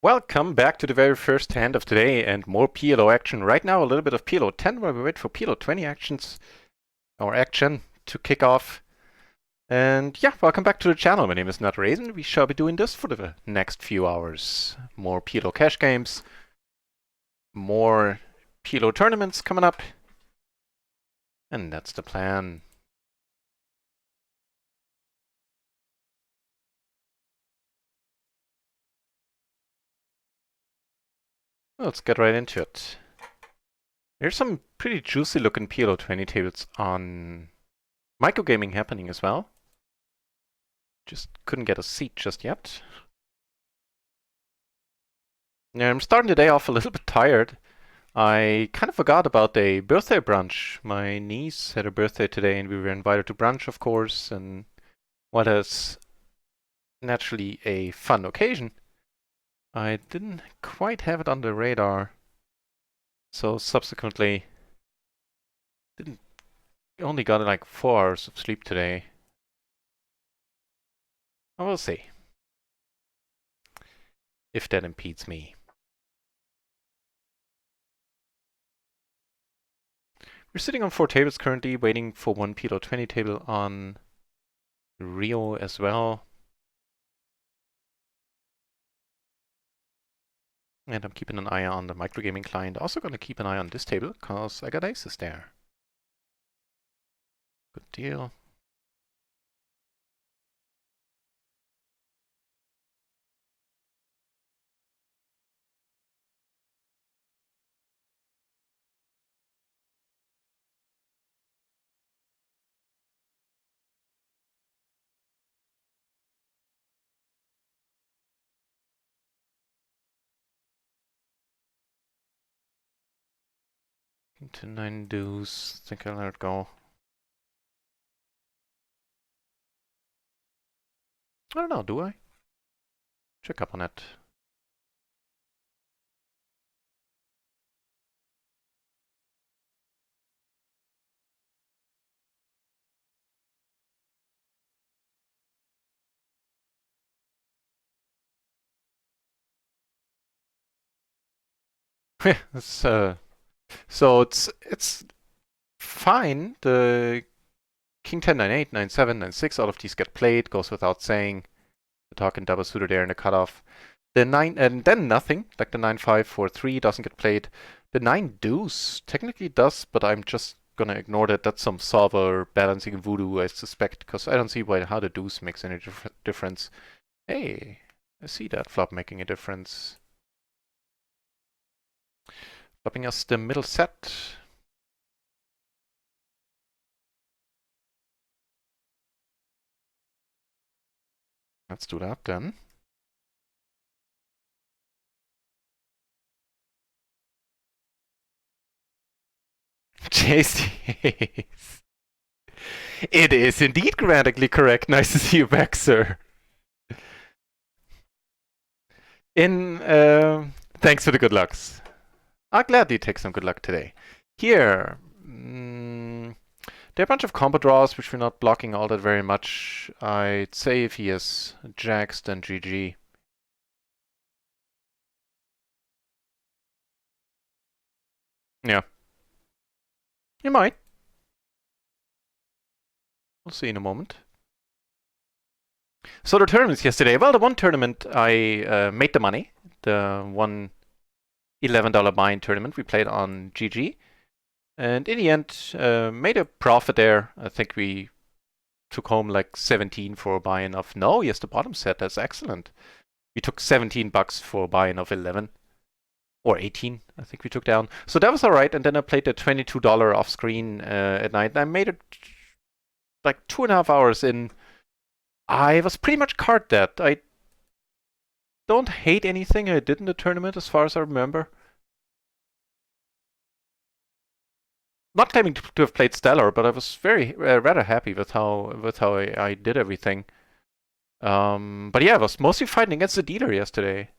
Welcome back to the very first hand of today and more PLO action. Right now a little bit of PLO 10 while we wait for PLO 20 actions or action to kick off. And yeah, welcome back to the channel. My name is NutRaisin. We shall be doing this for the next few hours. More PLO cash games, more PLO tournaments coming up. And that's the plan. Let's get right into it. There's some pretty juicy looking PLO 20 tables on microgaming happening as well. Just couldn't get a seat just yet. Yeah, I'm starting the day off a little bit tired. I kind of forgot about a birthday brunch. My niece had her birthday today and we were invited to brunch, of course, and what is naturally a fun occasion. I didn't quite have it on the radar, so subsequently only got like 4 hours of sleep today. I will see if that impedes me. We're sitting on 4 tables currently, waiting for one PLO 20 table on RIO as well. And I'm keeping an eye on the microgaming client. Also gonna keep an eye on this table, cause I got aces there. Good deal. Into 9 deuce. Think I'll let it go. I don't know, do I? Check up on it. It's, so it's fine. The King 10, 9, 8, 9, 7, 9, 6, all of these get played, goes without saying. The talking double suitor there in the cutoff. The 9, and then nothing, like the 9, 5, 4, 3 doesn't get played. The 9 deuce technically does, but I'm just gonna ignore that. That's some solver balancing voodoo, I suspect, because I don't see how the deuce makes any difference. Hey, I see that flop making a difference. Flopping us the middle set. Let's do that then. JC. It is indeed grammatically correct. Nice to see you back, sir. Thanks for the good lucks. I'll gladly take some good luck today. Here, there are a bunch of combo draws which we're not blocking all that very much. I'd say if he has jacks, then GG. Yeah. You might. We'll see in a moment. So the tournaments yesterday. Well, the one tournament I made the money. The one $11 buy-in tournament we played on GG. And in the end, made a profit there. I think we took home like 17 for a buy-in of... No, yes, the bottom set. That's excellent. We took 17 bucks for a buy-in of 11. Or 18, I think we took down. So that was alright. And then I played the $22 off screen at night. And I made it like 2.5 hours in. I was pretty much card dead. I don't hate anything I did in the tournament as far as I remember. Not claiming to have played stellar, but I was very rather happy with how I did everything. But yeah, I was mostly fighting against the dealer yesterday.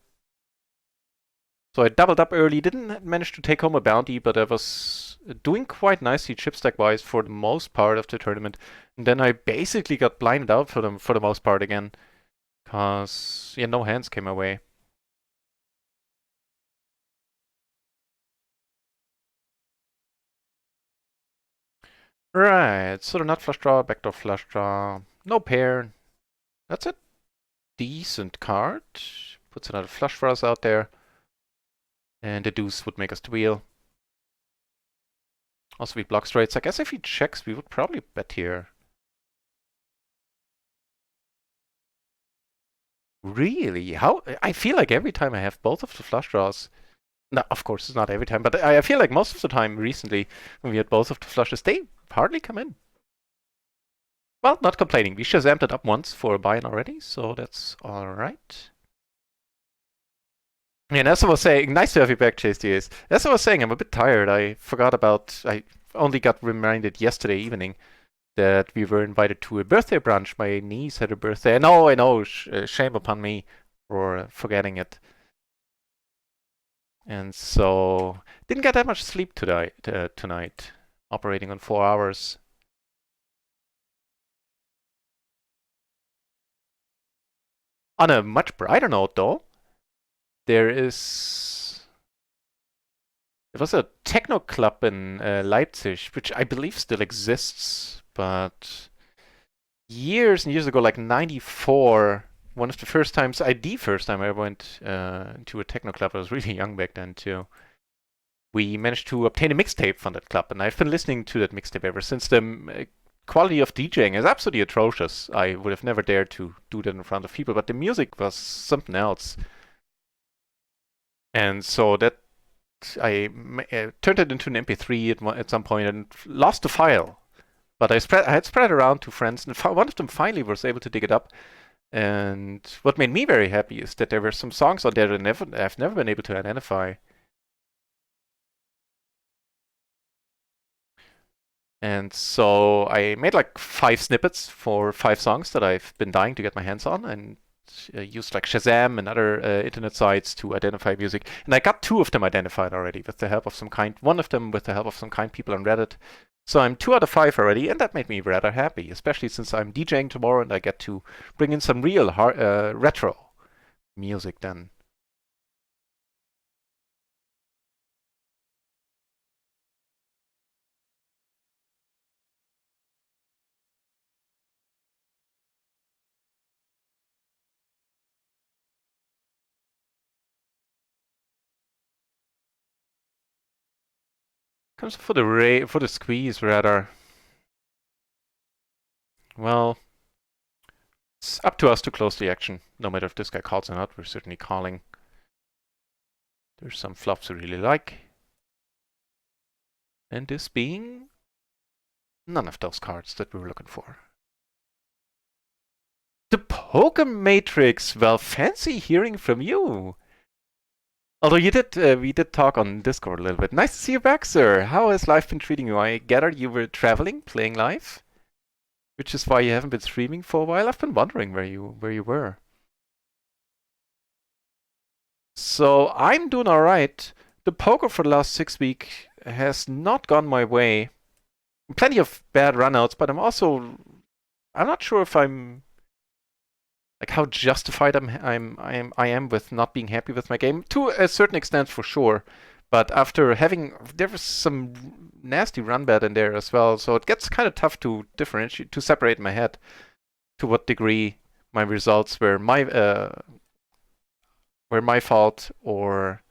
So I doubled up early, didn't manage to take home a bounty, but I was doing quite nicely chip stack wise for the most part of the tournament. And then I basically got blinded out for the most part again, cause yeah, no hands came my way. Right, so the nut flush draw, backdoor flush draw, no pair. That's a decent card. Puts another flush for us out there. And the deuce would make us the wheel. Also, we block straights. I guess if he checks, we would probably bet here. Really? How? I feel like every time I have both of the flush draws. No, of course, it's not every time, but I feel like most of the time recently, when we had both of the flushes, they hardly come in. Well, not complaining. We Shazammed it up once for a buy-in already, so that's alright. And as I was saying, nice to have you back, Chase DS. As I was saying, I'm a bit tired. I forgot about. I only got reminded yesterday evening that we were invited to a birthday brunch. My niece had a birthday. I know. Shame upon me for forgetting it. And so didn't get that much sleep tonight. Operating on 4 hours. On a much brighter note, though, there was a techno club in Leipzig, which I believe still exists, but years and years ago, like '94, one of the first times, the first time I ever went to a techno club. I was really young back then too. We managed to obtain a mixtape from that club, and I've been listening to that mixtape ever since. The quality of DJing is absolutely atrocious. I would have never dared to do that in front of people, but the music was something else. And so that I turned it into an MP3 at some point and lost the file. But I had spread it around to friends, and one of them finally was able to dig it up. And what made me very happy is that there were some songs on there that I've never been able to identify. And so I made like 5 snippets for 5 songs that I've been dying to get my hands on, and used like Shazam and other internet sites to identify music. And I got 2 of them identified already with the help of some kind. One of them with the help of some kind people on Reddit. So I'm 2 out of 5 already, and that made me rather happy, especially since I'm DJing tomorrow and I get to bring in some real retro music then. Comes for the squeeze rather. Well, it's up to us to close the action. No matter if this guy calls or not, we're certainly calling. There's some flops we really like. And this being none of those cards that we were looking for. The Poker Matrix. Well, fancy hearing from you. Although we did talk on Discord a little bit. Nice to see you back, sir. How has life been treating you? I gather you were traveling, playing live, which is why you haven't been streaming for a while. I've been wondering where you were. So I'm doing all right. The poker for the last 6 weeks has not gone my way. Plenty of bad runouts, but I'm not sure if I'm like how justified I am with not being happy with my game to a certain extent for sure. But there was some nasty run bad in there as well, so it gets kind of tough to differentiate, to separate in my head to what degree my results were my fault or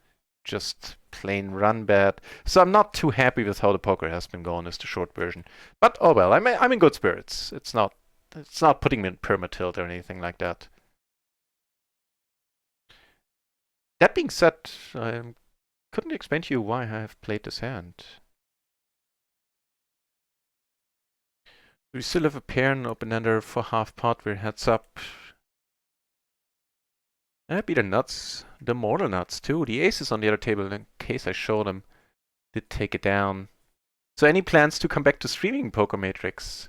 just plain run bad. So I'm not too happy with how the poker has been going, is the short version. But oh well, I'm in good spirits. It's not putting me in perma-tilt or anything like that. That being said, I couldn't explain to you why I have played this hand. We still have a pair and open-ender for half pot. We're heads up. Be the nuts, the mortal nuts too. The aces on the other table, in case I show them, did take it down. So any plans to come back to streaming Poker Matrix?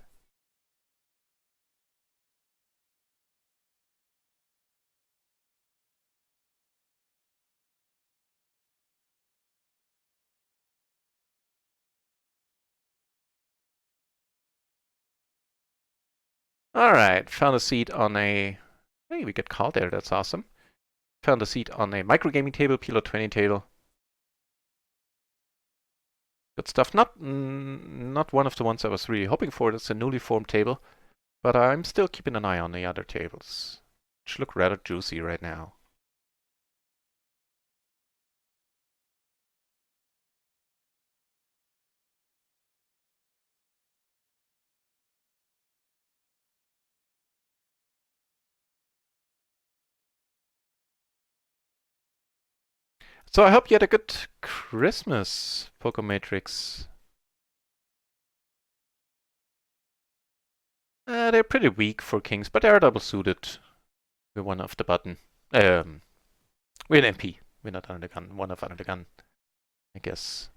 Alright, found a seat on a... Hey, we get called there, that's awesome. Found a seat on a microgaming table, PLO 20 table. Good stuff. Not one of the ones I was really hoping for. That's a newly formed table, but I'm still keeping an eye on the other tables, which look rather juicy right now. So I hope you had a good Christmas, Poker Matrix. They're pretty weak for kings, but they're double suited. We're one off the button. We're an MP. We're not under the gun. One off under the gun, I guess.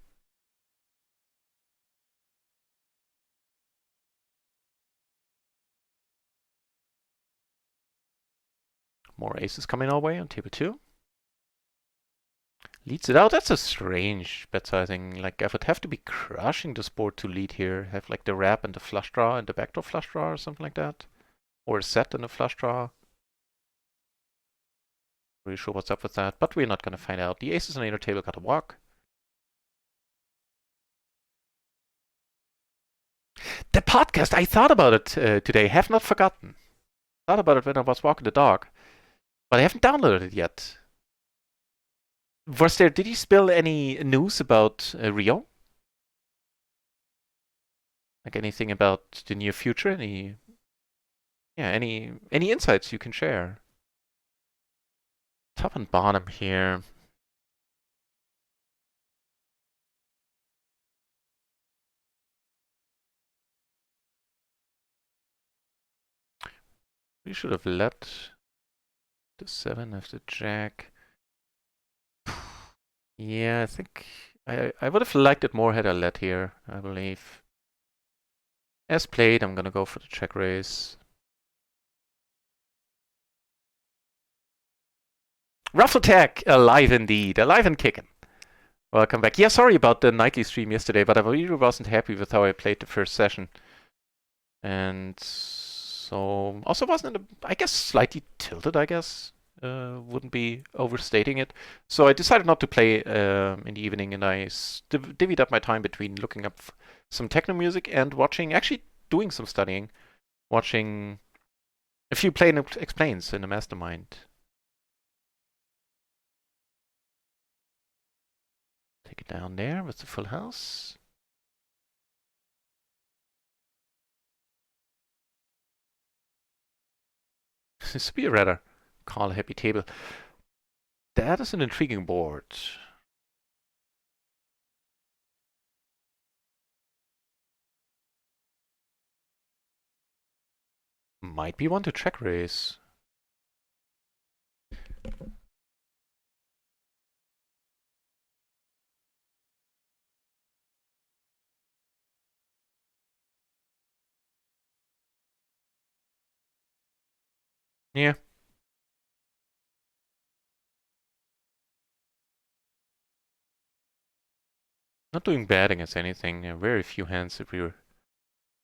More aces coming our way on table 2. Leads it out. That's a strange bet sizing. Like, I would have to be crushing this board to lead here. Have like the wrap and the flush draw and the backdoor flush draw or something like that. Or a set and a flush draw. Really sure what's up with that, but we're not gonna find out. The aces on the inner table got a walk. The podcast, I thought about it today. Have not forgotten. Thought about it when I was walking the dog, but I haven't downloaded it yet. Did you spill any news about RIO? Like anything about the near future? Any insights you can share? Top and bottom here. We should have let the 7 after jack. Yeah, I think I would have liked it more had I let here, I believe. As played, I'm gonna go for the check raise. Rough attack, alive indeed, alive and kicking. Welcome back. Yeah, sorry about the nightly stream yesterday, but I really wasn't happy with how I played the first session. And so, also wasn't, I guess, slightly tilted, I guess. Wouldn't be overstating it. So I decided not to play in the evening, and I divvied up my time between looking up some techno music and watching, actually doing some studying, watching a few Play and Explains in the Mastermind. Take it down there with the full house. This would be a rather call happy table. That is an intriguing board. Might be one to check raise. Yeah. Not doing bad against anything. Very few hands that we were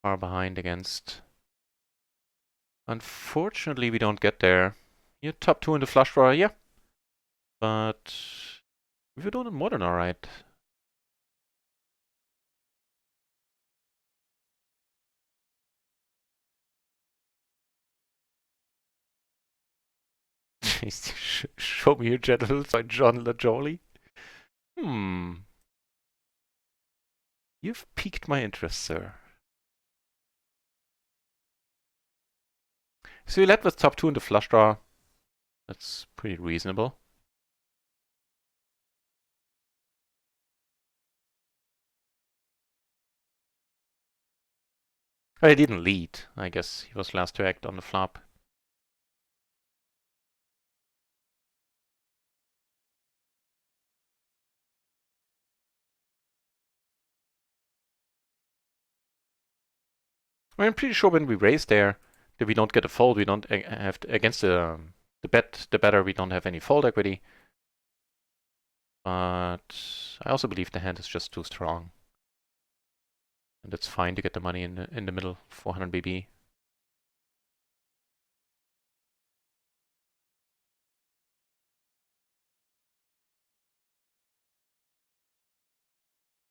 far behind against. Unfortunately, we don't get there. Yeah, top 2 in the flush draw, yeah. But we were doing it more than alright. Show me your genitals by John LaJolie. You've piqued my interest, sir. So you led with top 2 in the flush draw. That's pretty reasonable. I didn't lead. I guess he was last to act on the flop. I'm pretty sure when we raise there that we don't get a fold. We don't have to, against the bet. The better we don't have any fold equity. But I also believe the hand is just too strong, and it's fine to get the money in the middle, 400 BB.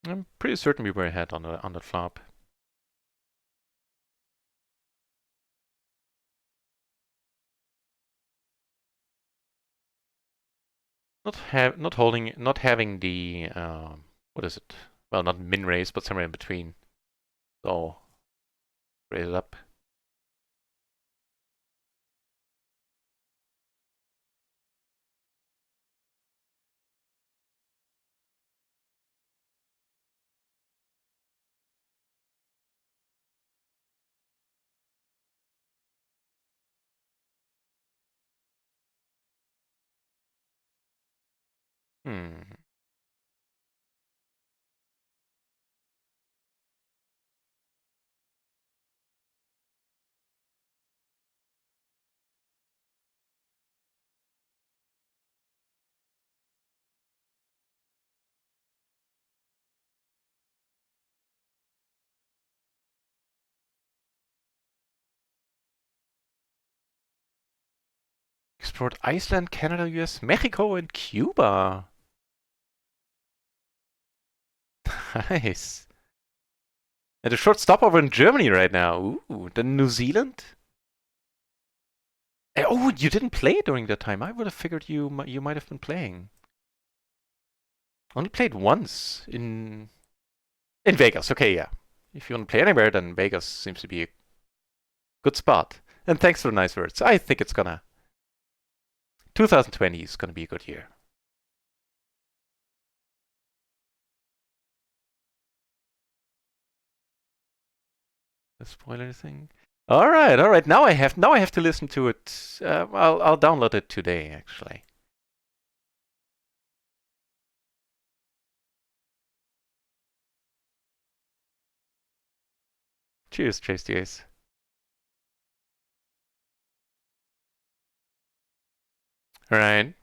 I'm pretty certain we were ahead on that flop. Not having the what is it? Well, not min raise, but somewhere in between. So raise it up. Hmm. Explored Iceland, Canada, US, Mexico, and Cuba. Nice. And a short stopover in Germany right now. Ooh, then New Zealand. Oh, you didn't play during that time. I would have figured you might have been playing. Only played once in Vegas. Okay, yeah. If you want to play anywhere, then Vegas seems to be a good spot. And thanks for the nice words. I think 2020 is gonna be a good year. Spoil anything? All right, all right. Now I have to listen to it. I'll download it today, actually. Cheers, Chase the Ace. All right.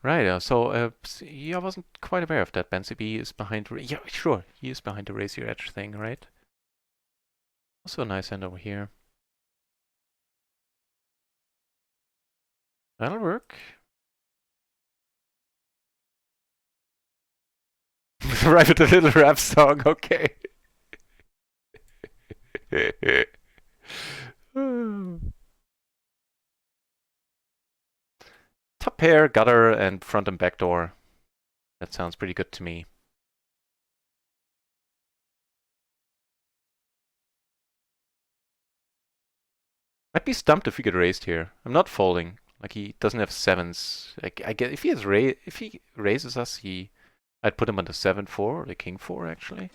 Right. Yeah, I wasn't quite aware of that. Benzibi is behind. Yeah, sure. He is behind the raise your edge thing, right? Also a nice hand over here. That'll work. Right with the little rap song. Okay. Top pair, gutter, and front and back door. That sounds pretty good to me. I'd be stumped if he get raised here. I'm not folding. Like he doesn't have sevens. Like I get if he raises us, I'd put him on the 7-4 or the king 4 actually,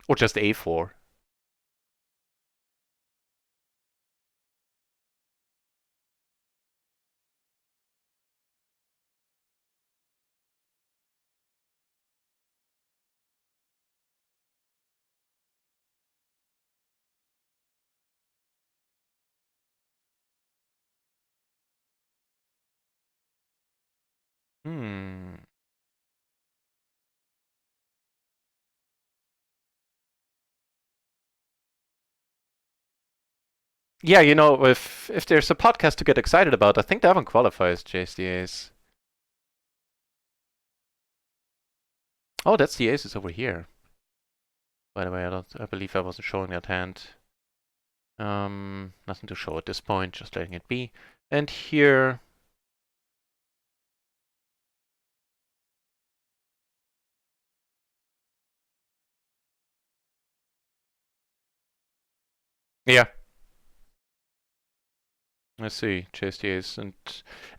or just a4. Hmm. Yeah, if there's a podcast to get excited about, I think that one qualifies JSDAs. Oh, that's the aces over here. By the way, I believe I wasn't showing that hand. Nothing to show at this point, just letting it be. And here, yeah, I see, JSDAs. And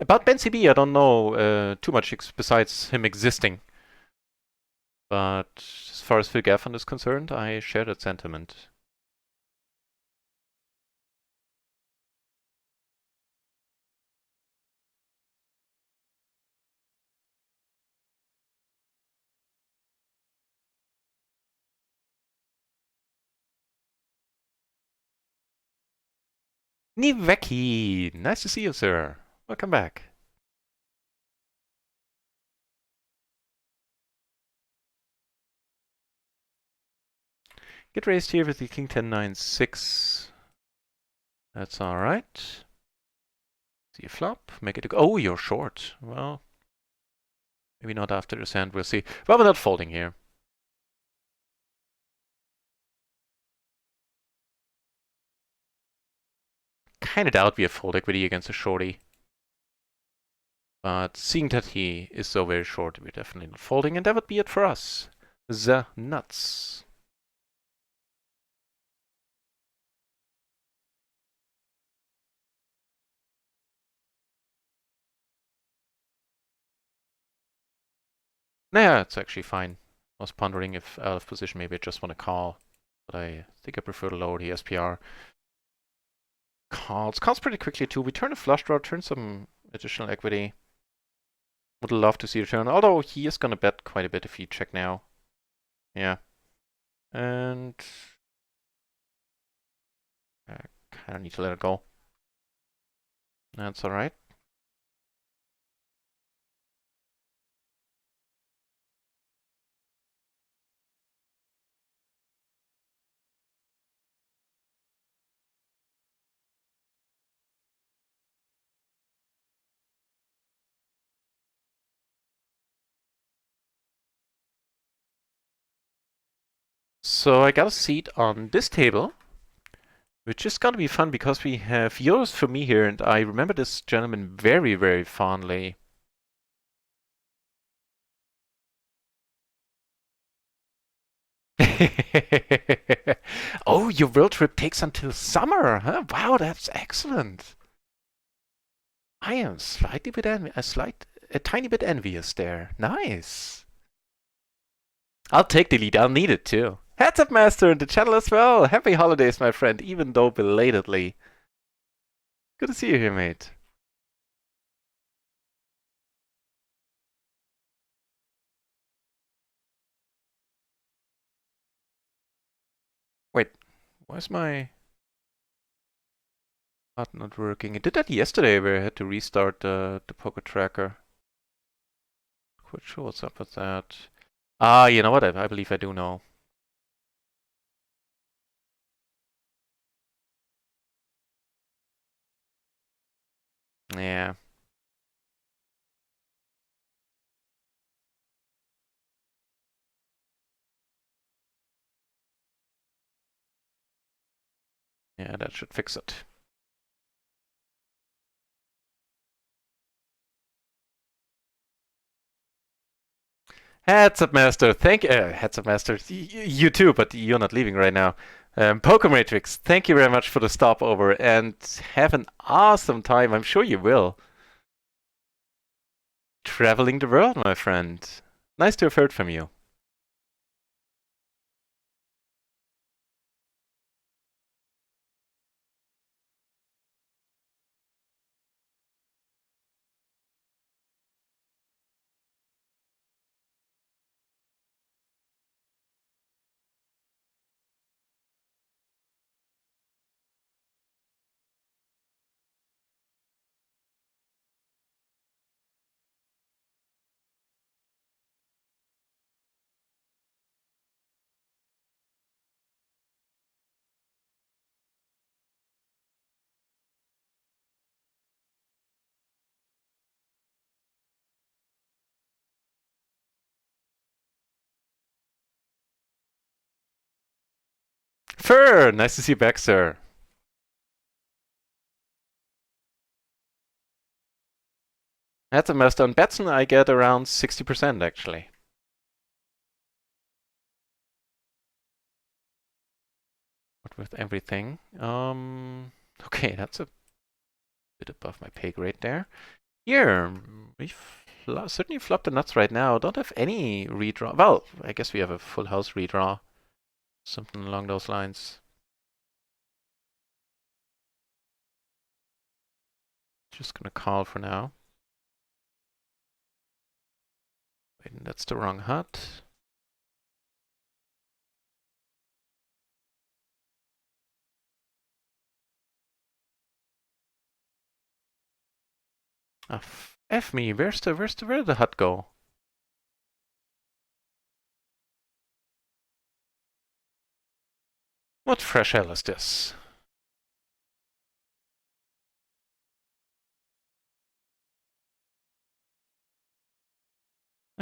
about Ben CB, I don't know too much besides him existing. But as far as Phil Gaffin is concerned, I share that sentiment. Niveki, nice to see you, sir. Welcome back. Get raised here with the king 10 9 6. That's all right. See a flop, make it a... Oh, you're short. Well, maybe not after this hand, we'll see. Well, we're not folding here. Kinda doubt we have fold equity against a shorty. But seeing that he is so very short, we're definitely not folding, and that would be it for us. The nuts. Nah, it's actually fine. I was pondering if out of position maybe I just want to call, but I think I prefer to lower the SPR. Calls pretty quickly too. We turn a flush draw, turn some additional equity. Would love to see a turn, although he is gonna bet quite a bit if he check now. Yeah. And I kinda need to let it go. That's alright. So I got a seat on this table, which is gonna be fun because we have euros for me here, and I remember this gentleman very, very fondly. Oh, your world trip takes until summer, huh? Wow, that's excellent. I am slightly bit a tiny bit envious there. Nice. I'll take the lead. I'll need it too. Heads up, Master, and the channel as well. Happy holidays, my friend, even though belatedly. Good to see you here, mate. Wait, why is my HUD not working? It did that yesterday where I had to restart the poker tracker. Quite sure what's up with that. Ah, you know what? I believe I do know. Yeah. Yeah, that should fix it. Heads up, Master. Heads up, Master. You too, but you're not leaving right now. Poker Matrix, thank you very much for the stopover and have an awesome time. I'm sure you will. Traveling the world, my friend. Nice to have heard from you. Fur, nice to see you back, sir. That's a must on Betson. I get around 60% actually. What with everything? Okay, that's a bit above my pay grade there. Here, we certainly flop the nuts right now. Don't have any redraw. Well, I guess we have a full house redraw. Something along those lines. Just gonna call for now. Wait, that's the wrong hut. Ah, F me. Where did the hut go? What fresh hell is this?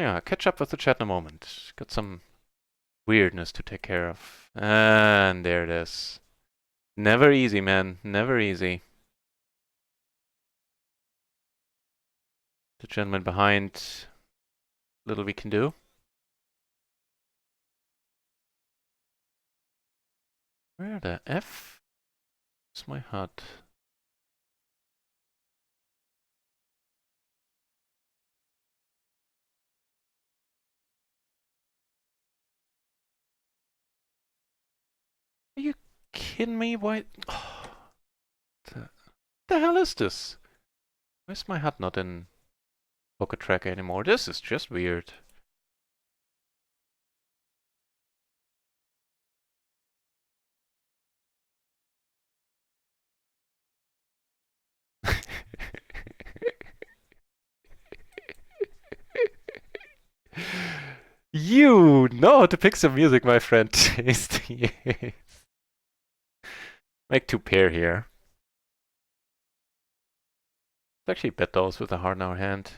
Yeah, catch up with the chat in a moment. Got some weirdness to take care of. And there it is. Never easy, man. Never easy. The gentleman behind. Little we can do. Where the F is my hut? Are you kidding me? Why? Oh, the hell is this? Why is my hut not in Pocket Tracker anymore? This is just weird. You know how to pick some music, my friend. Tasty. Make two pair here. Let's actually bet those with a heart in our hand.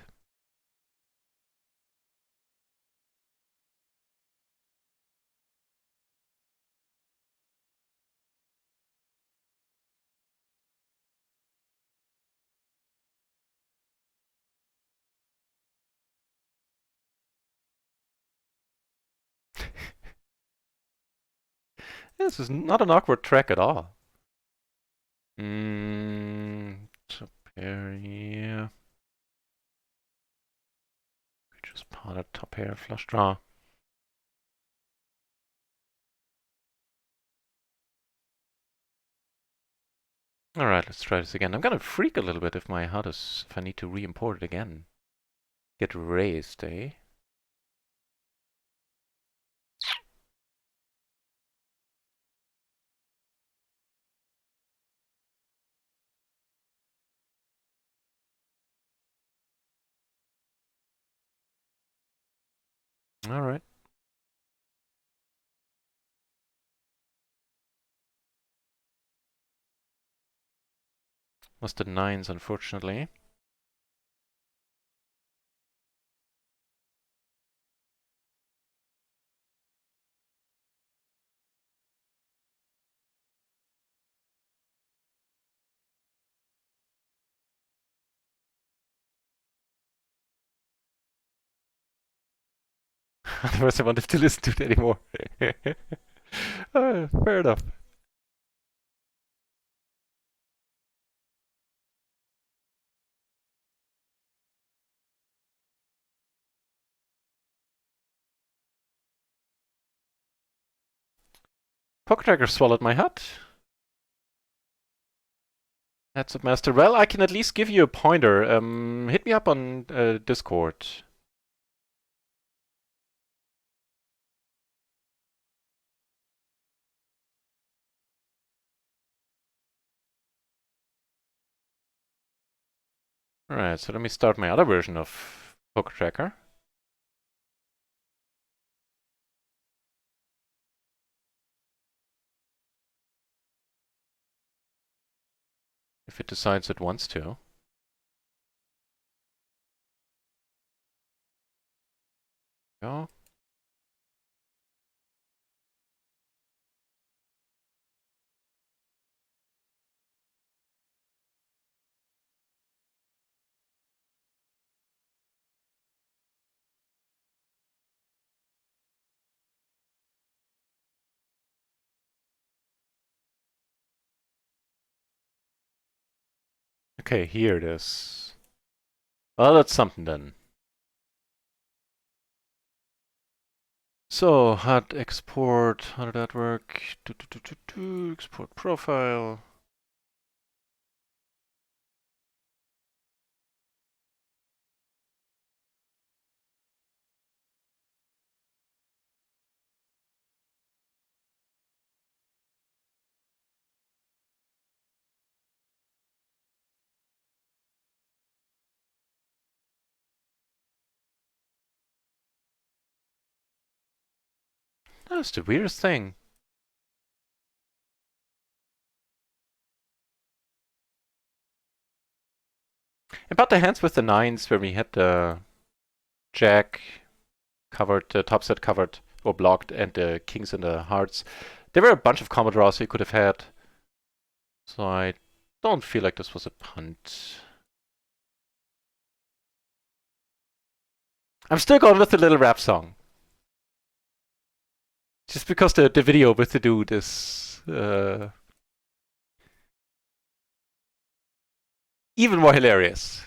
This is not an awkward track at all. Top pair here. Just part of top pair flush draw. Alright, let's try this again. I'm gonna freak a little bit if my HUD is, if I need to re-import it again. Get raised, eh? Alright. Lost the nines, unfortunately. Otherwise I wanted to listen to it anymore. Fair enough. Pocket Tracker swallowed my HUD. That's a master. Well, I can at least give you a pointer. Hit me up on Discord. Alright, so let me start my other version of Poker Tracker. If it decides it wants to. Go. Okay, here it is. Well, that's something then. So, HUD export, how did that work? Export profile. That's the weirdest thing. About the hands with the nines where we had the Jack, covered, top set covered or blocked, and the kings and the hearts. There were a bunch of combo draws he could have had. So I don't feel like this was a punt. I'm still going with the little rap song. Just because the video with the dude is even more hilarious.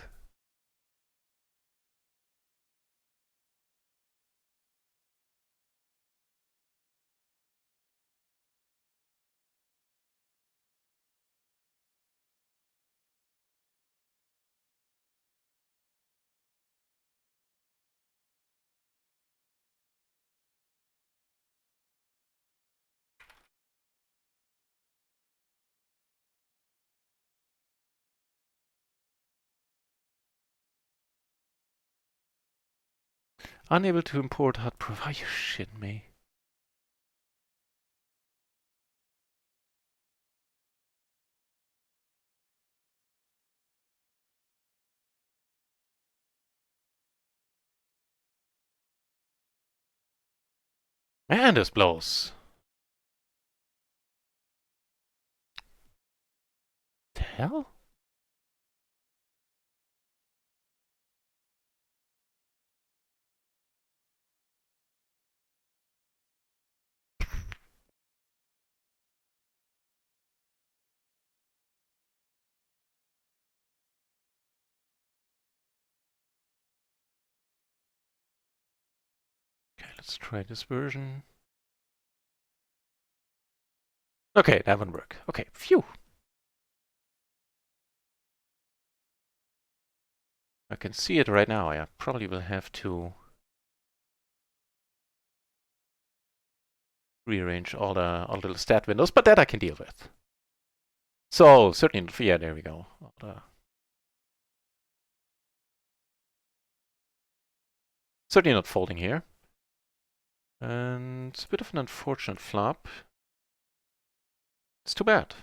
Unable to import hard proof. Are you shitting me? Man, this blows. The hell? Okay, let's try this version. Okay, that won't work. Okay, phew. I can see it right now. I probably will have to rearrange all the little stat windows, but that I can deal with. So certainly, yeah, there we go. Certainly not folding here. And it's a bit of an unfortunate flop. It's too bad.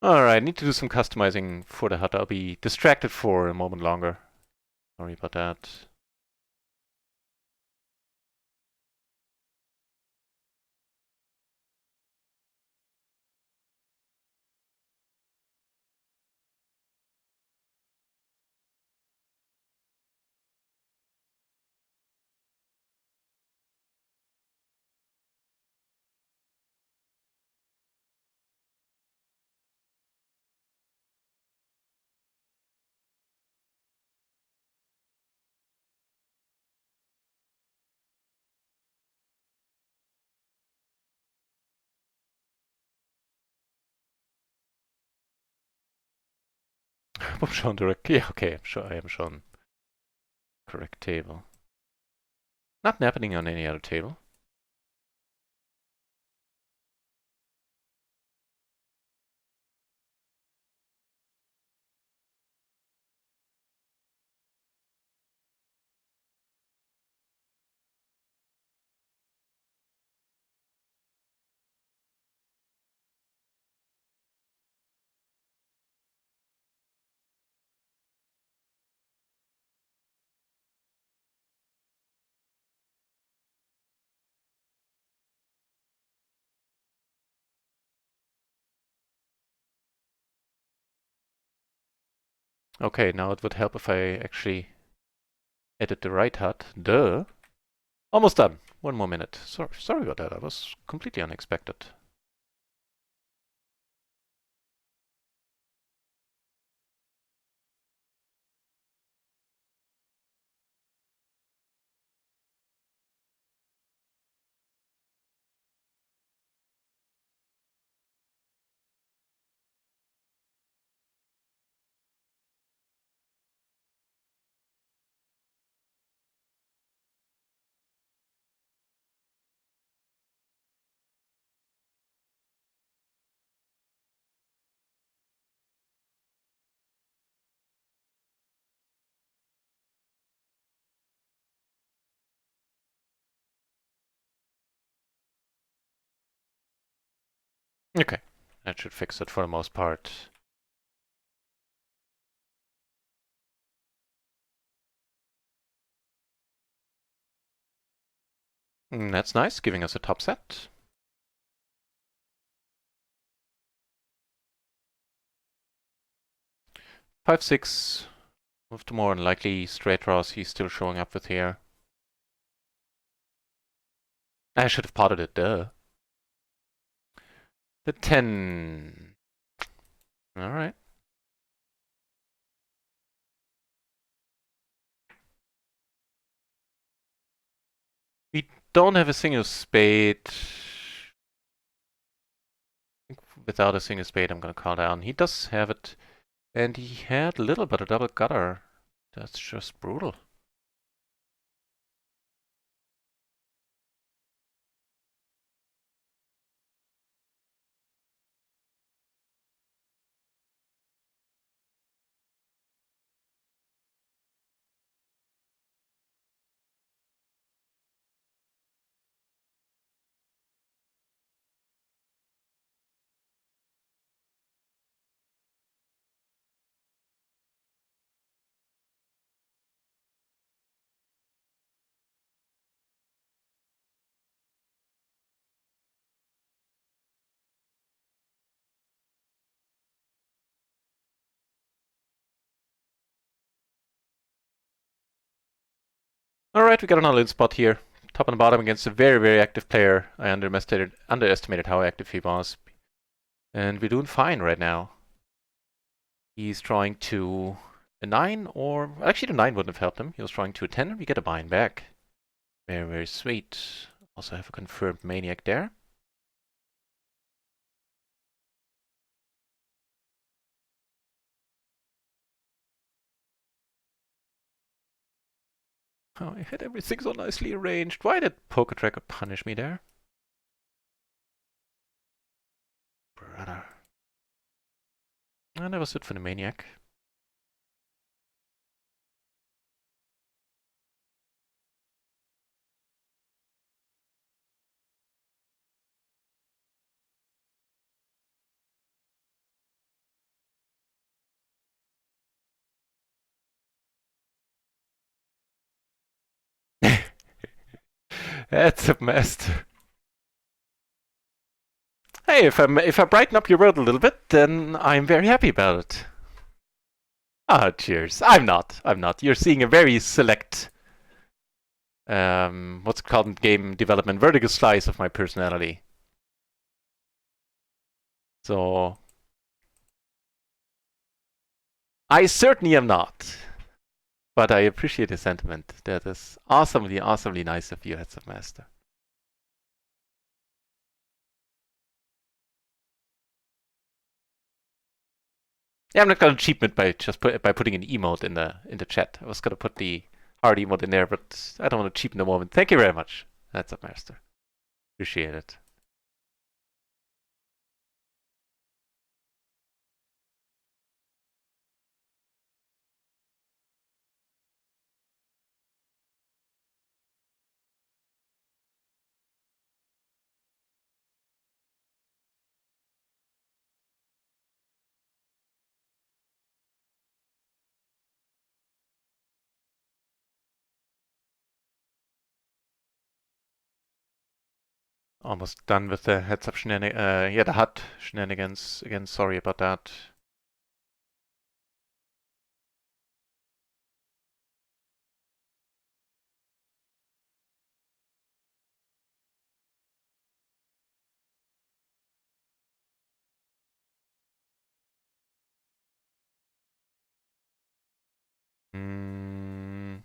Alright, need to do some customizing for the HUD. I'll be distracted for a moment longer. Sorry about that. I'm shown the yeah, okay, I'm sure I am shown correct table. Not happening on any other table. Okay, now it would help if I actually edit the right HUD. Duh. Almost done. One more minute. Sorry about that. That was completely unexpected. Okay, that should fix it for the most part. That's nice, giving us a top set. 5-6, with the more unlikely straight draws he's still showing up with here. I should have potted it, duh. The 10. Alright. We don't have a single spade. Without a single spade, I'm gonna call down. He does have it. And he had a little bit of double gutter. That's just brutal. Alright, we got an all-in spot here. Top and bottom against a very, very active player. I underestimated how active he was. And we're doing fine right now. He's trying to a 9, or actually the 9 wouldn't have helped him. He was trying to a 10, and we get a bind back. Very, very sweet. Also have a confirmed maniac there. Oh, I had everything so nicely arranged. Why did Poker Tracker punish me there? Brother. And that was it for the maniac. That's a master. Hey, if I brighten up your world a little bit, then I'm very happy about it. Ah, cheers. I'm not. You're seeing a very select, what's it called in game development, vertical slice of my personality. So, I certainly am not. But I appreciate the sentiment. That is awesomely, awesomely nice of you, Heads of Master. Yeah, I'm not gonna cheapen it by by putting an emote in the chat. I was gonna put the hard emote in there, but I don't want to cheapen the moment. Thank you very much, Heads of Master. Appreciate it. Almost done with the heads up shenanigans. Yeah, the HUD shenanigans. Again, sorry about that. Mm.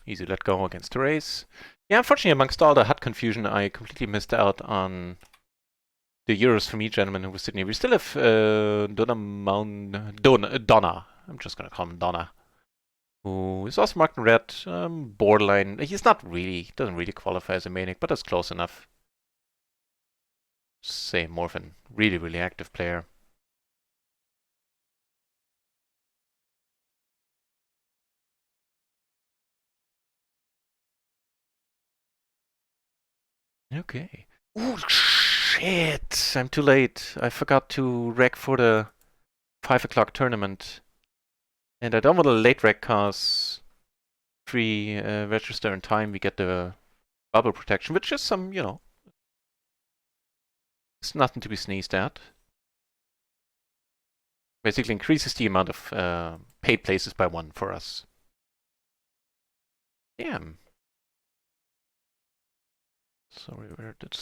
Easy let go against the race. Yeah, unfortunately, amongst all the HUD confusion, I completely missed out on the Euros from each gentleman who was sitting here. We still have Donna. I'm just gonna call him Donna. Who is also marked in red. Borderline. He's not really, he doesn't really qualify as a maniac, but that's close enough. Say more of a really, really active player. Okay. Oh, shit! I'm too late. I forgot to rec for the 5 o'clock tournament. And I don't want a late rec cause free register in time we get the bubble protection, which is some, it's nothing to be sneezed at. Basically increases the amount of paid places by 1 for us. Damn. Sorry, where did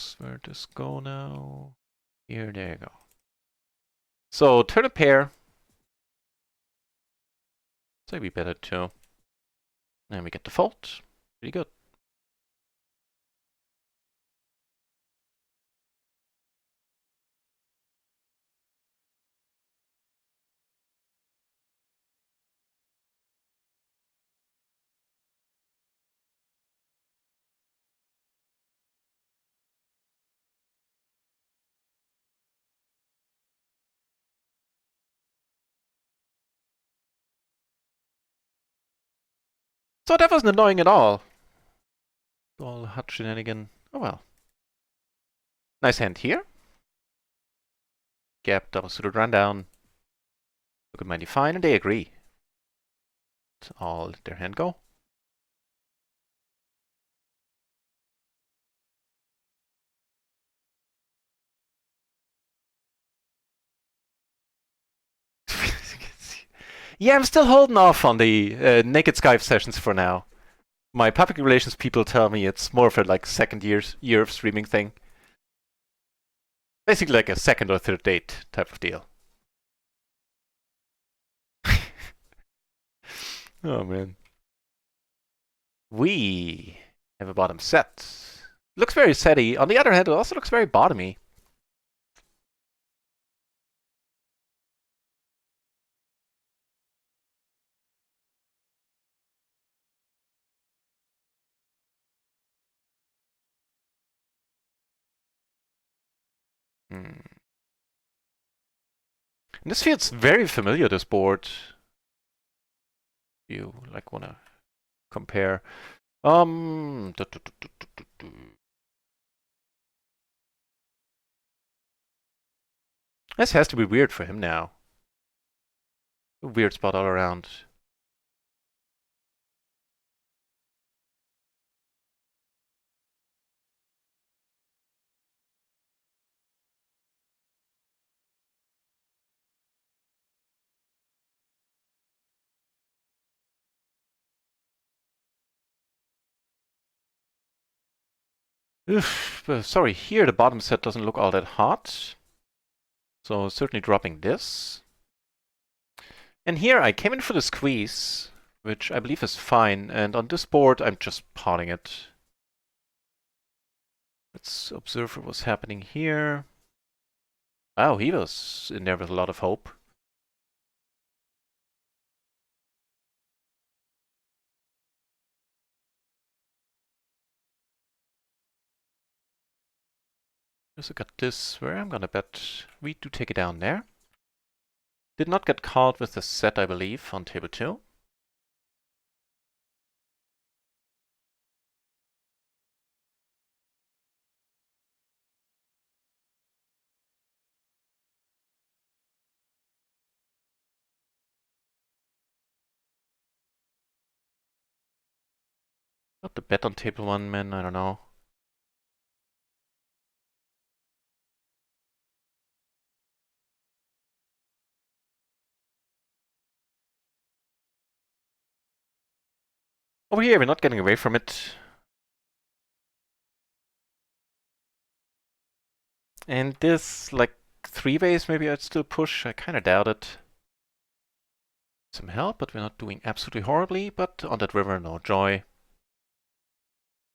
this go now? Here, there you go. So turn a pair. So we better too. And we get the fault. Pretty good. So that wasn't annoying at all. All hot shenanigan. Oh well. Nice hand here. Gap, double suited rundown. Look at mighty fine, and they agree. All let their hand go. Yeah, I'm still holding off on the naked Skype sessions for now. My public relations people tell me it's more of a like second year of streaming thing. Basically like a second or third date type of deal. Oh man. We have a bottom set. Looks very setty. On the other hand, it also looks very bottomy. Hmm. And this feels very familiar, this board. You like wanna compare. Um, This has to be weird for him now. A weird spot all around. Oof, sorry, here the bottom set doesn't look all that hot. So certainly dropping this. And here I came in for the squeeze, which I believe is fine. And on this board, I'm just potting it. Let's observe what was happening here. Wow, he was in there with a lot of hope. Also got this where I'm gonna bet we do take it down there. Did not get called with the set, I believe, on table 2. Got the bet on table 1, man, I don't know. Over here, we're not getting away from it. And this, like, 3-ways, maybe I'd still push. I kind of doubt it. Some help, but we're not doing absolutely horribly. But on that river, no joy.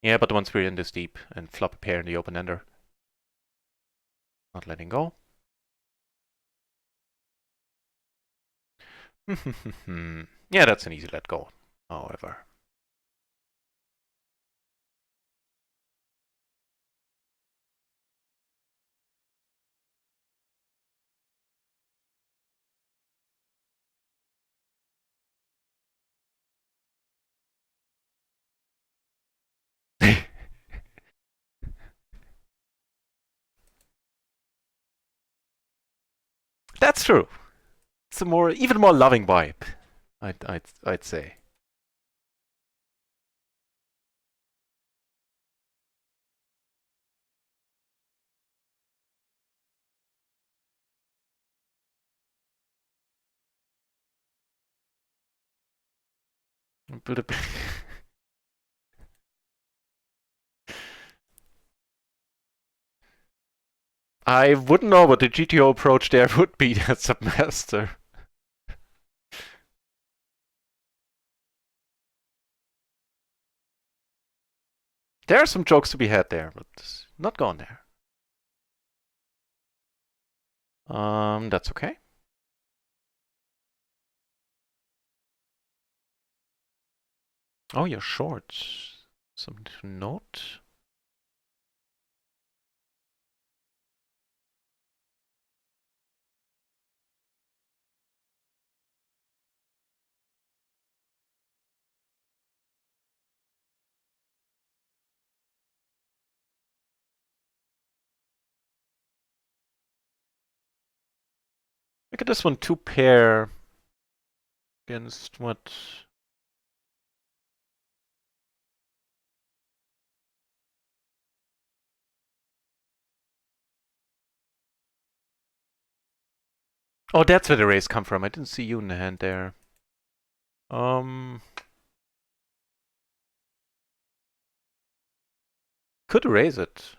Yeah, but once we're in this deep and flop a pair in the open ender. Not letting go. Yeah, that's an easy let go, however. That's true. It's a even more loving vibe, I'd say. I wouldn't know what the GTO approach there would be as Submaster. There are some jokes to be had there, but not going there. That's okay. Oh, you're short. Something to note. Look at this one, 2-pair against what? Oh, that's where the raise come from. I didn't see you in the hand there. Could raise it.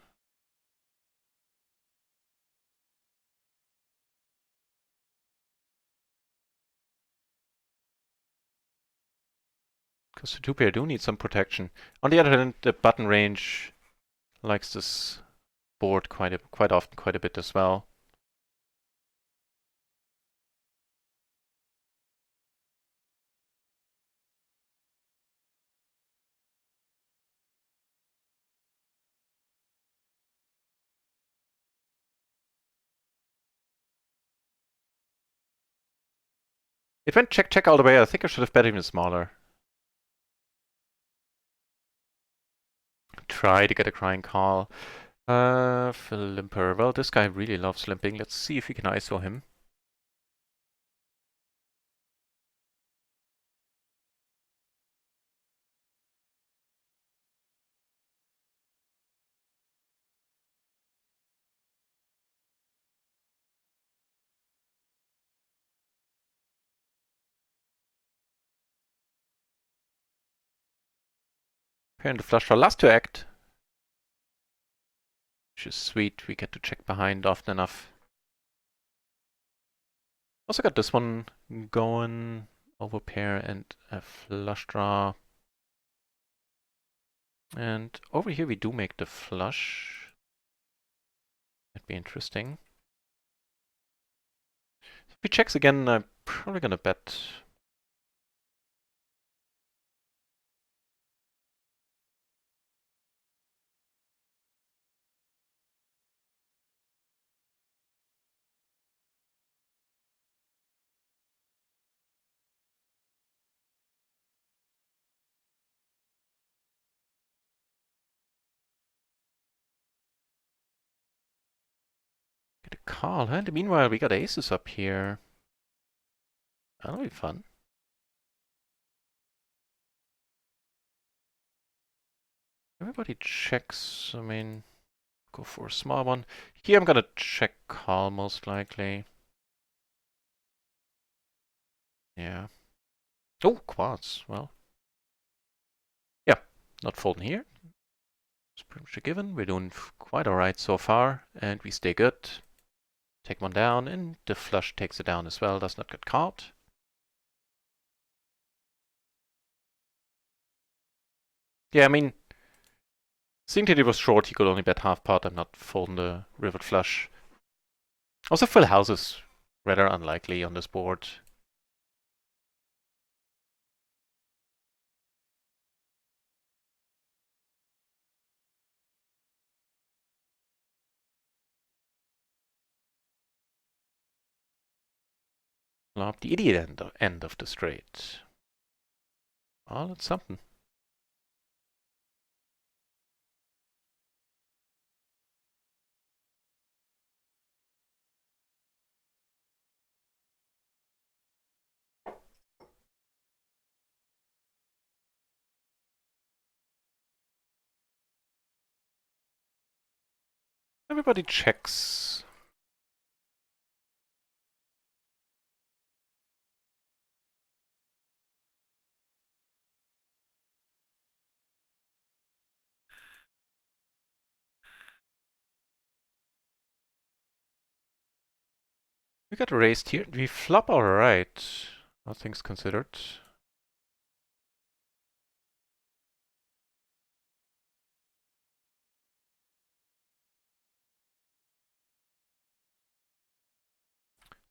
Because the 2-pair do need some protection. On the other hand, the button range likes this board quite often, quite a bit as well. It went check all the way. I think I should have bet even smaller. Try to get a crying call. Limper. Well, this guy really loves limping. Let's see if we can ISO him. Pair in the flush draw. Last to act. Which is sweet. We get to check behind often enough. Also got this one going. Over pair and a flush draw. And over here we do make the flush. That'd be interesting. If he checks again, I'm probably gonna bet. Get a call, huh? Meanwhile, we got aces up here. That'll be fun. Everybody checks. I mean, go for a small one. Here I'm gonna check call most likely. Yeah. Oh, quads. Well. Yeah, not folding here. It's pretty much a given. We're doing quite alright so far, and we stay good. Take one down, and the flush takes it down as well. Does not get caught. Yeah, I mean, seeing that he was short, he could only bet half pot. I'm not folding the rivered flush. Also, full houses rather unlikely on this board. Flop the idiot end of the straight. Oh, that's something. Everybody checks. We got raised here. We flop alright. All things considered.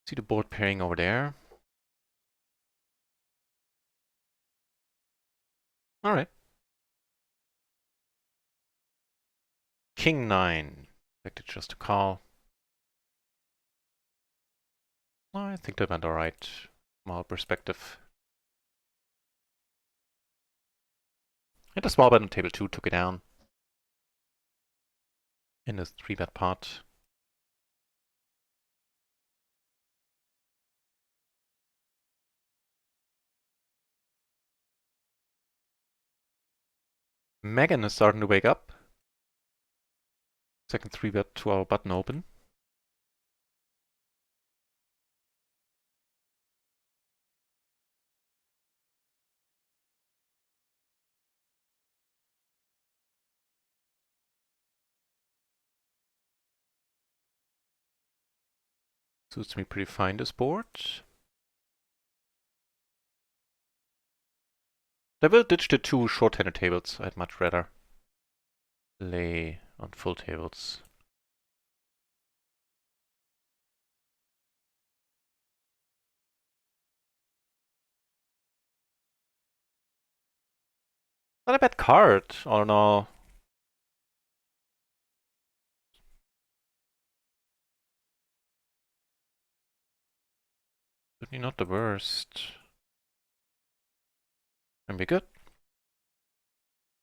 See the board pairing over there. Alright. King 9. Expected just to call. I think that went alright from our perspective. And the small bet on table 2 took it down. In this 3-bet pot. Megan is starting to wake up. Second 3-bet to our button open. Suits me pretty fine, this board. I will ditch the 2 short-handed tables. I'd much rather lay on full tables. Not a bad card, all in all. Certainly not the worst. And we're good.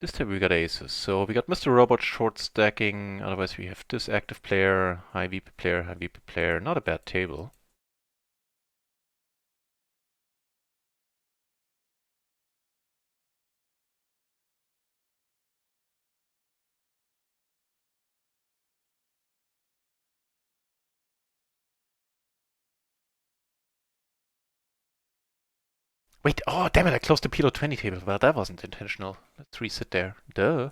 This time we got aces. So we got Mr. Robot short stacking. Otherwise we have this active player, high VP player, high VP player. Not a bad table. Wait, oh damn it, I closed the PLO 20 table. Well, that wasn't intentional. Let's resit there. Duh.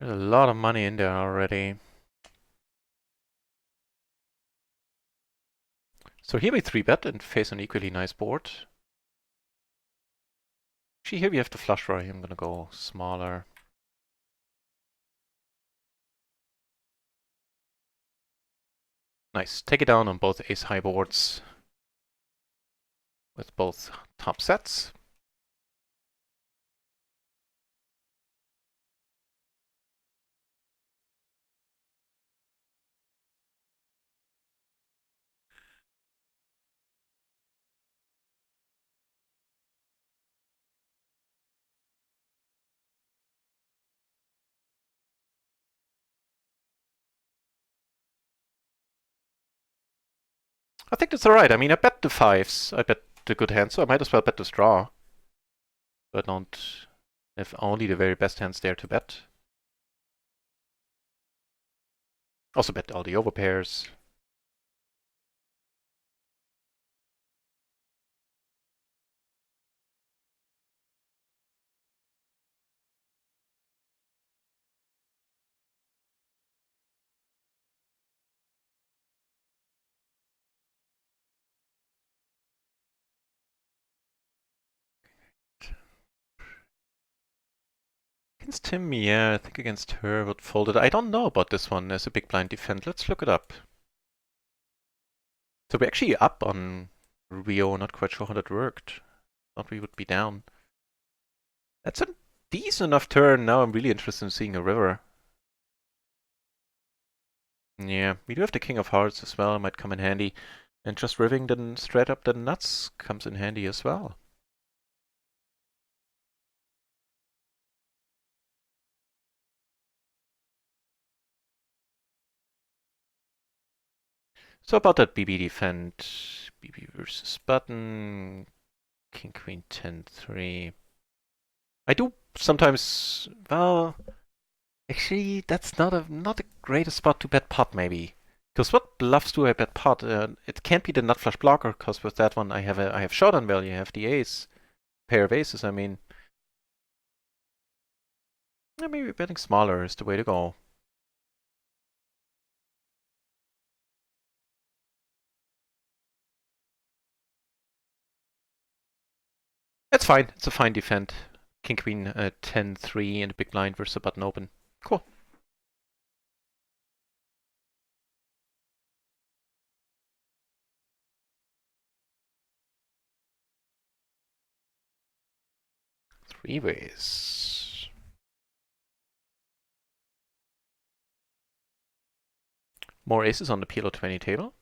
There's a lot of money in there already. So here we 3-bet and face an equally nice board. Actually, here we have the flush draw. I'm gonna go smaller. Nice. Take it down on both ace-high boards with both top sets. I think that's alright. I mean, I bet the 5s. I bet the good hands, so I might as well bet this draw. So I don't have only the very best hands there to bet. Also bet all the overpairs. Against him, yeah, I think against her would fold it. I don't know about this one as a big blind defend. Let's look it up. So we're actually up on RIO, not quite sure how that worked. Thought we would be down. That's a decent enough turn. Now I'm really interested in seeing a river. Yeah, we do have the King of Hearts as well, might come in handy. And just ripping them straight up the nuts comes in handy as well. So about that BB defend, BB versus button, King Queen 10-3. I do sometimes, well, actually that's not a great spot to bet pot maybe. Because what bluffs do I bet pot? It can't be the nut flush blocker, because with that one I have showdown value, I have the ace, pair of aces. I mean, maybe betting smaller is the way to go. It's fine. It's a fine defend. King Queen 10-3 in the big blind versus a button open. Cool. Three ways. More aces on the PLO 20 table.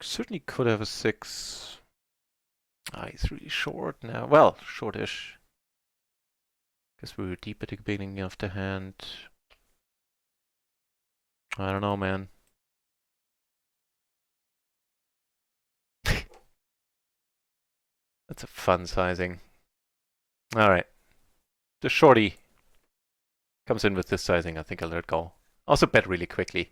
Certainly could have a six. Ah, he's really short now. Well, shortish. Guess we were deep at the beginning of the hand. I don't know, man. That's a fun sizing. Alright. The shorty comes in with this sizing. I think I'll let it go. Also bet really quickly.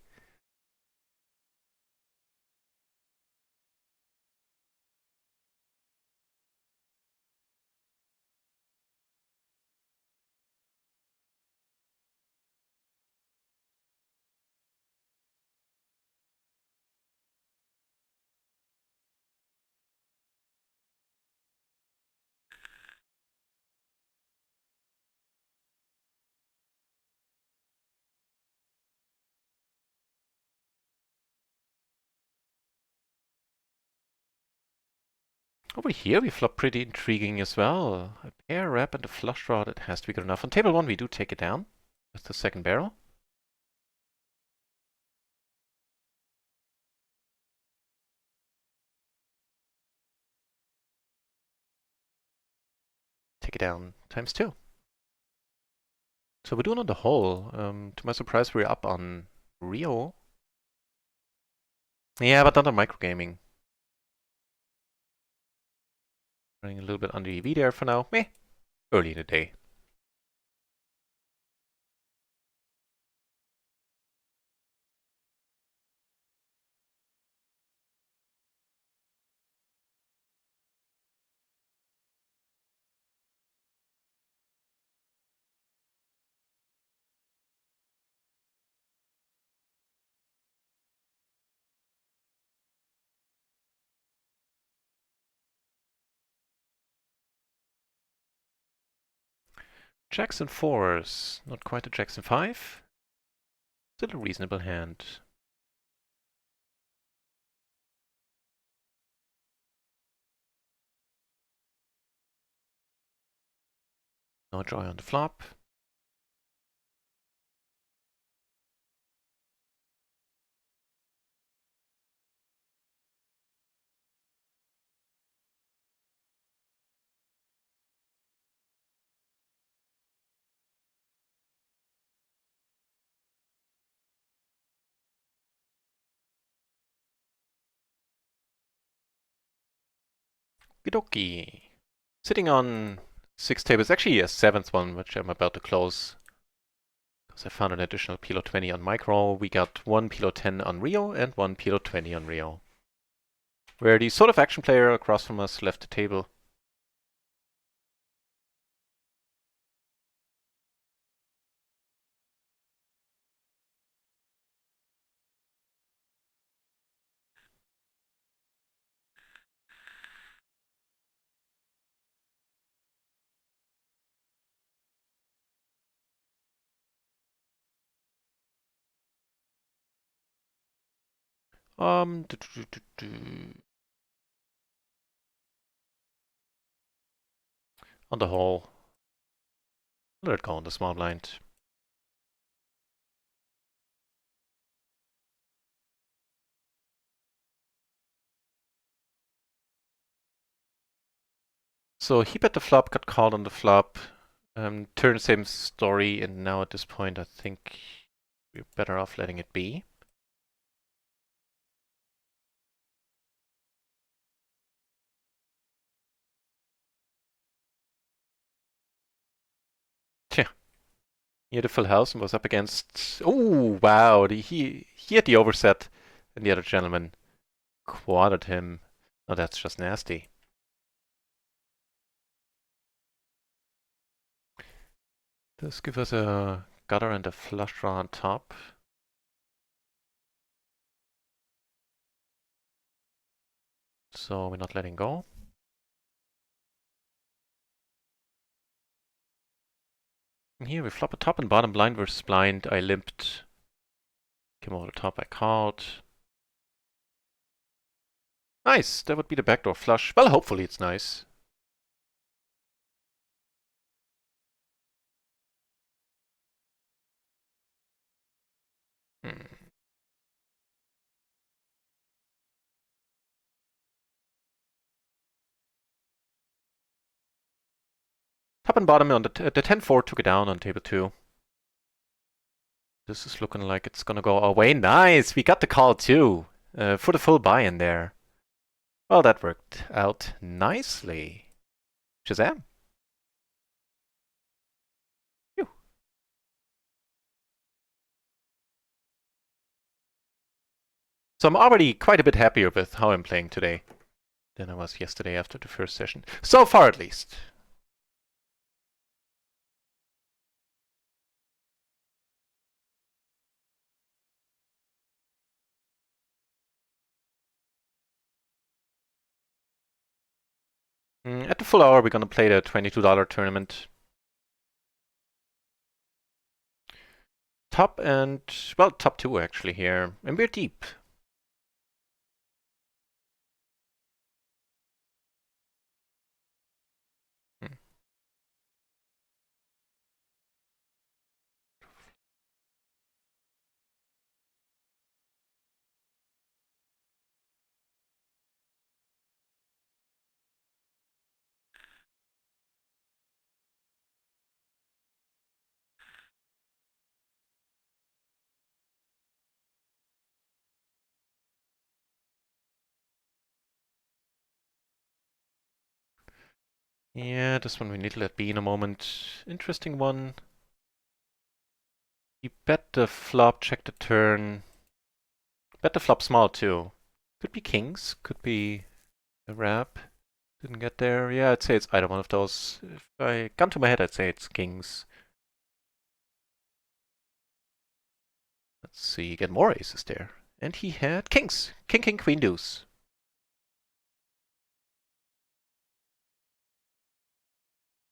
Over here we flop pretty intriguing as well. A pair, wrap, and a flush draw. That has to be good enough. On table one we do take it down with the second barrel. Take it down times two. So we're doing on the whole. To my surprise, we're up on RIO. Yeah, but not on microgaming. Running a little bit under EV there for now. Meh. Early in the day. Jacks and fours. Not quite a jacks and five. Still a reasonable hand. No joy on the flop. Bidoki. Sitting on six tables. Actually a seventh one, which I'm about to close. Because I found an additional PLO 20 on micro. We got one PLO 10 on RIO and one PLO 20 on RIO. Where the sort of action player across from us left the table. Um, on the whole, Let it go on the small blind. So he bet the flop, got called on the flop. Turn same story, and now at this point I think we're better off letting it be. Tja, he had a full house and was up against... Oh, wow, he had the overset, and the other gentleman quadded him. Oh, that's just nasty. This gives us a gutter and a flush draw on top. So we're not letting go. And here we flop a top and bottom blind versus blind. I limped. Came over the top, I called. Nice, that would be the backdoor flush. Well, hopefully it's nice. Hmm. Top and bottom on the 10-4 took it down on table 2. This is looking like it's gonna go our way. Nice, we got the call too. For the full buy-in there. Well, that worked out nicely. Shazam. Phew. So I'm already quite a bit happier with how I'm playing today than I was yesterday after the first session. So far, at least. At the full hour, we're gonna play the $22 tournament. Top and, well, top 2 actually here. And we're deep. Hmm. Yeah, this one we need to let be in a moment. Interesting one. He bet the flop, check the turn. Bet the flop small too. Could be kings, could be a wrap. Didn't get there. Yeah, I'd say it's either one of those. If I gun to my head, I'd say it's kings. Let's see, get more aces there. And he had kings. King, king, queen, deuce.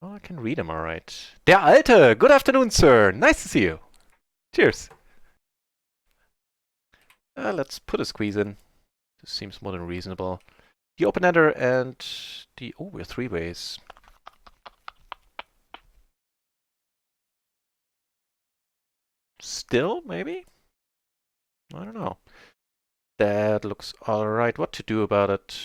Oh, I can read him all right. Der Alte! Good afternoon, sir. Nice to see you. Cheers. Let's put a squeeze in. This seems more than reasonable. The open-ender and the... Oh, we're three ways. Still, maybe? I don't know. That looks alright. What to do about it?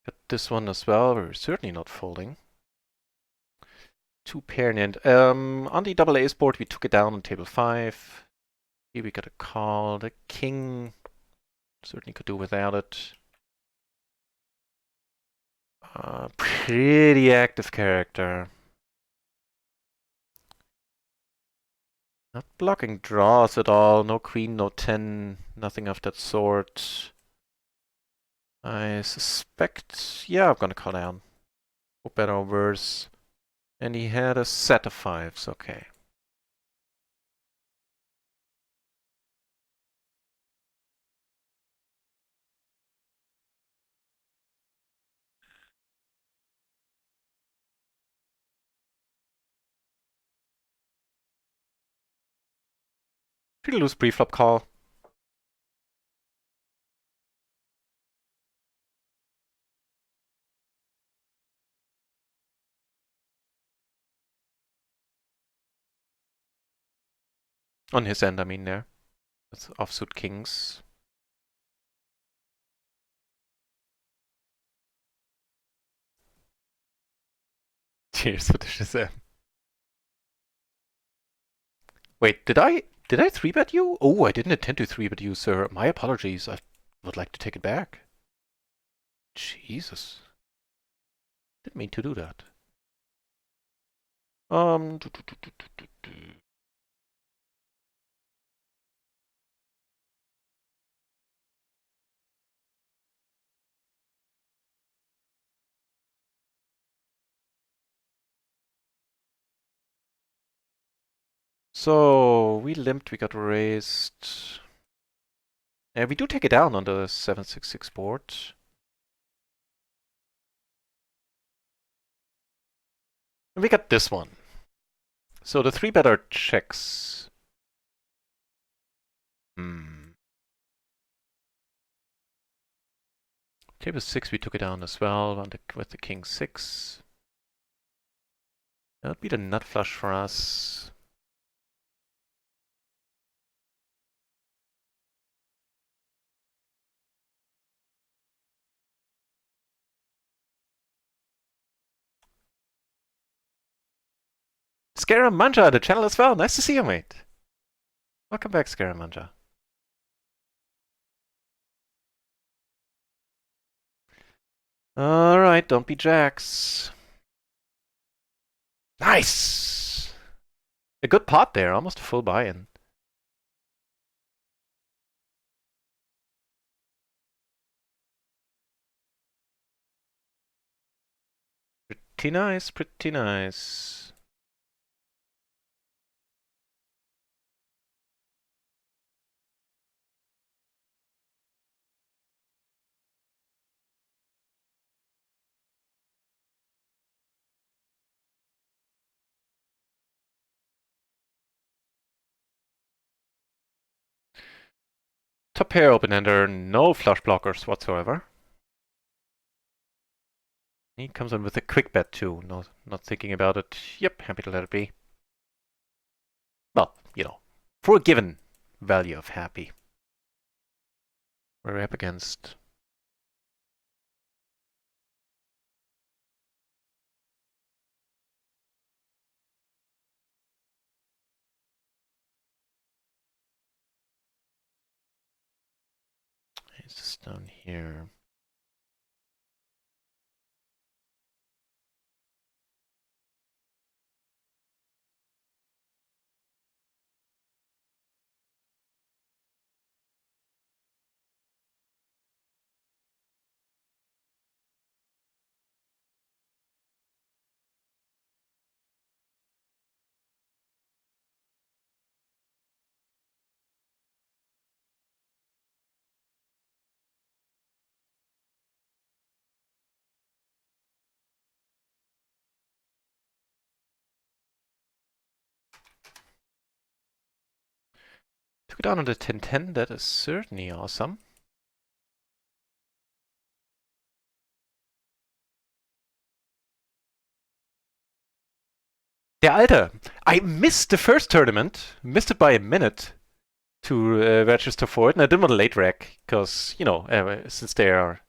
Got this one as well. We're certainly not folding. Two pair in the end. On the double ace board, we took it down on table 5. Here we got a call. The king certainly could do without it. Pretty active character. Not blocking draws at all. No queen, no 10, nothing of that sort. I suspect... Yeah, I'm gonna call down. For better or worse. And he had a set of 5s, okay. Pretty loose pre-flop call. On his end, I mean, there. That's offsuit kings. Cheers for the Shazam. Wait, did I 3-bet you? Oh, I didn't intend to 3-bet you, sir. My apologies. I would like to take it back. Jesus. Didn't mean to do that. Um. So we limped, we got raised. Yeah, we do take it down on the 766 board. And we got this one. So the 3-bet are checks. Table 6 we took it down as well with the king 6. That would be the nut flush for us. Scaramanga, the channel as well. Nice to see you, mate. Welcome back, Scaramanga. Alright, don't be jacks. Nice! A good pot there, almost a full buy-in. Pretty nice, pretty nice. Top pair open-ender, no flush blockers whatsoever. He comes in with a quick bet too, not thinking about it. Yep, happy to let it be. Well, for a given value of happy. We're up against it's just down here. Took it down on the 10-10, that is certainly awesome. Der Alte! I missed the first tournament, missed it by a minute to register for it, and I didn't want to late rec, because, since they are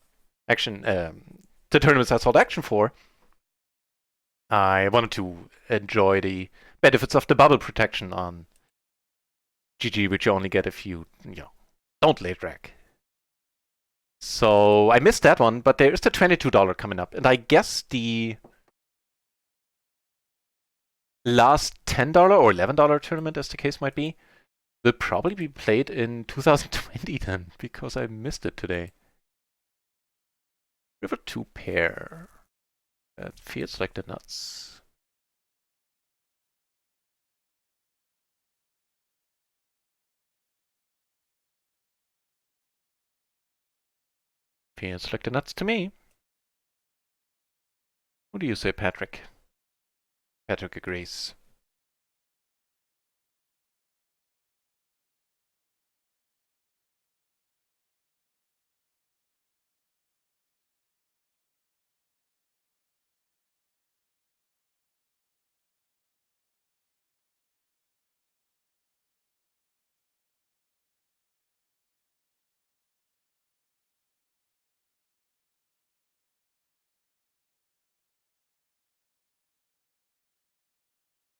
the tournaments I sold action for, I wanted to enjoy the benefits of the bubble protection on GG, which you only get if you, don't late rec. So I missed that one, but there is the $22 coming up, and I guess the last $10 or $11 tournament, as the case might be, will probably be played in 2020 then, because I missed it today. River 2 pair. That feels like the nuts. Feels like the nuts to me. What do you say, Patrick? Patrick agrees.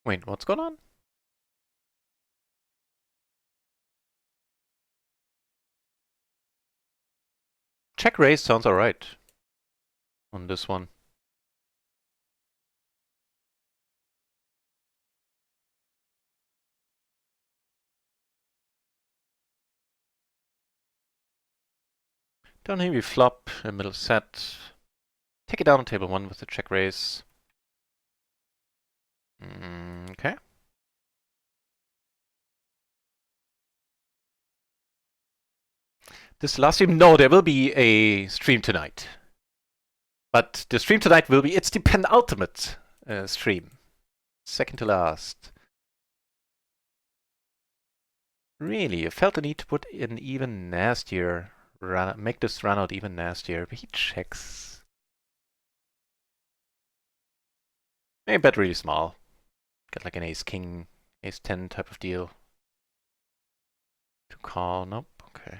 Wait, what's going on? Check raise sounds alright on this one. Down here we flop a middle set. Take it down on table 1 with the check raise. Okay. This last stream, no, there will be a stream tonight. But the stream tonight will be, it's the penultimate stream. Second to last. Really, I felt the need to put an even nastier run, make this run out even nastier. But he checks. Maybe bet really small. Get like an ace king, ace 10 type of deal. To call, nope, okay.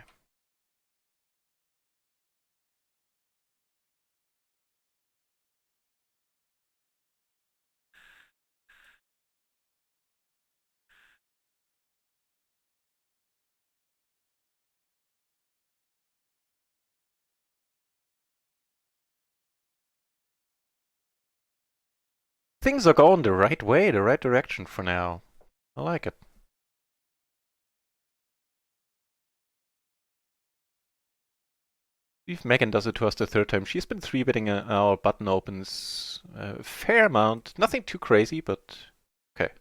Things are going the right way, the right direction for now. I like it. If Megan does it to us the third time, she's been 3-betting our button opens a fair amount. Nothing too crazy, but okay.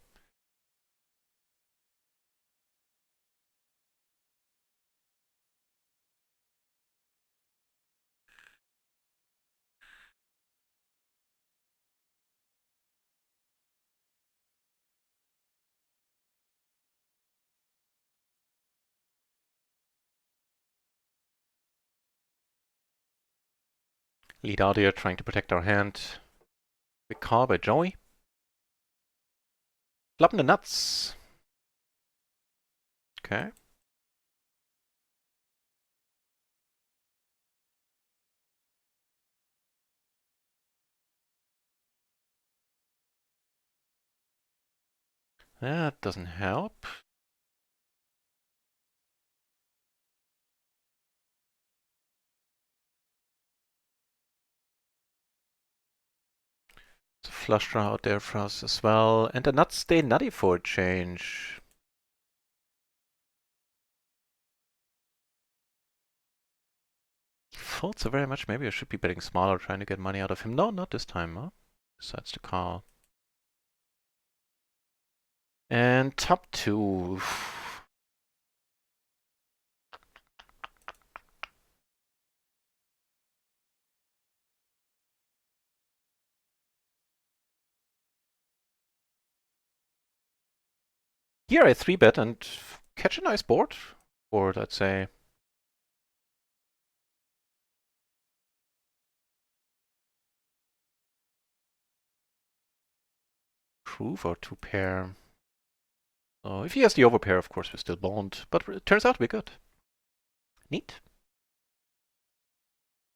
Lead out here, trying to protect our hand. Big call by Joey. Flopping the nuts. Okay. That doesn't help. It's a flush draw out there for us as well. And the nuts stay nutty for a change. He folds so very much. Maybe I should be betting smaller, trying to get money out of him. No, not this time, huh? Decides to call. And top 2. Here I 3-bet and catch a nice board. Or let's say proof or 2-pair. So if he has the overpair, of course, we're still boned. But it turns out to be good. Neat.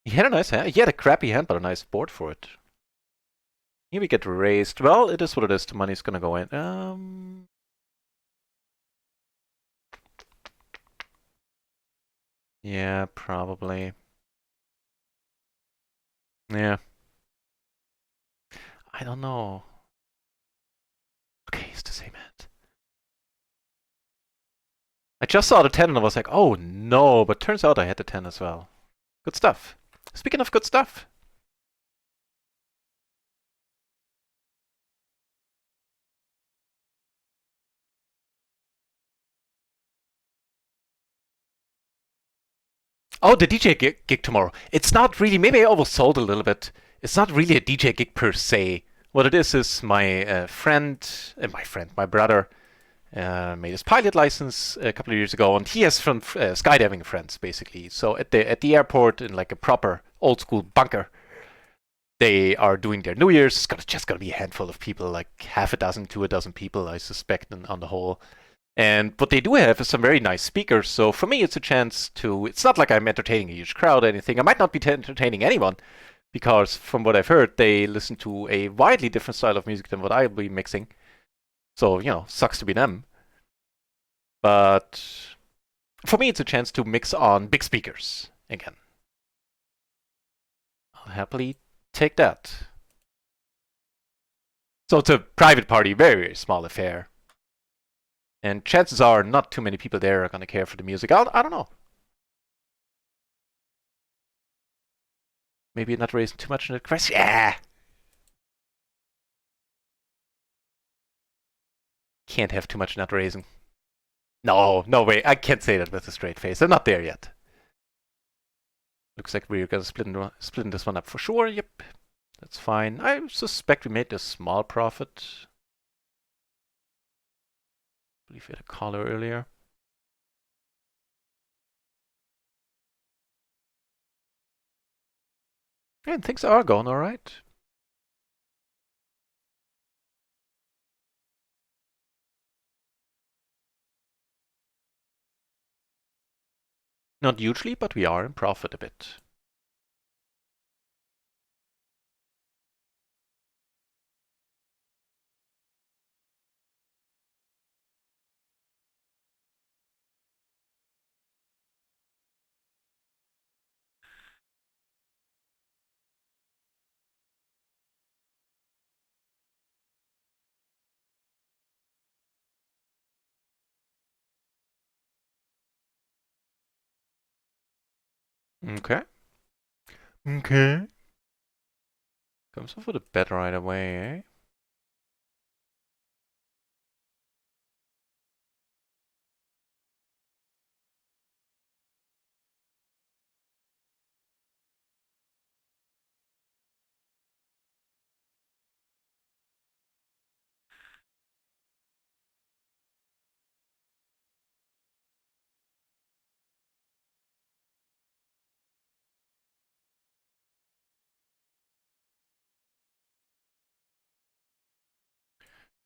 He had a nice hand. He had a crappy hand, but a nice board for it. Here we get raised. Well, it is what it is. The money's gonna go in. Yeah, probably. Yeah. I don't know. Okay, it's the same hand. I just saw the 10 and I was like, oh no, but turns out I had the 10 as well. Good stuff. Speaking of good stuff. Oh, the DJ gig tomorrow. It's not really, maybe I oversold a little bit. It's not really a DJ gig per se. What it is my my brother made his pilot license a couple of years ago, and he has some skydiving friends basically. So at the airport in like a proper old school bunker, they are doing their New Year's. It's just gonna be a handful of people, like half a dozen to a dozen people, I suspect, on the whole. And what they do have is some very nice speakers. So for me, it's a chance to. It's not like I'm entertaining a huge crowd or anything. I might not be entertaining anyone, because from what I've heard, they listen to a widely different style of music than what I'll be mixing. So, you know, sucks to be them. But for me, it's a chance to mix on big speakers again. I'll happily take that. So it's a private party, very, very small affair. And chances are not too many people there are going to care for the music. I don't know. Maybe not raising too much in the question. Yeah! Can't have too much nut raising. No, no way. I can't say that with a straight face. I'm not there yet. Looks like we're going to split this one up for sure. Yep, that's fine. I suspect we made a small profit. I believe we had a caller earlier. And things are going all right. Not hugely, but we are in profit a bit. Okay. Okay. Comes off with a bet right away, eh?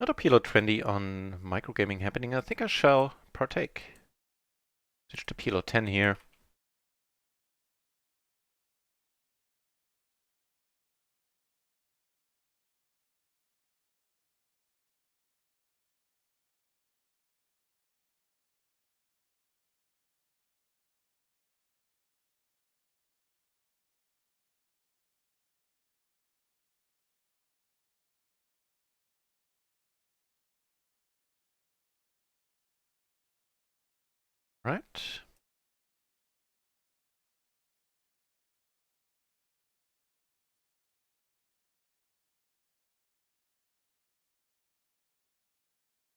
Another PLO 20 on microgaming happening. I think I shall partake. Switch to PLO 10 here. Right.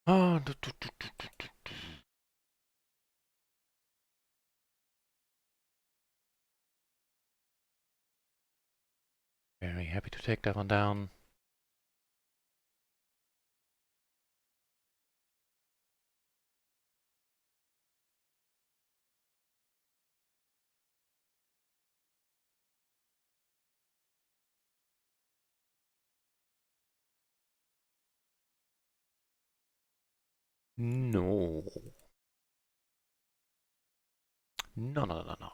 Oh, very happy to take that one down. No. No, no, no, no.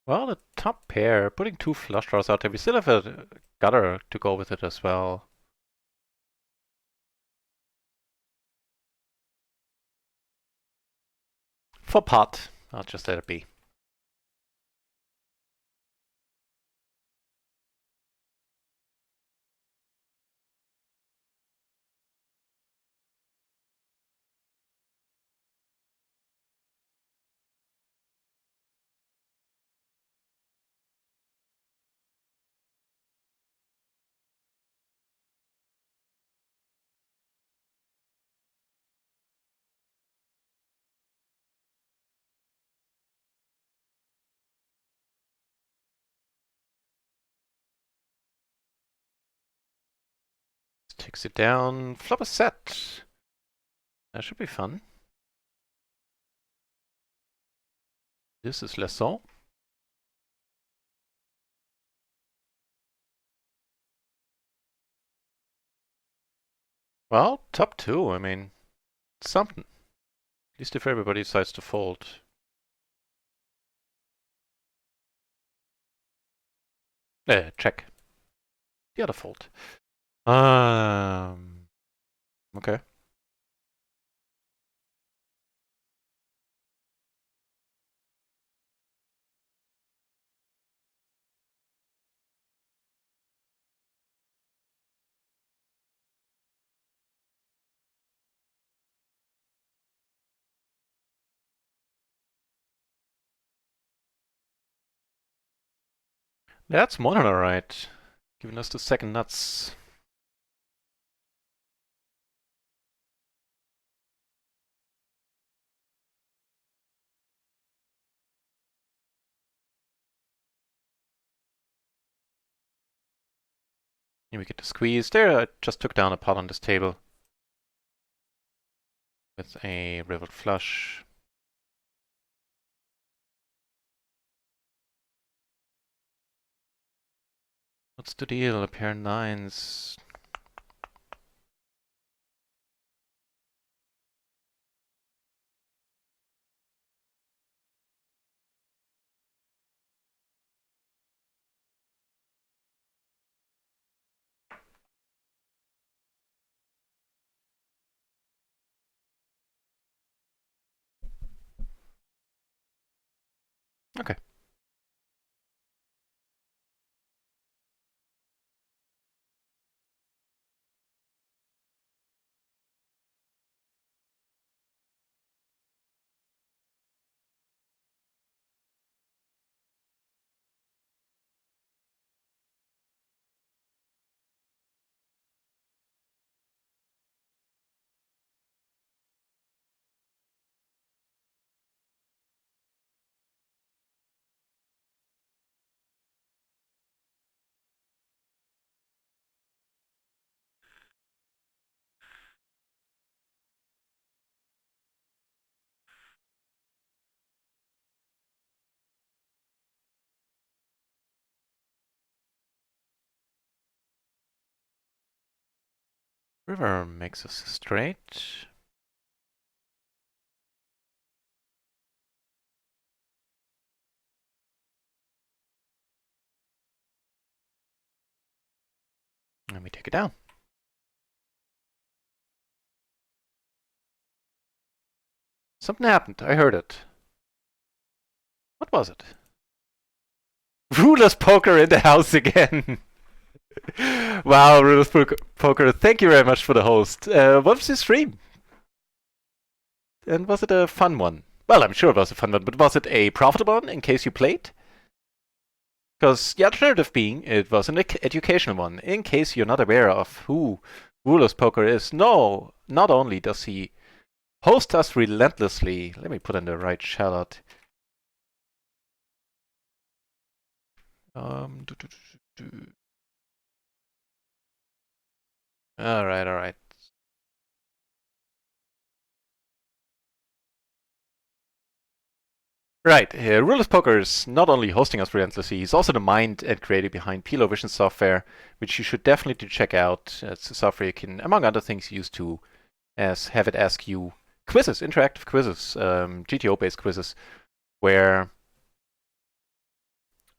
Well, the top pair, putting two flush draws out there. We still have a gutter to go with it as well. For pot, I'll just let it be. Takes it down. Flop a set. That should be fun. This is Lesson. Well, top two, I mean, something. At least if everybody decides to fold. Check. The other fold. Okay. That's more than alright. Giving us the second nuts. Here we get the squeeze. There, I just took down a pot on this table with a river flush. What's the deal? A pair of nines. Okay. River makes us straight. Let me take it down. Something happened. I heard it. What was it? Rulers Poker in the house again. Wow, Rulers Poker, thank you very much for the host. What was your stream? And was it a fun one? Well, I'm sure it was a fun one, but was it a profitable one in case you played? Because the alternative being, it was an educational one. In case you're not aware of who Rulers Poker is, no, not only does he host us relentlessly, let me put in the right shout out. Alright, alright. Right, Rulers Poker is not only hosting us relentlessly, he's also the mind and creator behind PLO Vision software, which you should definitely check out. It's a software you can, among other things, use to have it ask you quizzes, interactive quizzes, GTO-based quizzes, where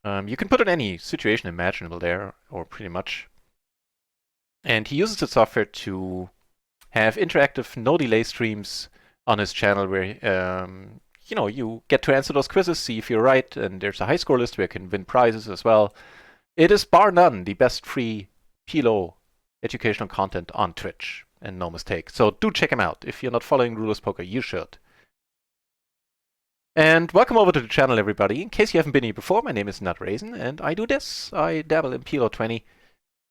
you can put in any situation imaginable there, or pretty much. And he uses the software to have interactive, no delay streams on his channel where you get to answer those quizzes, see if you're right, and there's a high score list where you can win prizes as well. It is bar none the best free PLO educational content on Twitch, and no mistake. So do check him out. If you're not following Rulers Poker, you should. And welcome over to the channel, everybody. In case you haven't been here before, my name is NutRaisin, and I do this. I dabble in PLO 20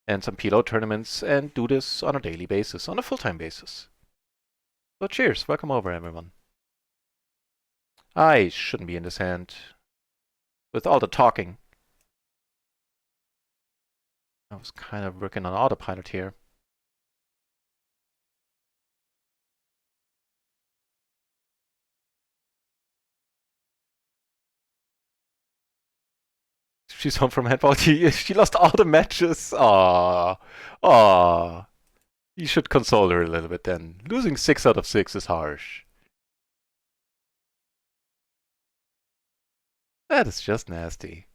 and some PLO tournaments, and do this on a daily basis, on a full-time basis. So cheers, welcome over, everyone. I shouldn't be in this hand. With all the talking, I was kind of working on autopilot here. She's home from handball. She lost all the matches. Aww. Aww. You should console her a little bit then. Losing 6 out of 6 is harsh. That is just nasty.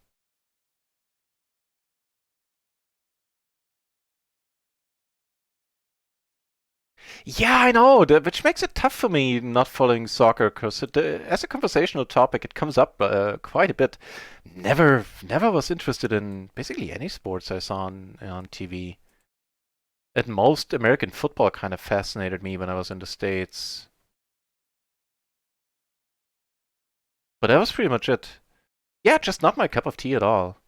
Yeah, I know, which makes it tough for me not following soccer, because as a conversational topic, it comes up quite a bit. Never was interested in basically any sports I saw on TV. At most, American football kind of fascinated me when I was in the States. But that was pretty much it. Yeah, just not my cup of tea at all.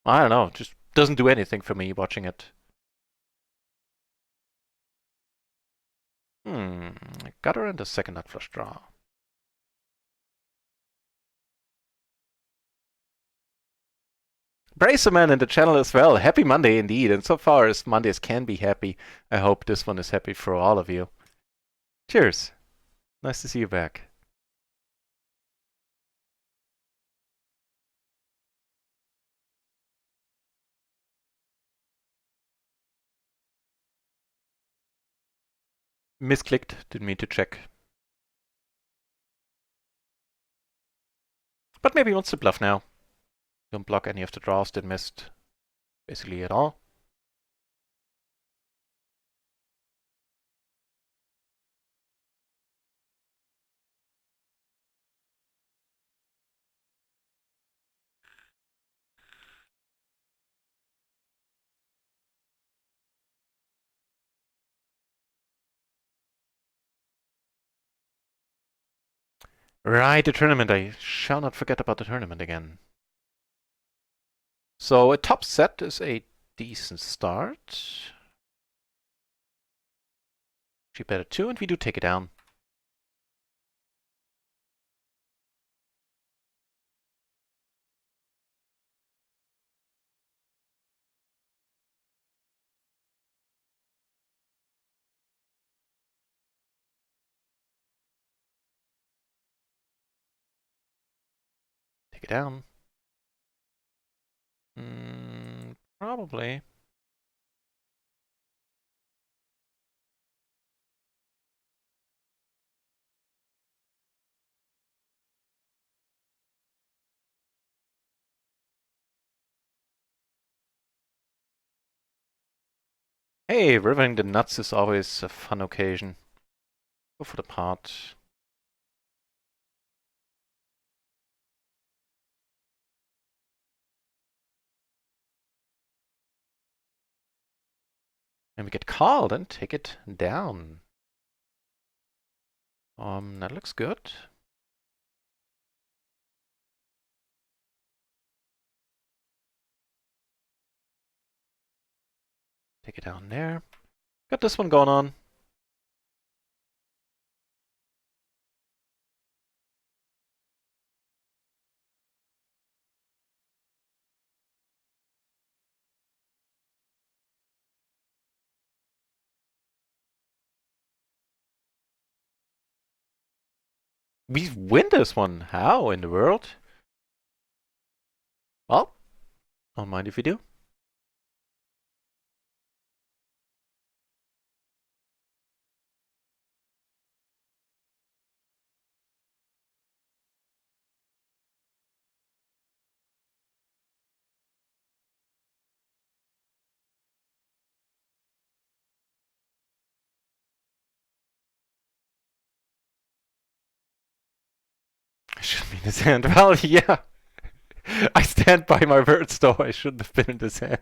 I don't know, just doesn't do anything for me watching it. Gutter and a second nut flush draw. Bracerman in the channel as well. Happy Monday indeed. And so far as Mondays can be happy, I hope this one is happy for all of you. Cheers. Nice to see you back. Misclicked. Didn't mean to check. But maybe he wants to bluff now. Don't block any of the draws that missed basically at all. Right, the tournament. I shall not forget about the tournament again. So a top set is a decent start. She bet a 2 and we do take it down. Take it down. Probably. Hey, rivering the nuts is always a fun occasion. Go for the pot. And we get called and take it down. That looks good. Take it down there. Got this one going on. We win this one. How in the world? Well, don't mind if we do. I shouldn't be in his hand. Well, yeah. I stand by my words, though. I shouldn't have been in his hand.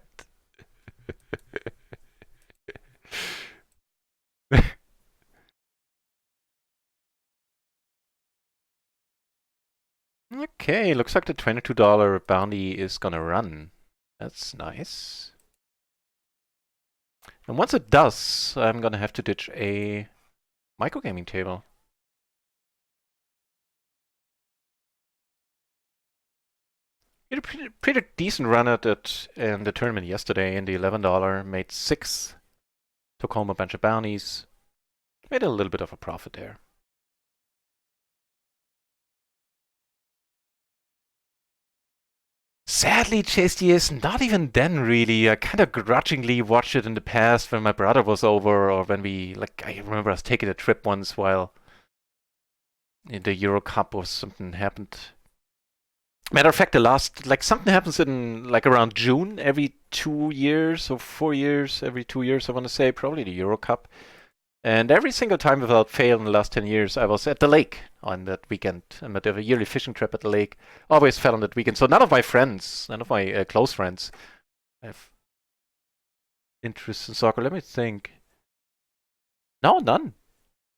Okay, looks like the $22 bounty is gonna run. That's nice. And once it does, I'm gonna have to ditch a microgaming table. We had a pretty decent run at it in the tournament yesterday in the $11. Made 6. Took home a bunch of bounties. Made a little bit of a profit there. Sadly, JSDS, not even then really. I kind of grudgingly watched it in the past when my brother was over or when I remember I was taking a trip once while in the Euro Cup or something happened. Matter of fact, something happens in around June every 2 years or 4 years, every 2 years, I want to say, probably the Euro Cup. And every single time without fail in the last 10 years, I was at the lake on that weekend. I'm at a yearly fishing trip at the lake. Always fell on that weekend. So none of my friends, none of my close friends have interest in soccer. Let me think. No, none.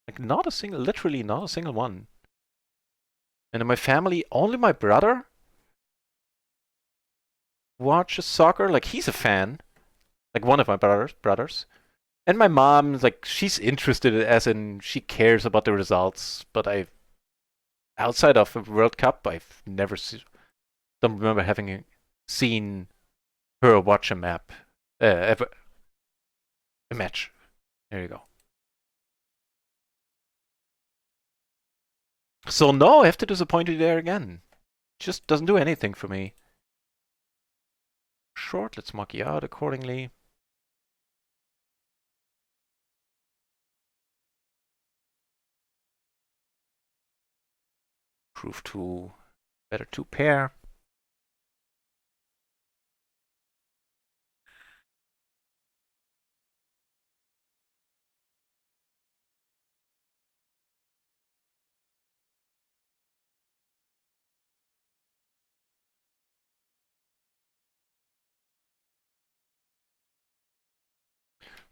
Like not a single, literally not a single one. And in my family, only my brother watches soccer. Like he's a fan. Like one of my brothers. And my mom, like she's interested as in she cares about the results. But outside of the World Cup, I've never don't remember having seen her watch a map, ever a match. There you go. So no, I have to disappoint you there again. Just doesn't do anything for me. Short, let's mark you out accordingly. Prove to better two pair.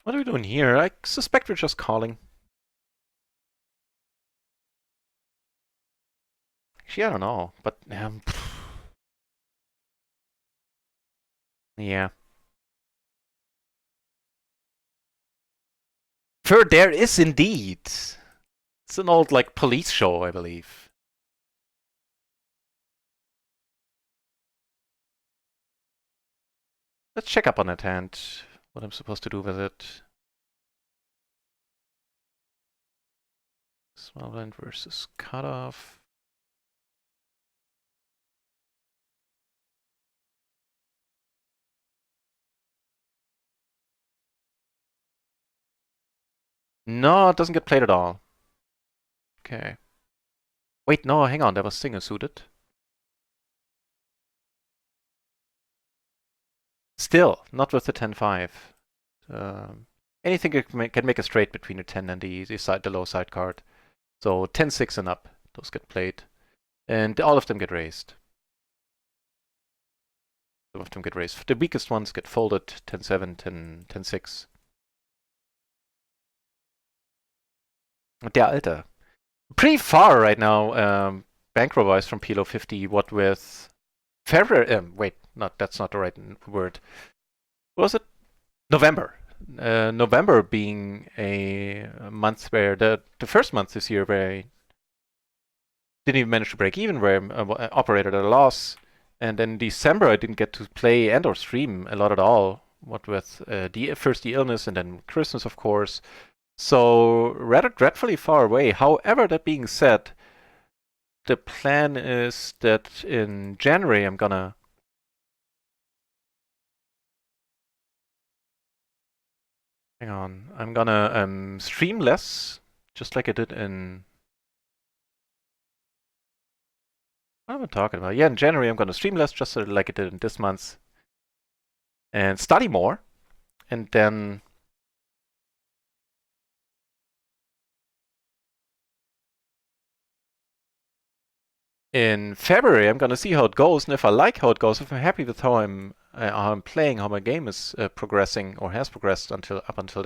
What are we doing here? I suspect we're just calling. Actually, I don't know, but yeah. For there is indeed. It's an old like police show, I believe. Let's check up on that hand. What I'm supposed to do with it. Small blind versus cutoff. No, it doesn't get played at all. Okay. Wait, no, hang on, that was single suited. Still, not with the 10-5. Anything can make a straight between the 10 and the low side card. So 10-6 and up, those get played. And all of them get raised. Some of them get raised. The weakest ones get folded, 10-7, 10-6. Der Alter. Pretty far right now, bankroll-wise from PLO 50, what with February, wait, that's not the right word. What was it? November. November being a month where the first month this year where I didn't even manage to break even, where I operated at a loss. And then December I didn't get to play and or stream a lot at all. What with first the illness and then Christmas, of course. So rather dreadfully far away. However, that being said, the plan is that in January I'm gonna hang on. I'm gonna stream less, just like I did in. What am I talking about? Yeah, in January I'm gonna stream less, just like I did in this month, and study more, and then in February I'm gonna see how it goes, and if I like how it goes, if I'm happy with how I'm playing, how my game is progressing or has progressed up until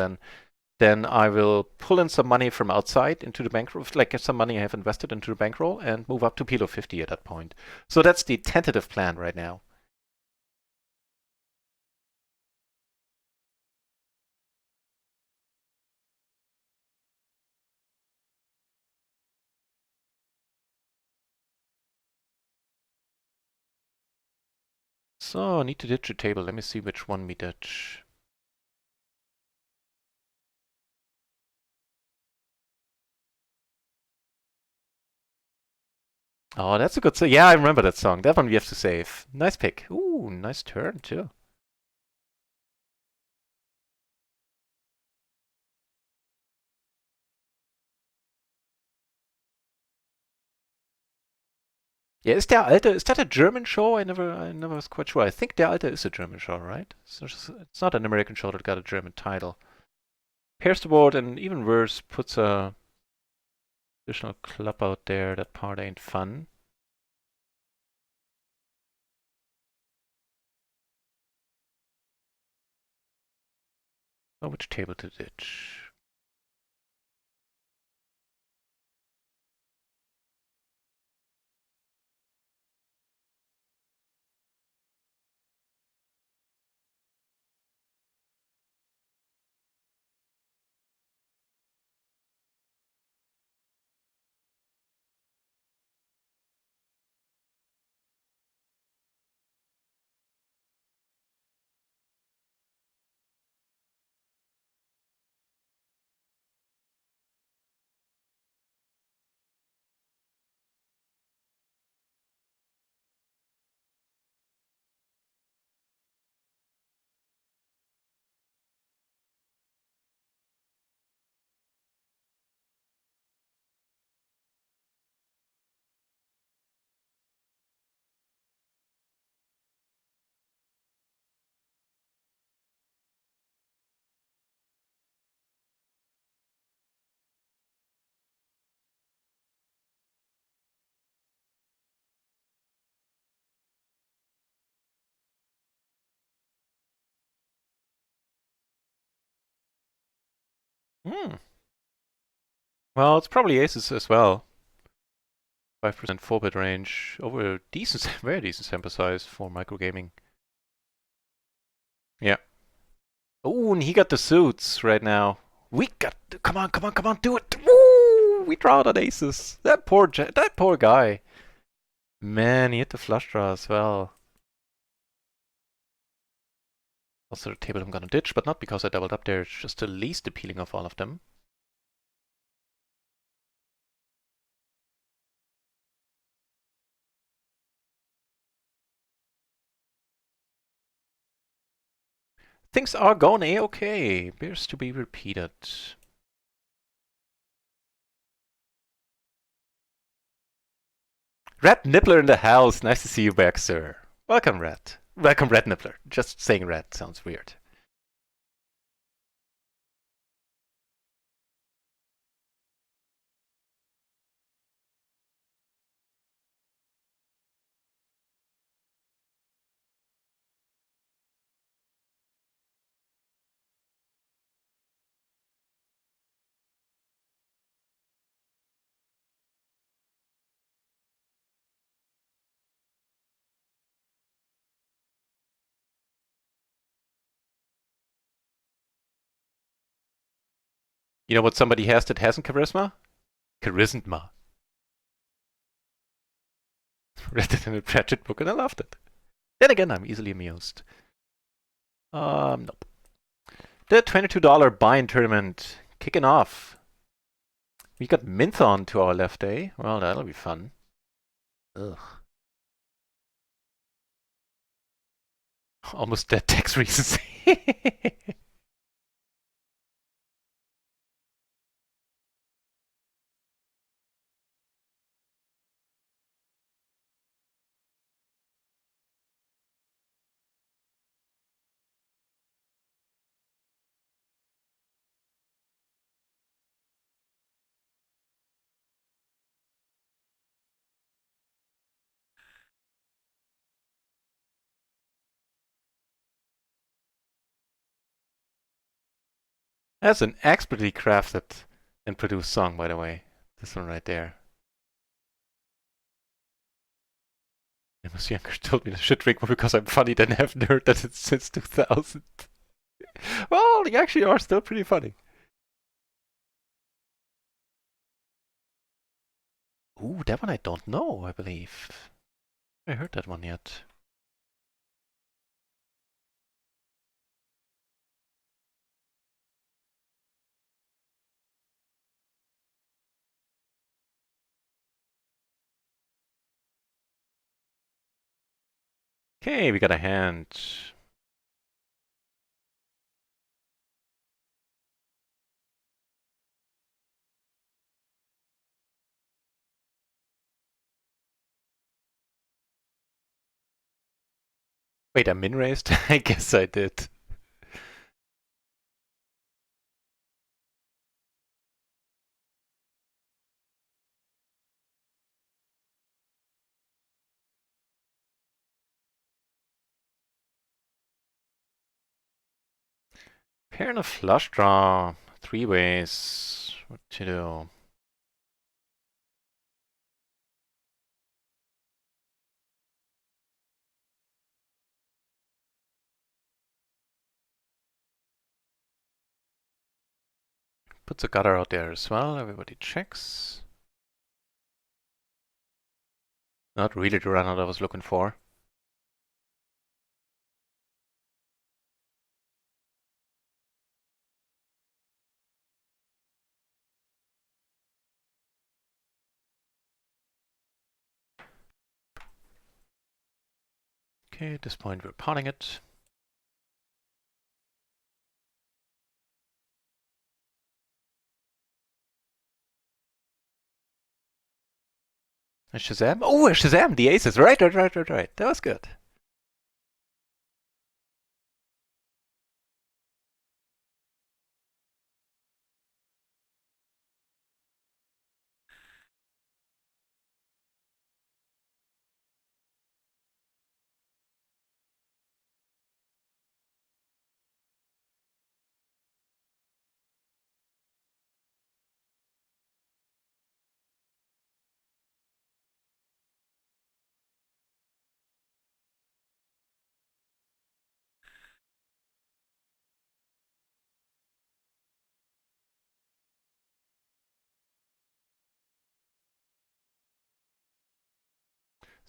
then I will pull in some money from outside into the bankroll, like some money I have invested into the bankroll, and move up to PLO 50 at that point. So that's the tentative plan right now. So I need to ditch a table. Let me see which one we ditch. Oh, that's a good song. Yeah, I remember that song. That one we have to save. Nice pick. Ooh, nice turn too. Yeah, is Der Alte, is that a German show? I never was quite sure. I think Der Alte is a German show, right? It's not an American show that got a German title. pairs the board, and even worse, puts a additional club out there. That part ain't fun. Oh, which table to ditch? Hmm. Well, it's probably aces as well. 5% 4-bit range. Over a decent, very decent sample size for microgaming. Yeah. Oh, and he got the suits right now. We got. Come on, come on, come on, do it. Woo! We draw on aces. That poor guy. Man, he hit the flush draw as well. Also, the table I'm gonna ditch, but not because I doubled up there. It's just the least appealing of all of them. Things are going a-okay. Bears to be repeated. Red Nibbler in the house. Nice to see you back, sir. Welcome, Red. Welcome, Red Nibbler. Just saying Red sounds weird. You know what somebody has that hasn't charisma? Charisma. Read it in a Pratchett book and I loved it. Then again, I'm easily amused. Nope. The $22 buy-in tournament kicking off. We got Minthon to our left, eh? Well, that'll be fun. Ugh. Almost dead tax reasons. That's an expertly crafted and produced song, by the way. This one right there. Amos Younger told me to shit drink more because I'm funny than have heard that it's since 2000. Well, you actually are still pretty funny. Ooh, that one I don't know, I believe. I heard that one yet. Okay, we got a hand. Wait, I min raised? I guess I did. Pair and a flush draw. 3 ways. What to do? Puts a gutter out there as well. Everybody checks. Not really the runout I was looking for. Okay, at this point we're potting it. A Shazam? Oh, a Shazam! The aces! Right. That was good.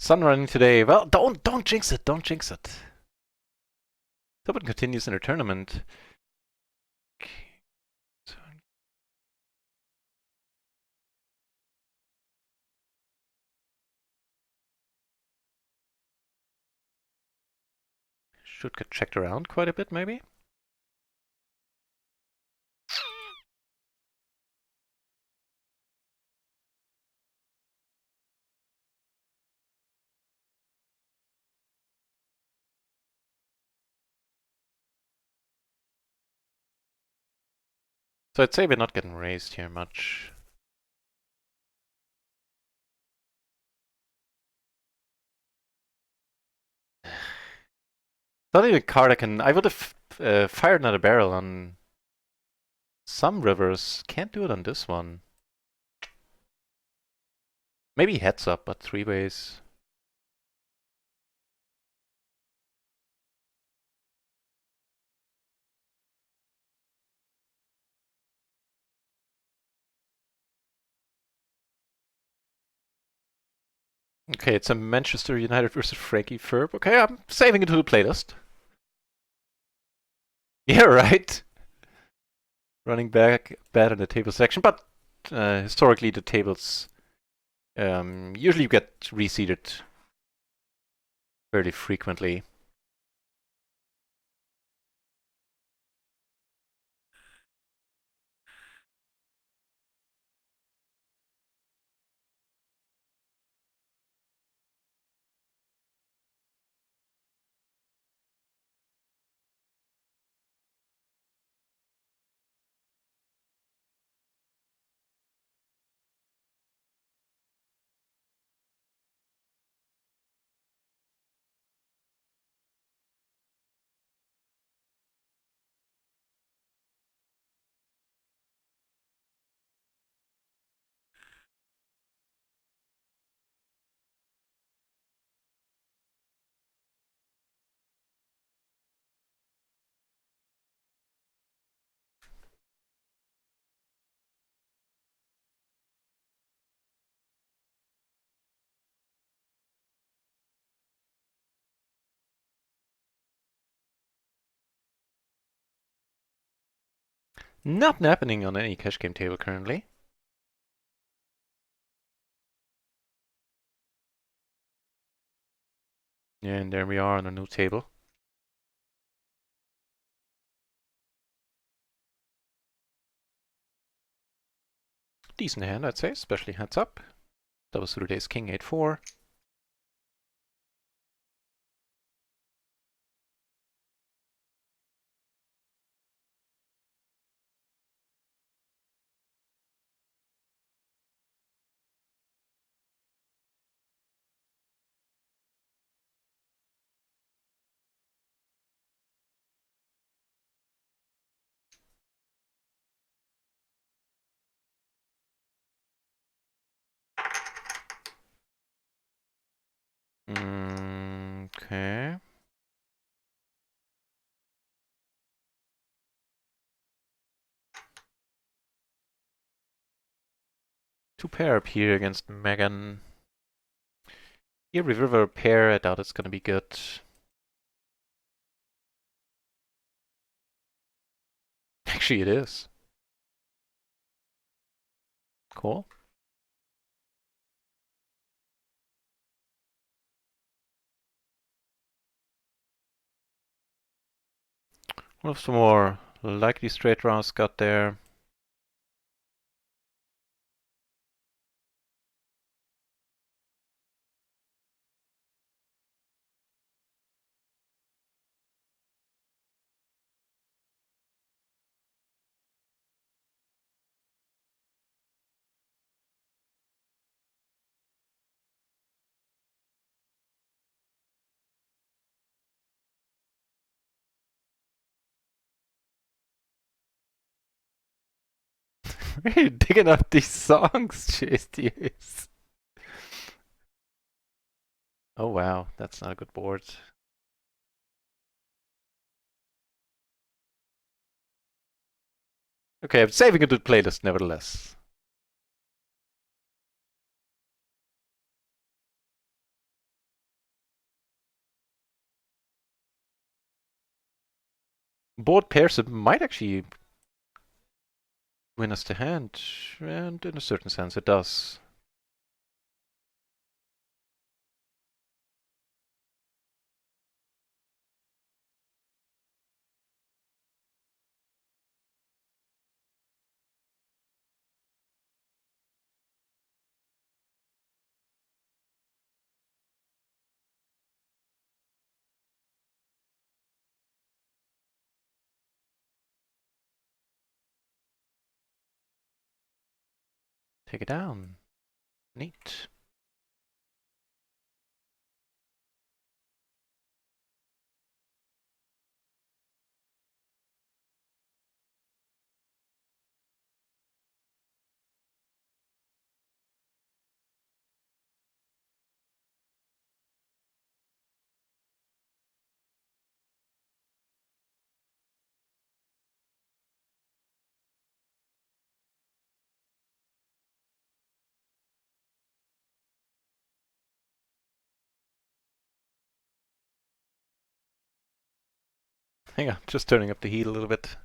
Sun running today. Well, don't jinx it. Don't jinx it. Hope it continues in the tournament. Okay. Should get checked around quite a bit, maybe. So I'd say we're not getting raised here much. Not even a card I can. I would have fired another barrel on some rivers. Can't do it on this one. Maybe heads up, but 3 ways. Okay, it's a Manchester United versus Frankie Ferb. Okay, I'm saving it to the playlist. Yeah, right. Running back bad in the table section, but historically the tables usually get reseeded fairly frequently. Not happening on any cash game table currently. And there we are on a new table. Decent hand, I'd say, especially heads up. Double suited ace king 8-4. Okay. Two pair up here against Megan. Here, river pair, I doubt it's gonna be good. Actually, it is. Cool. One of the more likely straight rounds got there. Where are you digging up these songs, JSTS? Oh wow, that's not a good board. Okay, I'm saving a good playlist nevertheless. Board pairs it might actually win us the hand, and in a certain sense it does. Take it down. Neat. Hang on, just turning up the heat a little bit.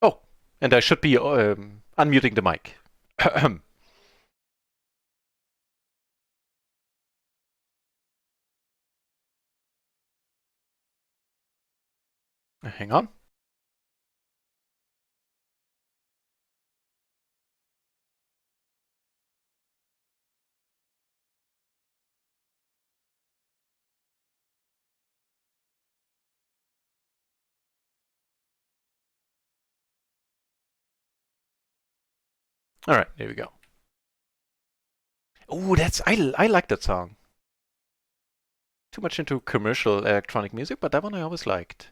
Oh, and I should be unmuting the mic. Hang on. All right, there we go. Oh, I like that song. Too much into commercial electronic music, but that one I always liked.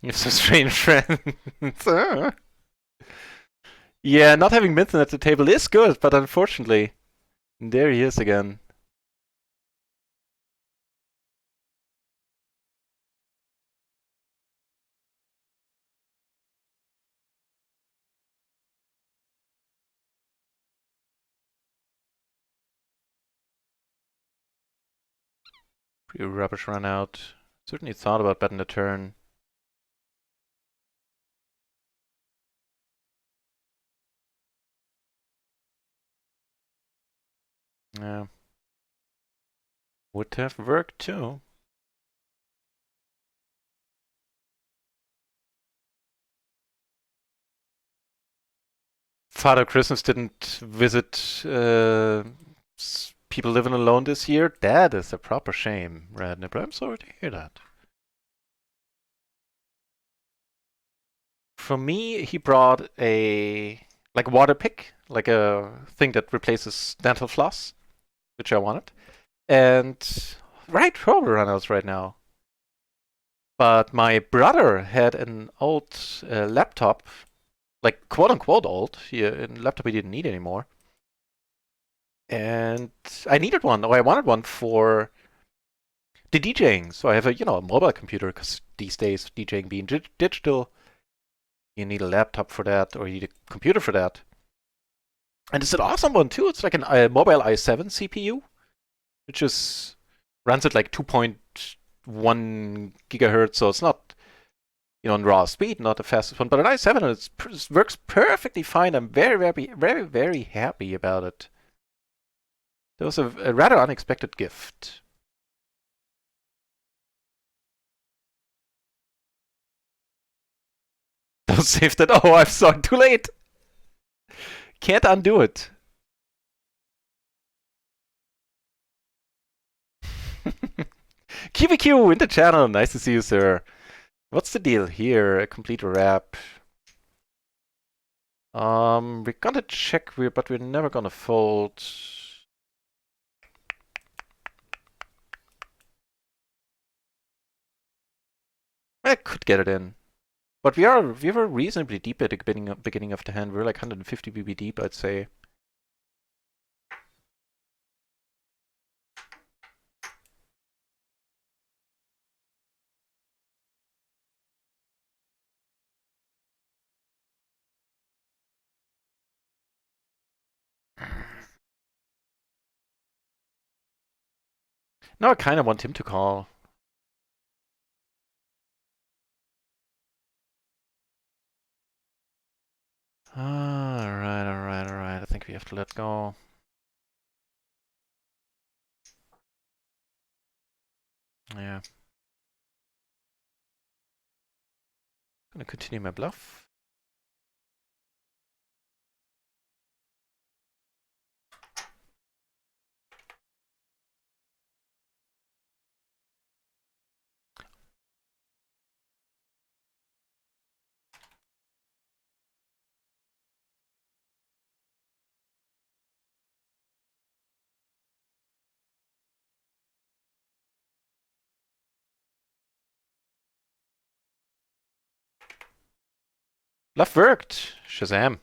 It's a strange friend. Yeah, not having Vincent at the table is good, but unfortunately, there he is again. Pretty rubbish run out. Certainly thought about betting the turn. Yeah. Would have worked too. Father Christmas didn't visit people living alone this year. That is a proper shame, Radney, but I'm sorry to hear that. For me, he brought a like water pick, like a thing that replaces dental floss, which I wanted, and right trouble runouts right now. But my brother had an old laptop, like quote unquote old, a laptop he didn't need anymore, and I needed one, or I wanted one for the DJing. So I have a mobile computer because these days DJing being digital, you need a laptop for that, or you need a computer for that. And it's an awesome one too. It's like a mobile i7 CPU, which is runs at like 2.1 gigahertz, so it's not in raw speed, not the fastest one, but an i7 it works perfectly fine. I'm very, very, very, very happy about it. That was a rather unexpected gift. Don't save that. Oh, I'm sorry, too late. Can't undo it. QBQ in the channel. Nice to see you, sir. What's the deal here? A complete wrap. We're gonna check, but we're never gonna fold. I could get it in. But we were reasonably deep at the beginning of the hand. We were like 150 BB deep, I'd say. Now I kind of want him to call. Alright, alright, alright. I think we have to let go. Yeah. Gonna continue my bluff. Bluff worked. Shazam.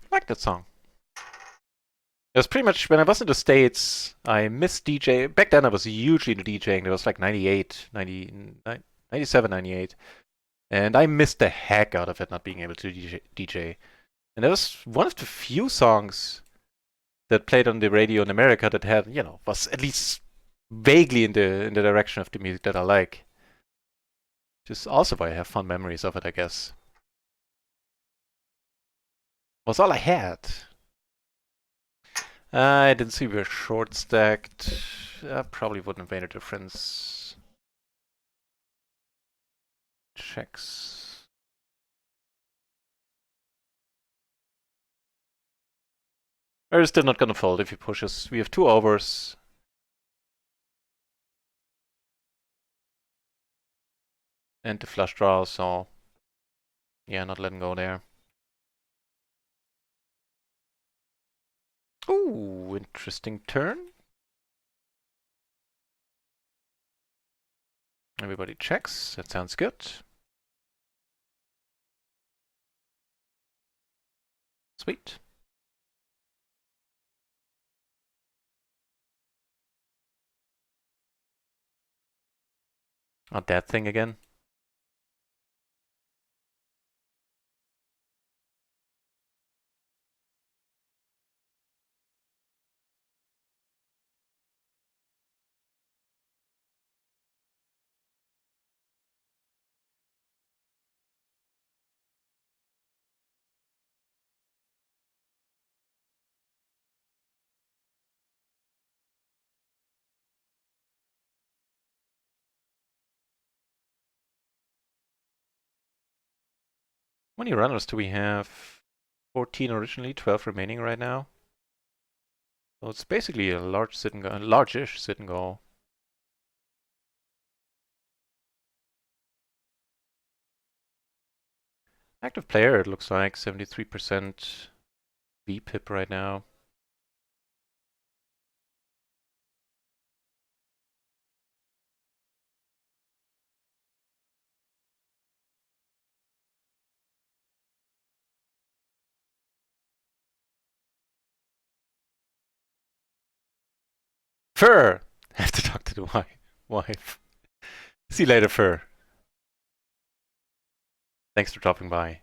I like that song. It was pretty much when I was in the States, I missed DJ. Back then I was hugely into DJing. It was like 98, 90, 97, 98. And I missed the heck out of it not being able to DJ. And that was one of the few songs that played on the radio in America that had, was at least vaguely in the direction of the music that I like. Just also why I have fond memories of it, I guess. Was all I had. I didn't see we were short stacked. Probably wouldn't have made a difference. Checks. We're still not gonna fold if he pushes. We have 2 overs. And the flush draw, so yeah, not letting go there. Ooh, interesting turn. Everybody checks. That sounds good. Sweet. Not that thing again. How many runners do we have? 14 originally, 12 remaining right now. So it's basically a large sit and go, large-ish sit and go. Active player, it looks like 73% VPIP right now. Fur! I have to talk to the wife. See you later, Fur. Thanks for dropping by.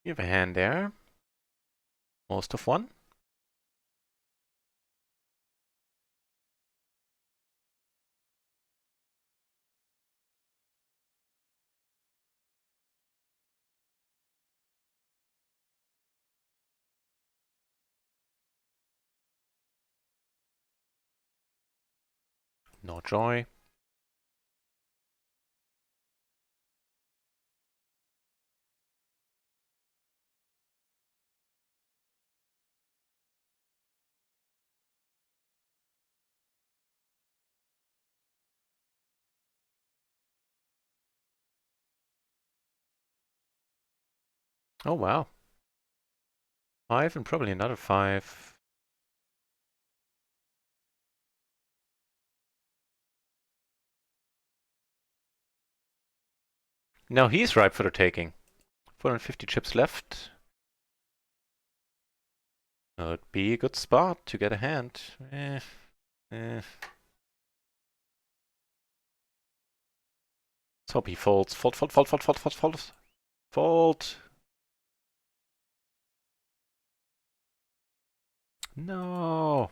You have a hand there. Most of one. No joy. Oh wow. 5 and probably another 5. Now he's ripe for the taking. 450 chips left. Would be a good spot to get a hand. Let's hope he folds. Fold, fold, fold, fold, fold, fold, fold. Fold. No.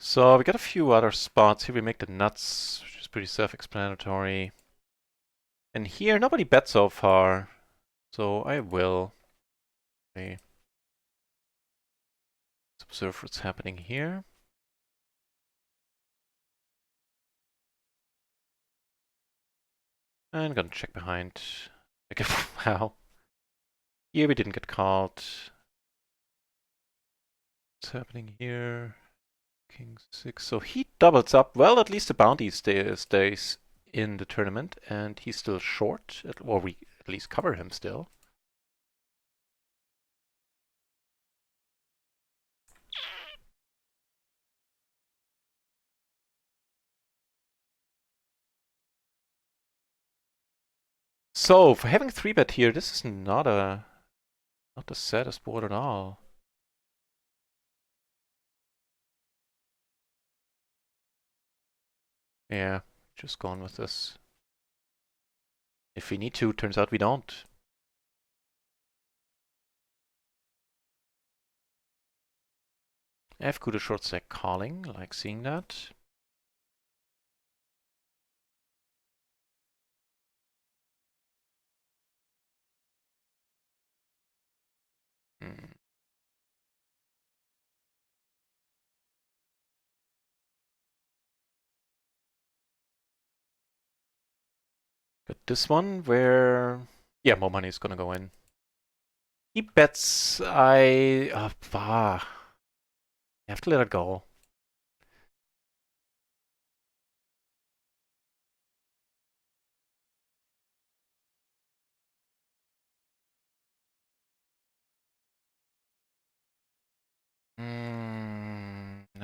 So we got a few other spots. Here we make the nuts, which is pretty self-explanatory. And here, nobody bet so far. So I will. Okay. Let's observe what's happening here. I'm gonna check behind. Okay, wow. Here we didn't get called. What's happening here? King 6. So he doubles up. Well, at least the bounty stays in the tournament, and he's still short. Or we at least cover him still. So for having 3-bet here, this is not the saddest board at all. Yeah, just going with this. If we need to, turns out we don't. I have good short stack calling, like seeing that. Hmm. Got this one where, yeah, more money is gonna go in. He bets I have to let it go.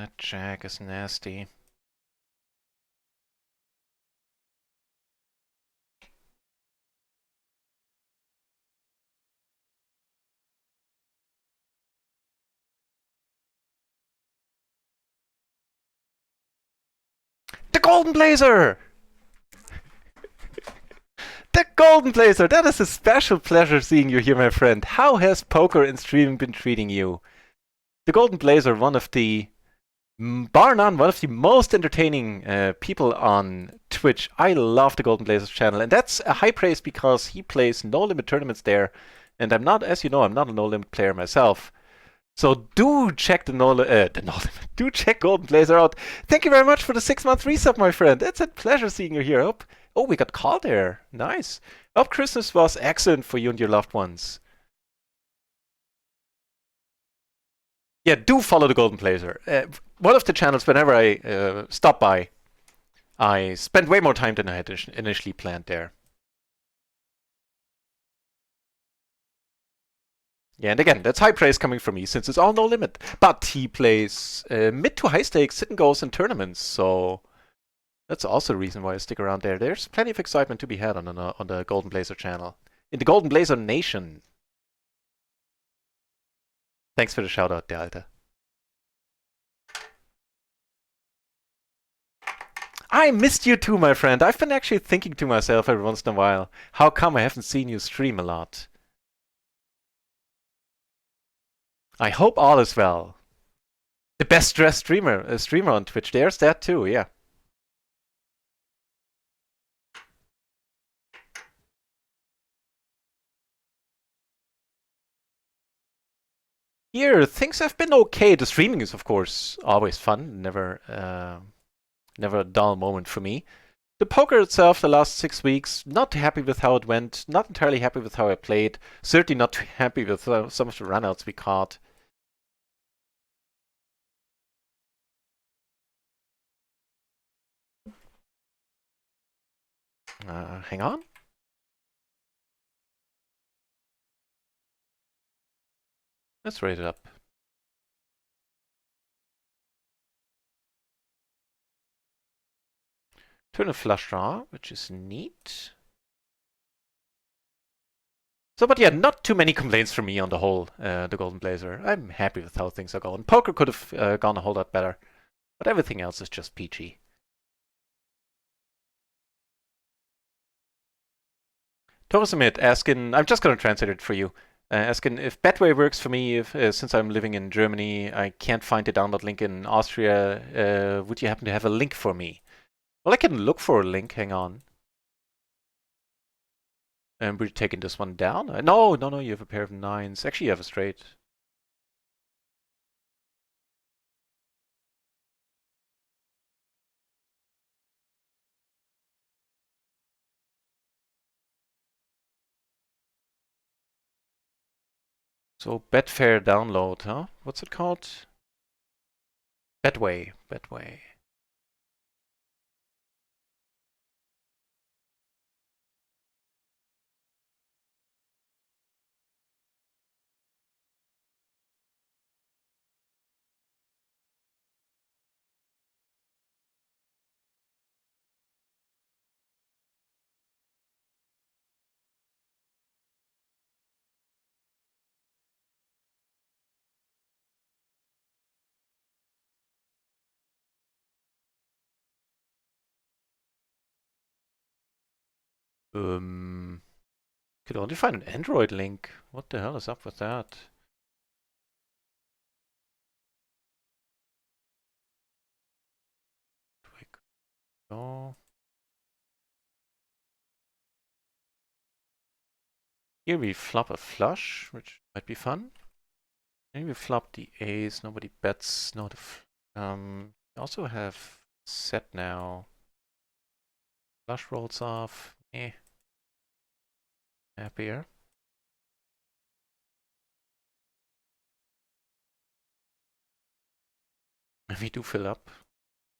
That jack is nasty. The Golden Blazer! The Golden Blazer! That is a special pleasure seeing you here, my friend. How has poker and streaming been treating you? The Golden Blazer, one of the, bar none, one of the most entertaining people on Twitch. I love the Golden Blazers channel, and that's a high praise because he plays no limit tournaments there. And I'm not, as you know, I'm not a no limit player myself. So do check the no limit. Do check Golden Blazer out. Thank you very much for the 6-month resub, my friend. It's a pleasure seeing you here. Oh, we got called there. Nice. Hope Christmas was excellent for you and your loved ones. Yeah, do follow the Golden Blazer. One of the channels, whenever I stop by, I spend way more time than I had initially planned there. Yeah, and again, that's high praise coming from me since it's all no limit. But he plays mid to high stakes sit and goes in tournaments, so that's also a reason why I stick around there. There's plenty of excitement to be had on the Golden Blazer channel. In the Golden Blazer Nation. Thanks for the shout out, der Alte. I missed you too, my friend. I've been actually thinking to myself every once in a while, how come I haven't seen you stream a lot? I hope all is well. The best dressed streamer on Twitch. There's that too, yeah. Here, things have been okay. The streaming is, of course, always fun. Never a dull moment for me. The poker itself, the last 6 weeks, not happy with how it went. Not entirely happy with how I played. Certainly not too happy with some of the runouts we caught. Hang on. Let's rate it up. Turn a flush draw, which is neat. So, but yeah, not too many complaints from me on the whole, the Golden Blazer. I'm happy with how things are going. Poker could have gone a whole lot better, but everything else is just peachy. Torsimit asking, I'm just going to translate it for you, asking if Betway works for me, if since I'm living in Germany, I can't find the download link in Austria, would you happen to have a link for me? Well, I can look for a link, hang on. And we're taking this one down? No, you have a pair of nines. Actually, you have a straight. So, Betfair download, huh? What's it called? Betway. Could only find an Android link. What the hell is up with that? Go. Here we flop a flush, which might be fun. Maybe we flop the ace. Nobody bets. No, we also have set now. Flush rolls off. Happier. We do fill up.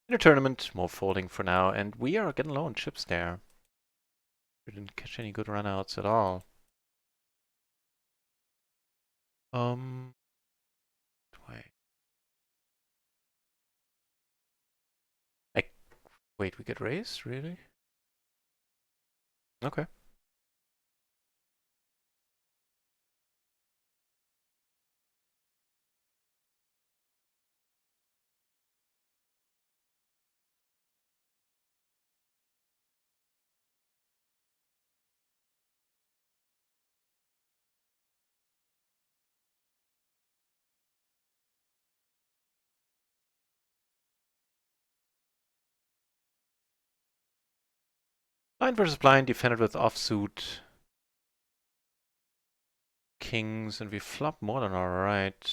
In a tournament, more folding for now, and we are getting low on chips there. We didn't catch any good runouts at all. Wait. Wait, we get raised? Really? Okay. Blind versus blind, defended with offsuit kings, and we flop more than alright.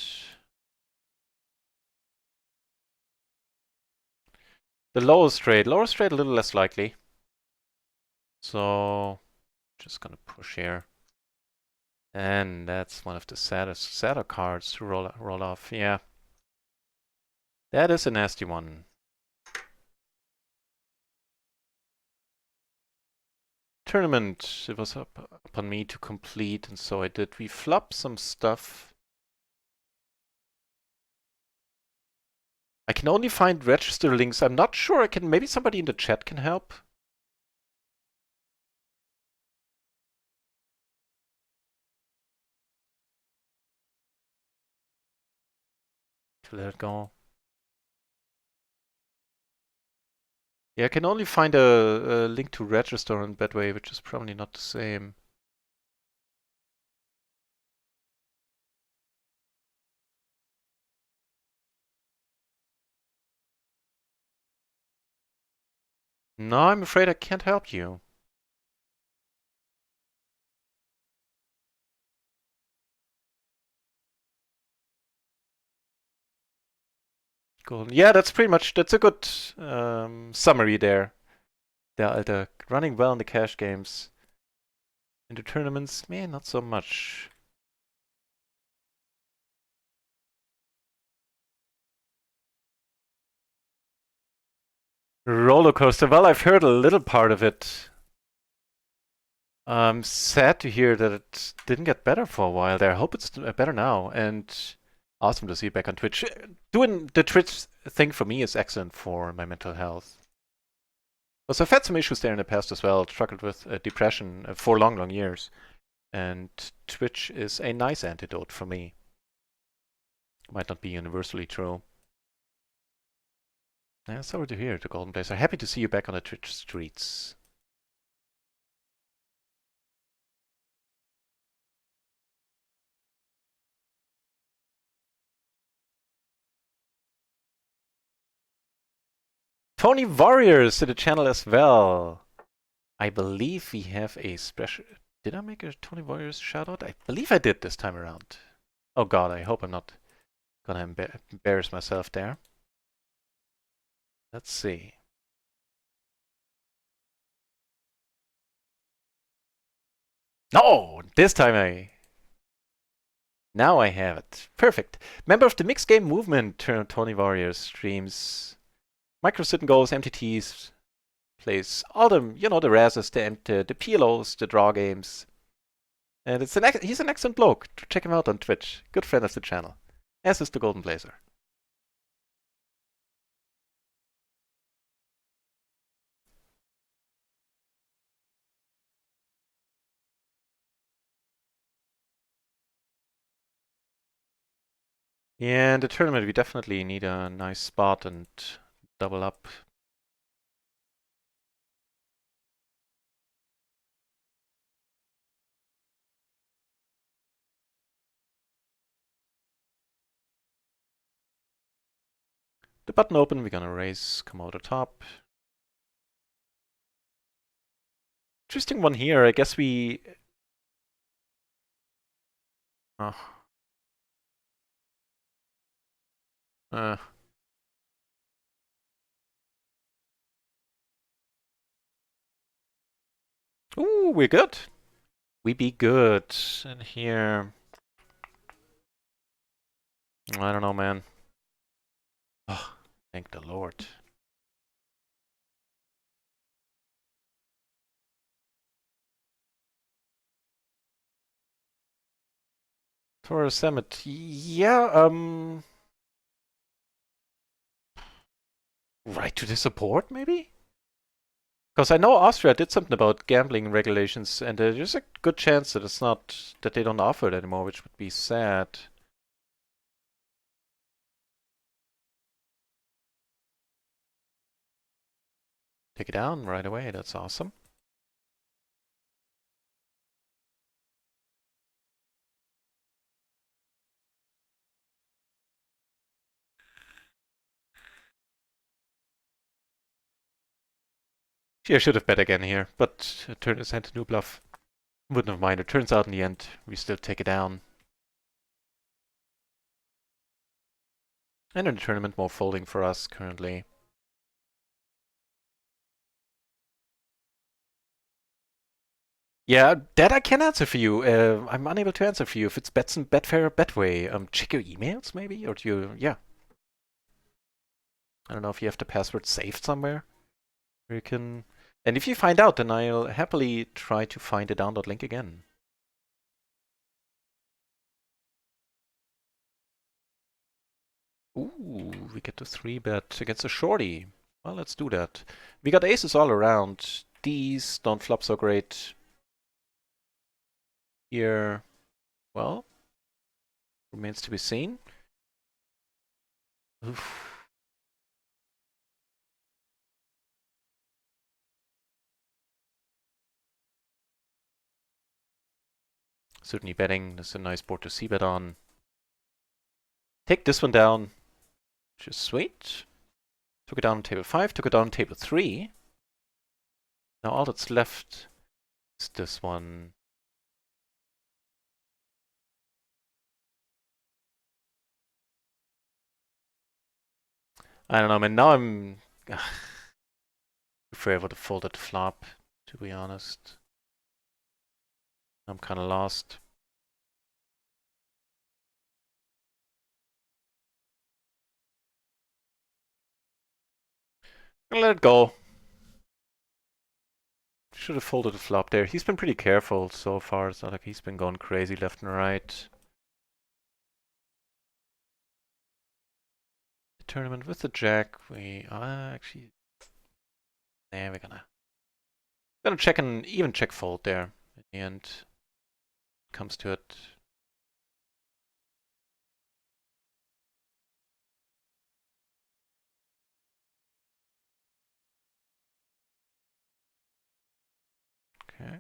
The lowest straight a little less likely. So, just gonna push here. And that's one of the sadder cards to roll off. Yeah. That is a nasty one. Tournament, it was upon me to complete, and so I did. We flop some stuff. I can only find register links. I'm not sure I can, maybe somebody in the chat can help. To let it go. Yeah, I can only find a link to register on Bedway, which is probably not the same. No, I'm afraid I can't help you. Cool. Yeah, that's pretty much, that's a good summary there. They're running well in the cash games. In the tournaments, man, not so much. Roller coaster. Well, I've heard a little part of it. I'm sad to hear that it didn't get better for a while there. I hope it's better now. And awesome to see you back on Twitch. Doing the Twitch thing for me is excellent for my mental health. Also, I've had some issues there in the past as well. Struggled with depression for long, long years. And Twitch is a nice antidote for me. Might not be universally true. Yeah, sorry to hear, the Golden Blazer. Happy to see you back on the Twitch streets. Tony Warriors to the channel as well. I believe we have a special... Did I make a Tony Warriors shoutout? I believe I did this time around. Oh god, I hope I'm not gonna embarrass myself there. Let's see. No! This time Now I have it. Perfect. Member of the Mixed Game Movement, Tony Warriors streams micro sit and goes, MTTs, plays all the, you know, the Razes, the PLOs, the draw games. And he's an excellent bloke. Check him out on Twitch. Good friend of the channel. As is the Golden Blazer. Yeah, in the tournament we definitely need a nice spot and double up. The button open, we're gonna raise, come over the top. Interesting one here, I guess we... Oh. Ooh, we're good. We be good. And here... I don't know, man. Oh, thank the Lord. For a summit, yeah, right to the support, maybe? Because I know Austria did something about gambling regulations, and there's a good chance that it's not that they don't offer it anymore, which would be sad. Take it down right away. That's awesome. Gee, I should have bet again here, but turn sent a new bluff. Wouldn't have minded. Turns out in the end, we still take it down. And in the tournament, more folding for us currently. Yeah, that I can answer for you. I'm unable to answer for you if it's Betson, Betfair, or Betway. Check your emails maybe, or do you? Yeah, I don't know if you have the password saved somewhere. Where you can. And if you find out, then I'll happily try to find the download link again. Ooh, we get to 3-bet against a shorty. Well, let's do that. We got aces all around. These don't flop so great. Here, well, remains to be seen. Oof. Certainly betting. This is a nice board to c-bet on. Take this one down, which is sweet. Took it down on table 5, took it down on table 3. Now all that's left is this one. I don't know, man. Now I'm prefer I would have folded flop, to be honest. I'm kind of lost. I'll let it go. Should have folded the flop there. He's been pretty careful so far. It's not like he's been going crazy left and right. The tournament with the jack, we actually... Yeah, we're gonna check an even check fold there in the end. Comes to it. Okay.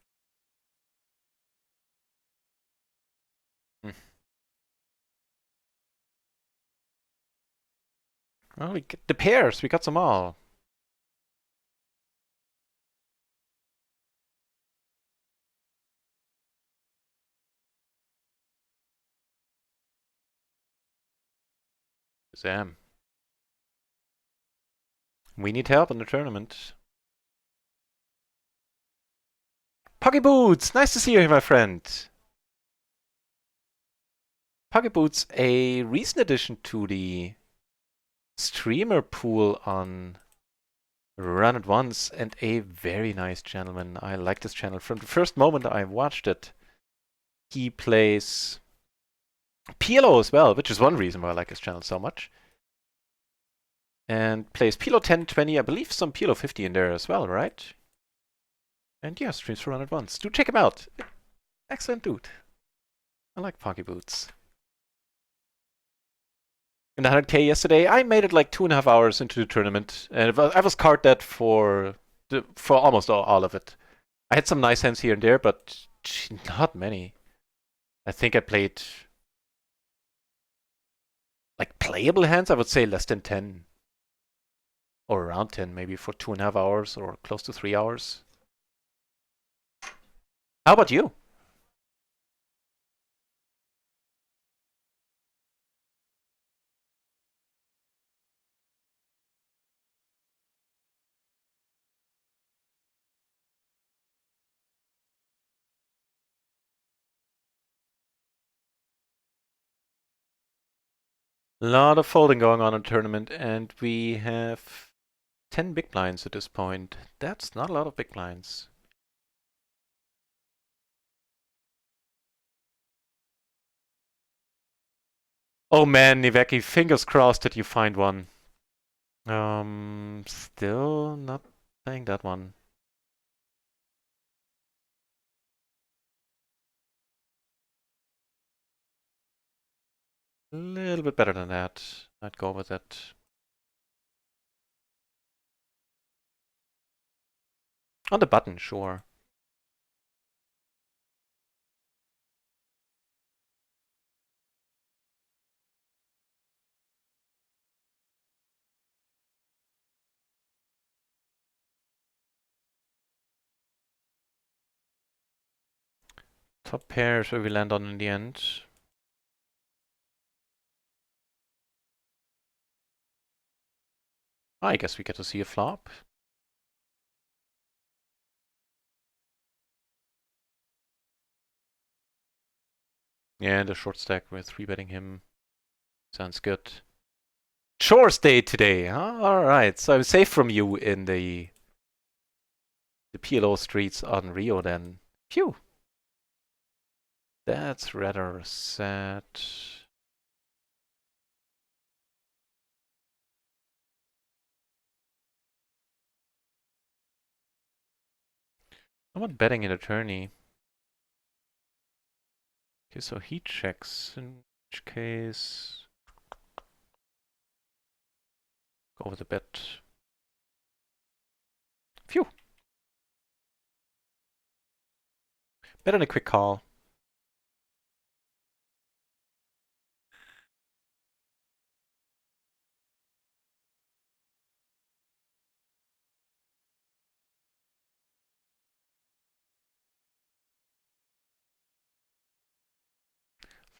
Well, we get the pairs. We got them all. Zam. We need help in the tournament. Pocket Boots! Nice to see you here, my friend. Pocket Boots, a recent addition to the streamer pool on Run It Once, and a very nice gentleman. I like this channel. From the first moment I watched it, he plays PLO as well, which is one reason why I like his channel so much. And plays PLO 10, 20, I believe some PLO 50 in there as well, right? And yeah, streams for Run It Once. Do check him out. Excellent dude. I like Pocket Boots. In the 100K yesterday, I made it like 2.5 hours into the tournament, and I was card dead for almost all of it. I had some nice hands here and there, but not many. I think I played like playable hands. I would say less than 10, or around 10, maybe for 2.5 hours or close to 3 hours. How about you? A lot of folding going on in the tournament, and we have 10 big blinds at this point. That's not a lot of big blinds. Oh man, Niveki, fingers crossed that you find one. Still not playing that one. little bit better than that. I'd go with it. On the button, sure. Top pairs where we land on in the end. I guess we get to see a flop. Yeah, the short stack, we're 3-betting him. Sounds good. Chores day today, huh? Alright, so I'm safe from you in the PLO streets on Rio then. Phew. That's rather sad. I'm not betting an attorney. Okay, so he checks, in which case... Go with a bet. Phew. Bet on a quick call.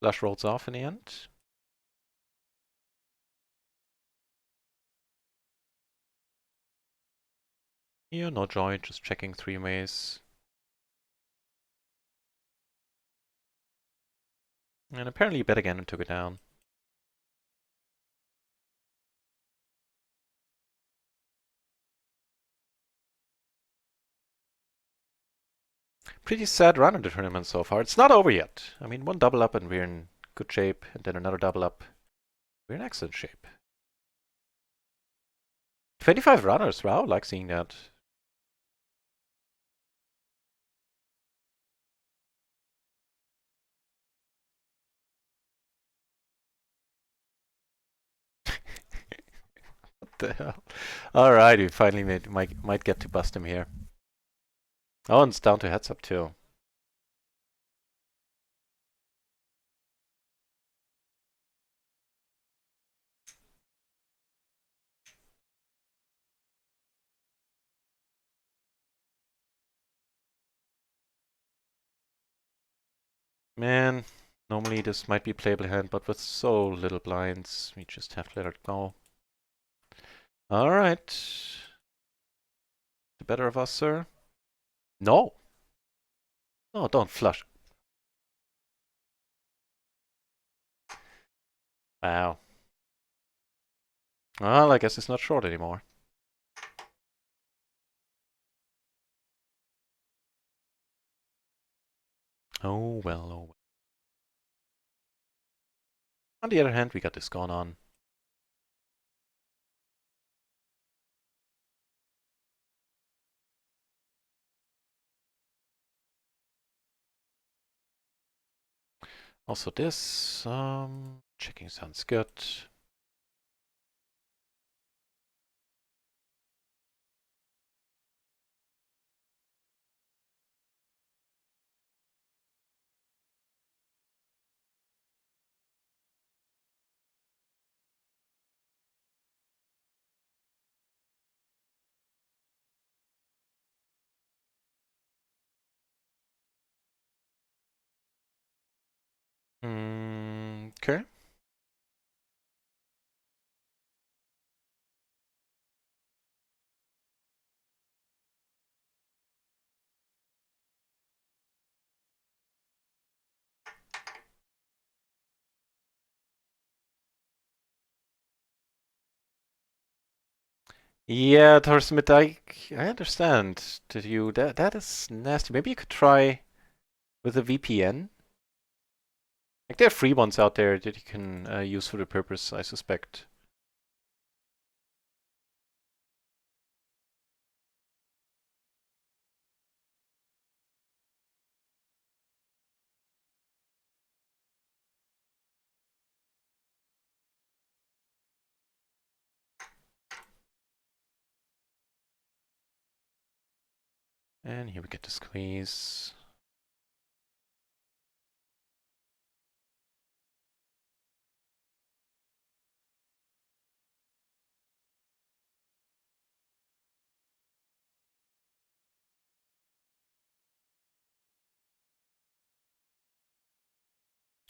Flush rolls off in the end. Here, no joy, just checking 3 ways. And apparently he bet again and took it down. Pretty sad run in the tournament so far. It's not over yet. I mean, one double up and we're in good shape, and then another double up. We're in excellent shape. 25 runners, wow, I like seeing that. What the hell? Alright, we finally might get to bust him here. Oh, and it's down to heads up too. Man, normally this might be playable hand, but with so little blinds, we just have to let it go. Alright. The better of us, sir? No! No, don't flush. Wow. Well, I guess it's not short anymore. Oh well, oh well. On the other hand, we got this going on. Also this, checking sounds good. Okay. Yeah, Thorsmith, I understand that that is nasty. Maybe you could try with a VPN. Like there are free ones out there that you can use for the purpose, I suspect. And here we get the squeeze.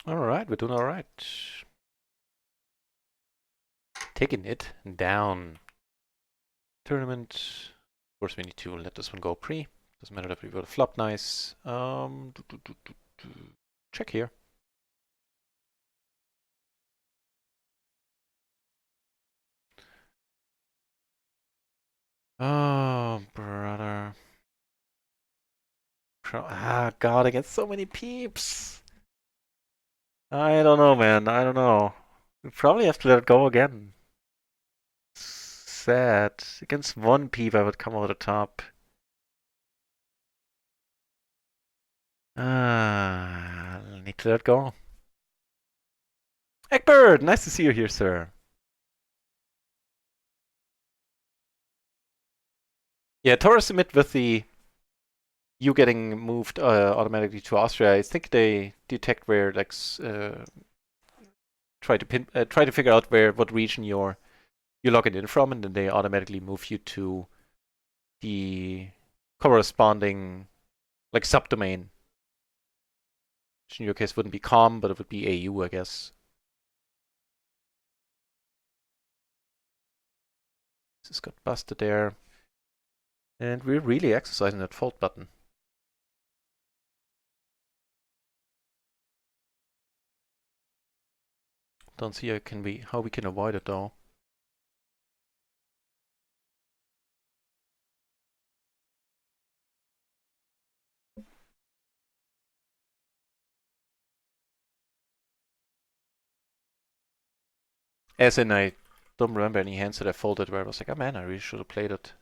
All right, we're doing all right. Taking it down. Tournament. Of course, we need to let this one go pre. Doesn't matter if we would have flopped nice. Check here. Oh, brother. God, I get so many peeps. I don't know, man. I don't know. We probably have to let it go again. Sad. Against one peep, I would come over the top. Need to let it go. Egbert, nice to see you here, sir. Yeah, Taurus Submit with the you getting moved automatically to Austria. I think they detect where like try to figure out what region you're logging in from, and then they automatically move you to the corresponding like subdomain. Which in your case wouldn't be com, but it would be AU, I guess. This got busted there. And we're really exercising that fold button. Don't see how we can avoid it though. As in, I don't remember any hands that I folded where I was like, oh man, I really should have played it.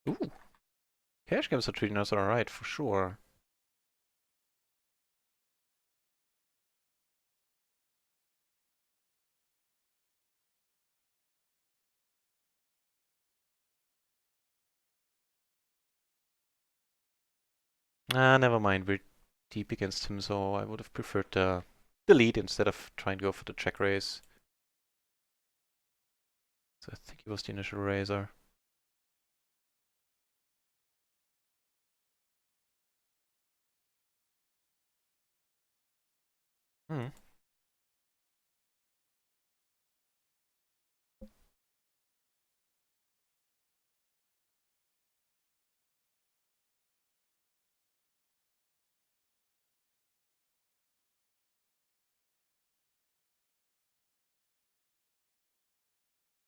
Ooh, cash games are treating us alright, for sure. Never mind, we're deep against him, so I would have preferred the lead instead of trying to go for the check raise. So I think he was the initial raiser. Hmm.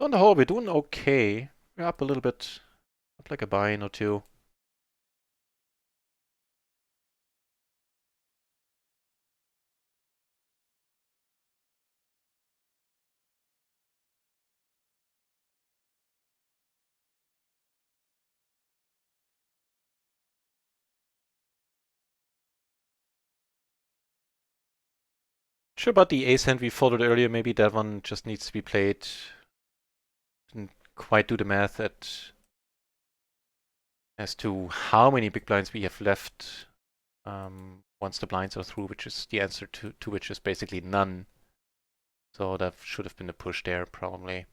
On the whole, we're doing okay. We're up a little bit, up like a buy-in or two. Sure about the ace hand we folded earlier, maybe that one just needs to be played. Didn't quite do the math as to how many big blinds we have left once the blinds are through, which is the answer to which is basically none. So that should have been a push there, probably.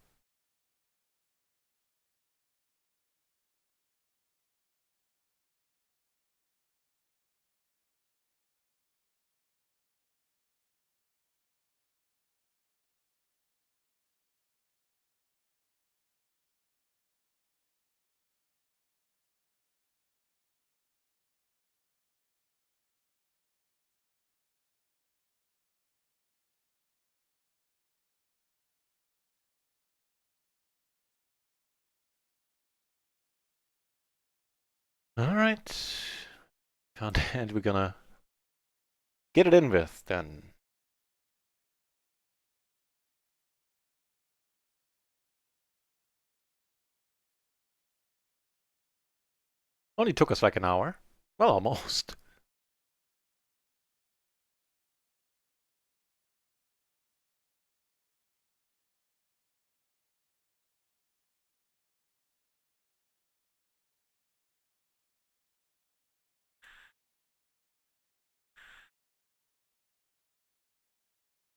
All right. And we're gonna get it in with then. Only took us like an hour. Well, almost.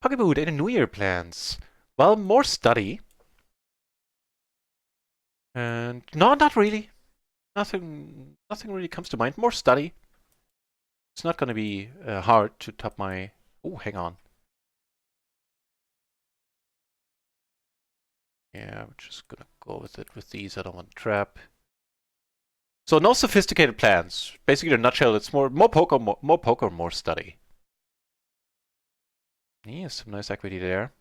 Pocketboot, any New Year plans? Well, more study. And no, not really. Nothing really comes to mind. More study. It's not going to be hard to top my... Oh, hang on. Yeah, we're just going to go with it with these. I don't want to trap. So no sophisticated plans. Basically, in a nutshell, it's more poker, more study. Yeah, some nice equity there.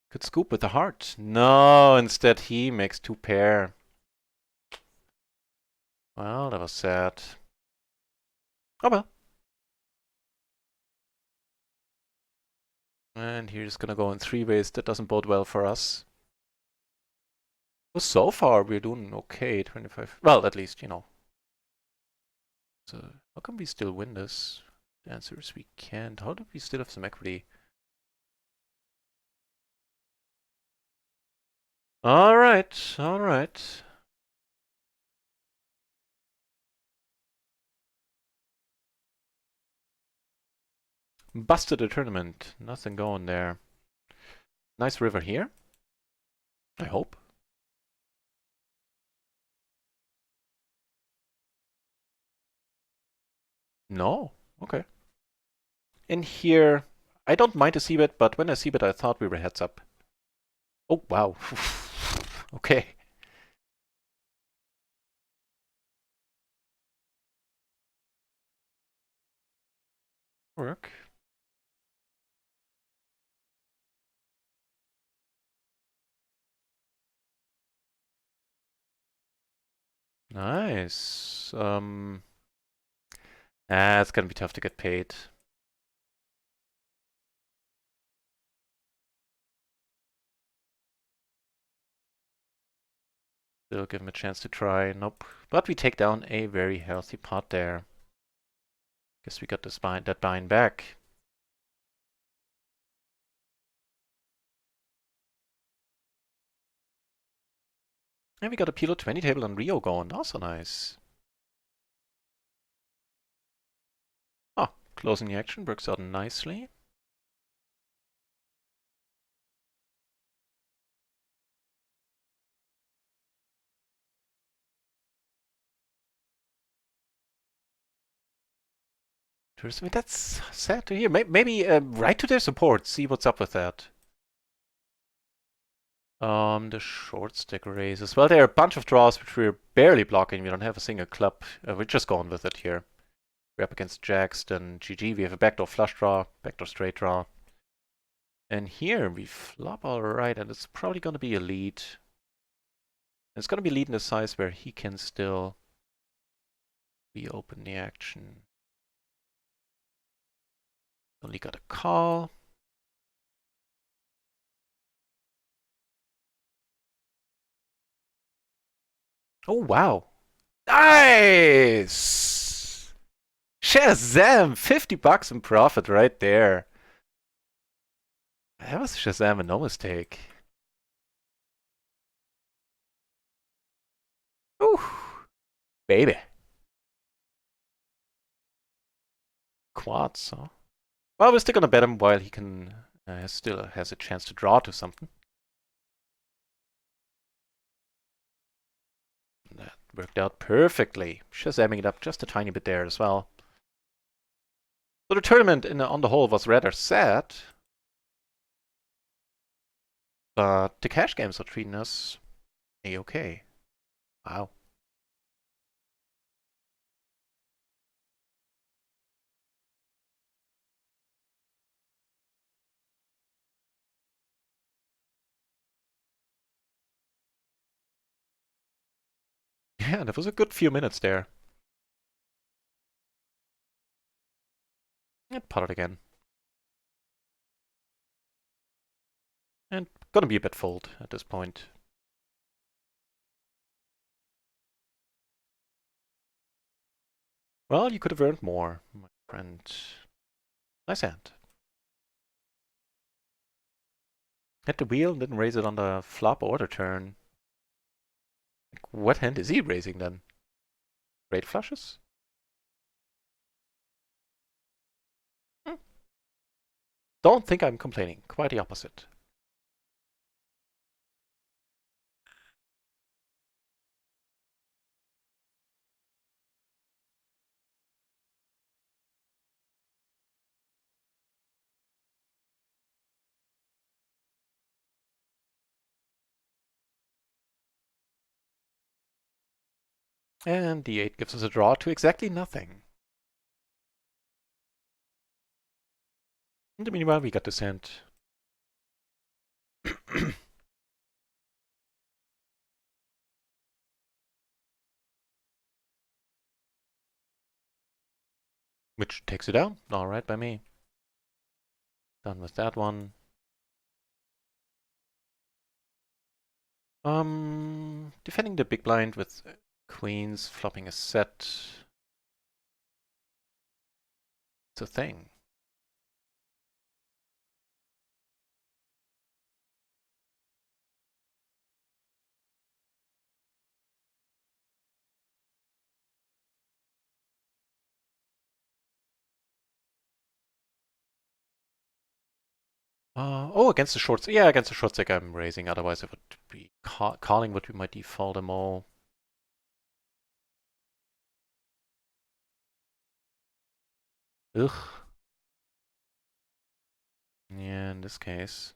Could scoop with the heart. No, instead he makes two pair. Well, that was sad. Oh well. And he's gonna go in three ways. That doesn't bode well for us. Well, so far we're doing okay. 25. Well, at least, you know. So how come we still win this? The answer is we can't. How do we still have some equity? Alright, alright. Busted a tournament. Nothing going there. Nice river here. I hope. No. Okay. In here, I don't mind a c-bet, but when I c-bet, I thought we were heads up. Oh, wow. Okay. Work. Nice. It's gonna be tough to get paid. Still give him a chance to try. Nope. But we take down a very healthy pot there. Guess we got this that bind back. And we got a PLO 20 table on RIO going. Also nice. Oh, closing the action works out nicely. I mean, that's sad to hear. Maybe write to their support, see what's up with that. The short stick raises. Well, there are a bunch of draws which we're barely blocking. We don't have a single club. We're just going with it here. We're up against jacks, then GG. We have a backdoor flush draw, backdoor straight draw. And here we flop all right, and it's probably going to be a lead. It's going to be lead in a size where he can still reopen the action. Only got a call. Oh, wow. Nice! Shazam! 50 bucks in profit right there. That was Shazam and no mistake. Ooh, baby. Quads, huh? Well, we're still gonna bet him while he can still has a chance to draw to something. That worked out perfectly. Shazamming it up just a tiny bit there as well. So the tournament on the whole was rather sad. But the cash games are treating us a-okay. Wow. Yeah, that was a good few minutes there. And pot it again. And gonna be a bit fold at this point. Well, you could have earned more, my friend. Nice hand. Hit the wheel, didn't raise it on the flop or the turn. Like, what hand is he raising then? Great flushes? Hmm. Don't think I'm complaining. Quite the opposite. And the 8 gives us a draw to exactly nothing. In the meanwhile, we got this hand. Which takes it down. Alright by me. Done with that one. Defending the big blind with queens, flopping a set. It's a thing. Against the short... Yeah, against the short stick I'm raising. Otherwise I would be calling would be my default MO. Ugh. Yeah, in this case.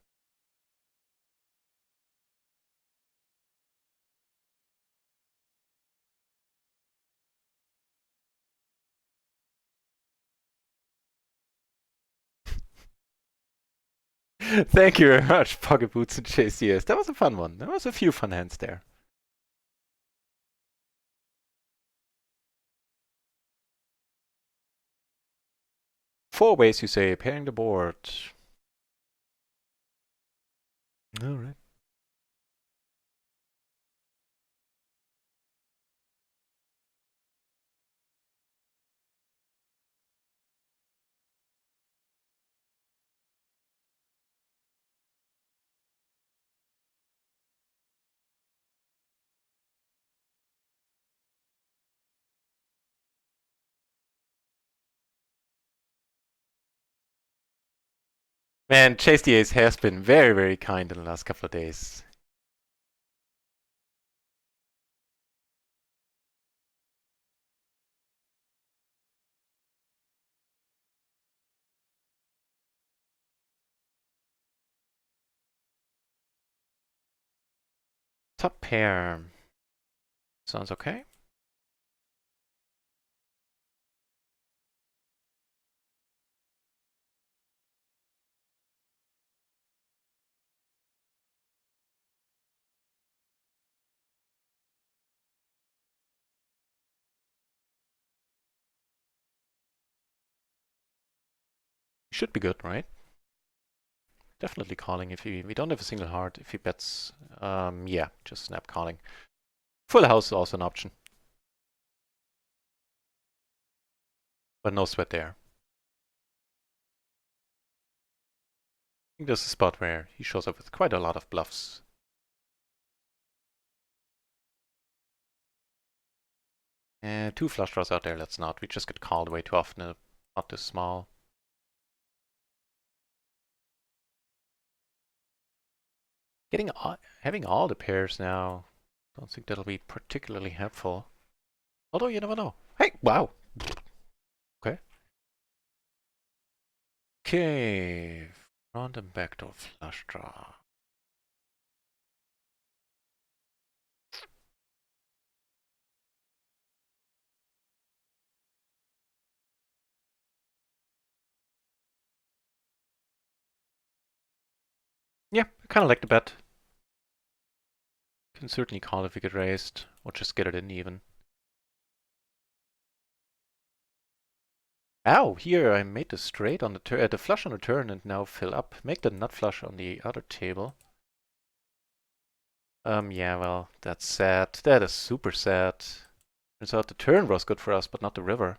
Thank you very much, Pocket Boots and JCS. That was a fun one. There was a few fun hands there. Four ways, you say, pairing the board. Alright. Man, Chase the Ace has been very, very kind in the last couple of days. Top pair. Sounds okay. Should be good, right? Definitely calling if we don't have a single heart. If he bets, yeah, just snap calling. Full house is also an option. But no sweat there. I think there's a spot where he shows up with quite a lot of bluffs. Two flush draws out there, let's not. We just get called way too often, not too small. Having all the pairs now, don't think that'll be particularly helpful. Although you never know. Hey, wow. Okay. Okay, front and backdoor flush draw. Yeah, I kind of like the bet. Can certainly call if we get raised, or just get it in even. Ow, here I made the straight on the flush on the turn and now fill up. Make the nut flush on the other table. Yeah, well, that's sad. That is super sad. Turns out the turn was good for us, but not the river.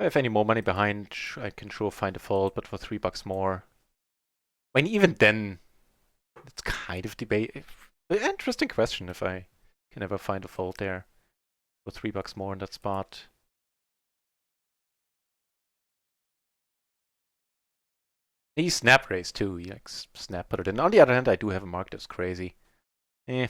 I have any more money behind, I can sure find a fold, but for $3 more. I mean, even then, it's kind of debate. Interesting question if I can ever find a fold there for $3 more in that spot. He snap raised too. He like snap put it in. On the other hand, I do have a mark that's crazy. Eh.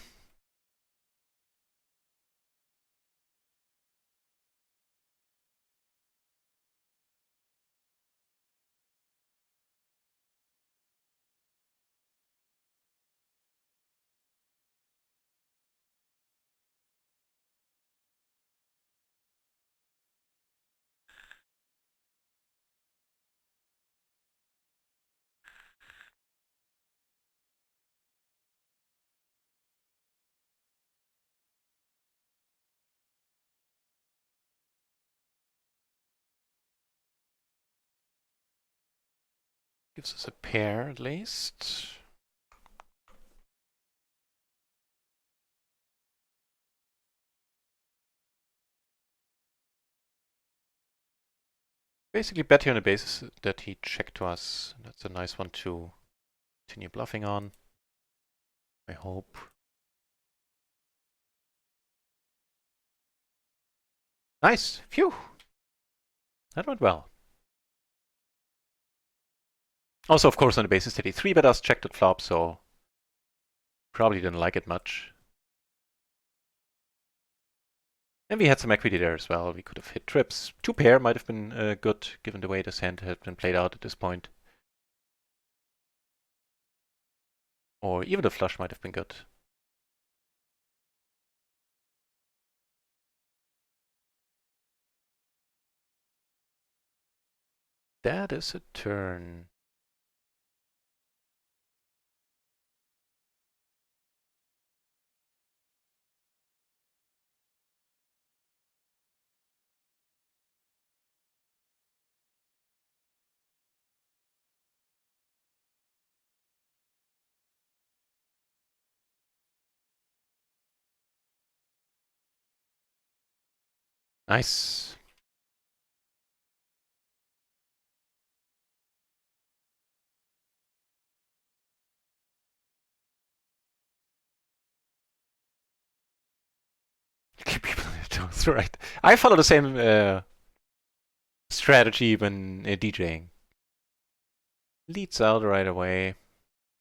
Gives us a pair at least. Basically bet here on the basis that he checked to us. That's a nice one to continue bluffing on. I hope. Nice! Phew! That went well. Also, of course, on the basis that he 3-bet us, checked at flop, so probably didn't like it much. And we had some equity there as well. We could have hit trips. 2-pair might have been good, given the way this hand had been played out at this point. Or even the flush might have been good. That is a turn. Nice. Keep people on their toes, right? I follow the same strategy when DJing. Leads out right away.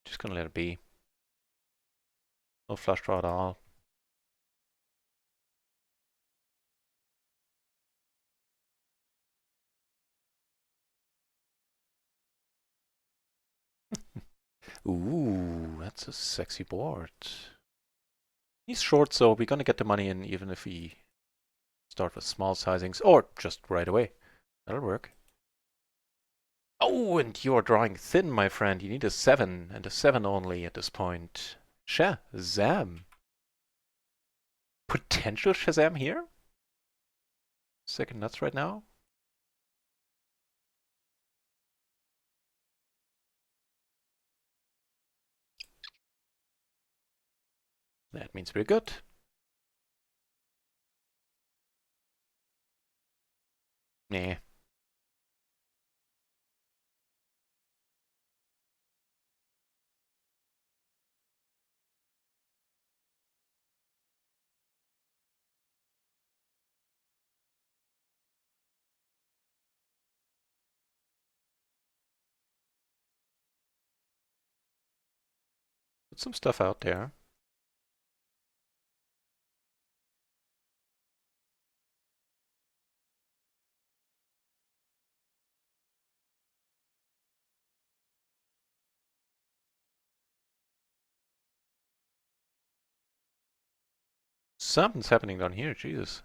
Just gonna let it be. No flush draw at all. Ooh, that's a sexy board. He's short, so we're gonna get the money in even if we start with small sizings, or just right away. That'll work. Oh, and you're drawing thin, my friend. You need a 7, and a 7 only at this point. Shazam. Potential Shazam here? Second nuts right now? That means we're good. Nah. Put some stuff out there. Something's happening down here, Jesus.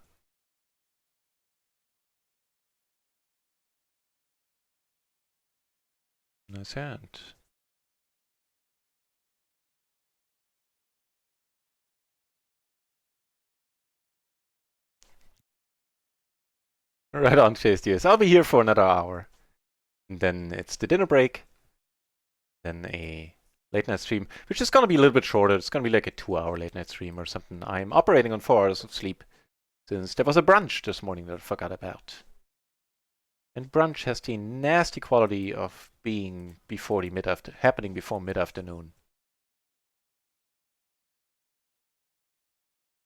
Nice hand. Right on, Chase DS. I'll be here for another hour. And then it's the dinner break. Then a late night stream, which is gonna be a little bit shorter. It's gonna be like a 2-hour late night stream or something. I'm operating on 4 hours of sleep since there was a brunch this morning that I forgot about. And brunch has the nasty quality of being before the happening before mid-afternoon.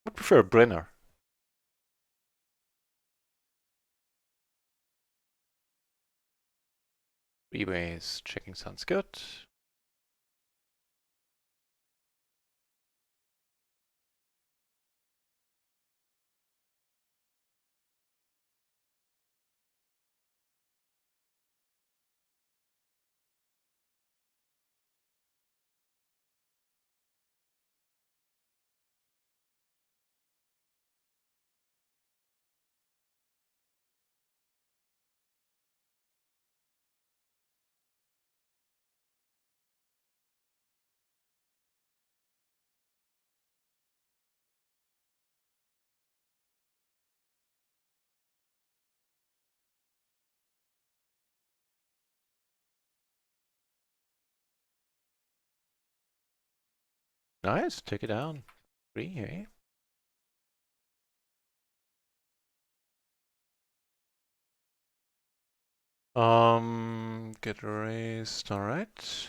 I prefer a Brenner. Reways checking sounds good. Nice, take it down. 3, eh? Get raised, alright.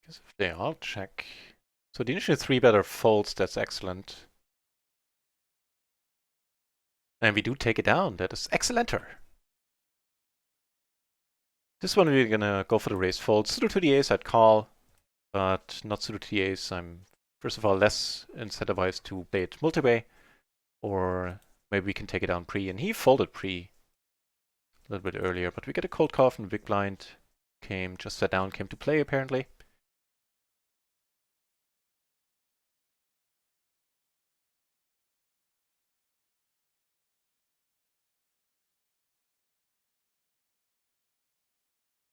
Guess if they all check. So the initial 3-better folds, that's excellent. And we do take it down, that is excellenter. This one we're gonna go for the raise fold. Suited to the ace, I'd call, but not suited to the ace. I'm, first of all, less incentivized to play it multi-way, or maybe we can take it down pre. And he folded pre a little bit earlier, but we get a cold call from the big blind. Came, just sat down, came to play apparently.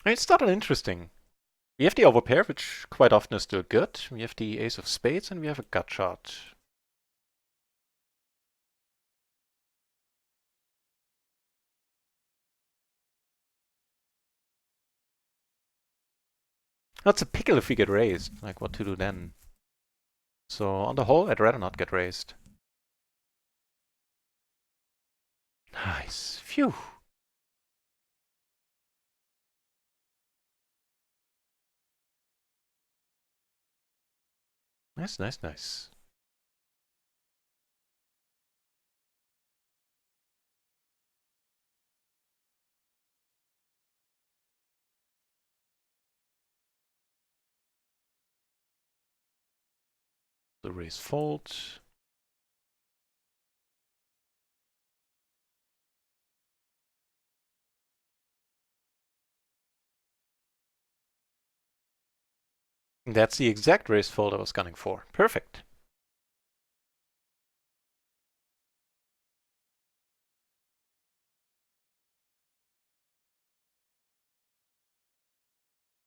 I mean, it's not uninteresting. We have the overpair, which quite often is still good. We have the ace of spades, and we have a gut shot. That's a pickle if we get raised. Like, what to do then? So, on the whole, I'd rather not get raised. Nice. Phew. Nice, nice, nice. The raise fold. That's the exact raise fold I was gunning for. Perfect.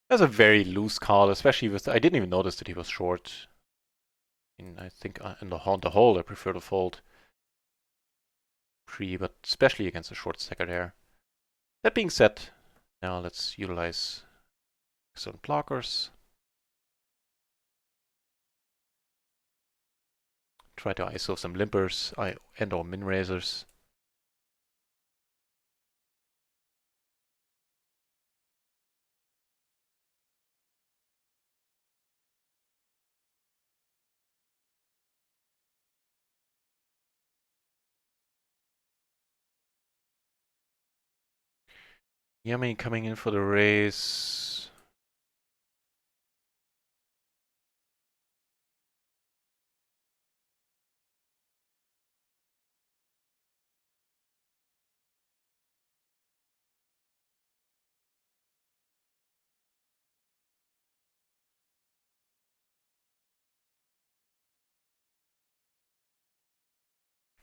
That's a very loose call, especially with, I didn't even notice that he was short. And I think on the whole, I prefer to fold pre, but especially against a short stacker there. That being said, now let's utilize some blockers. Try to ISO some limpers and or min raisers. Yummy coming in for the raise.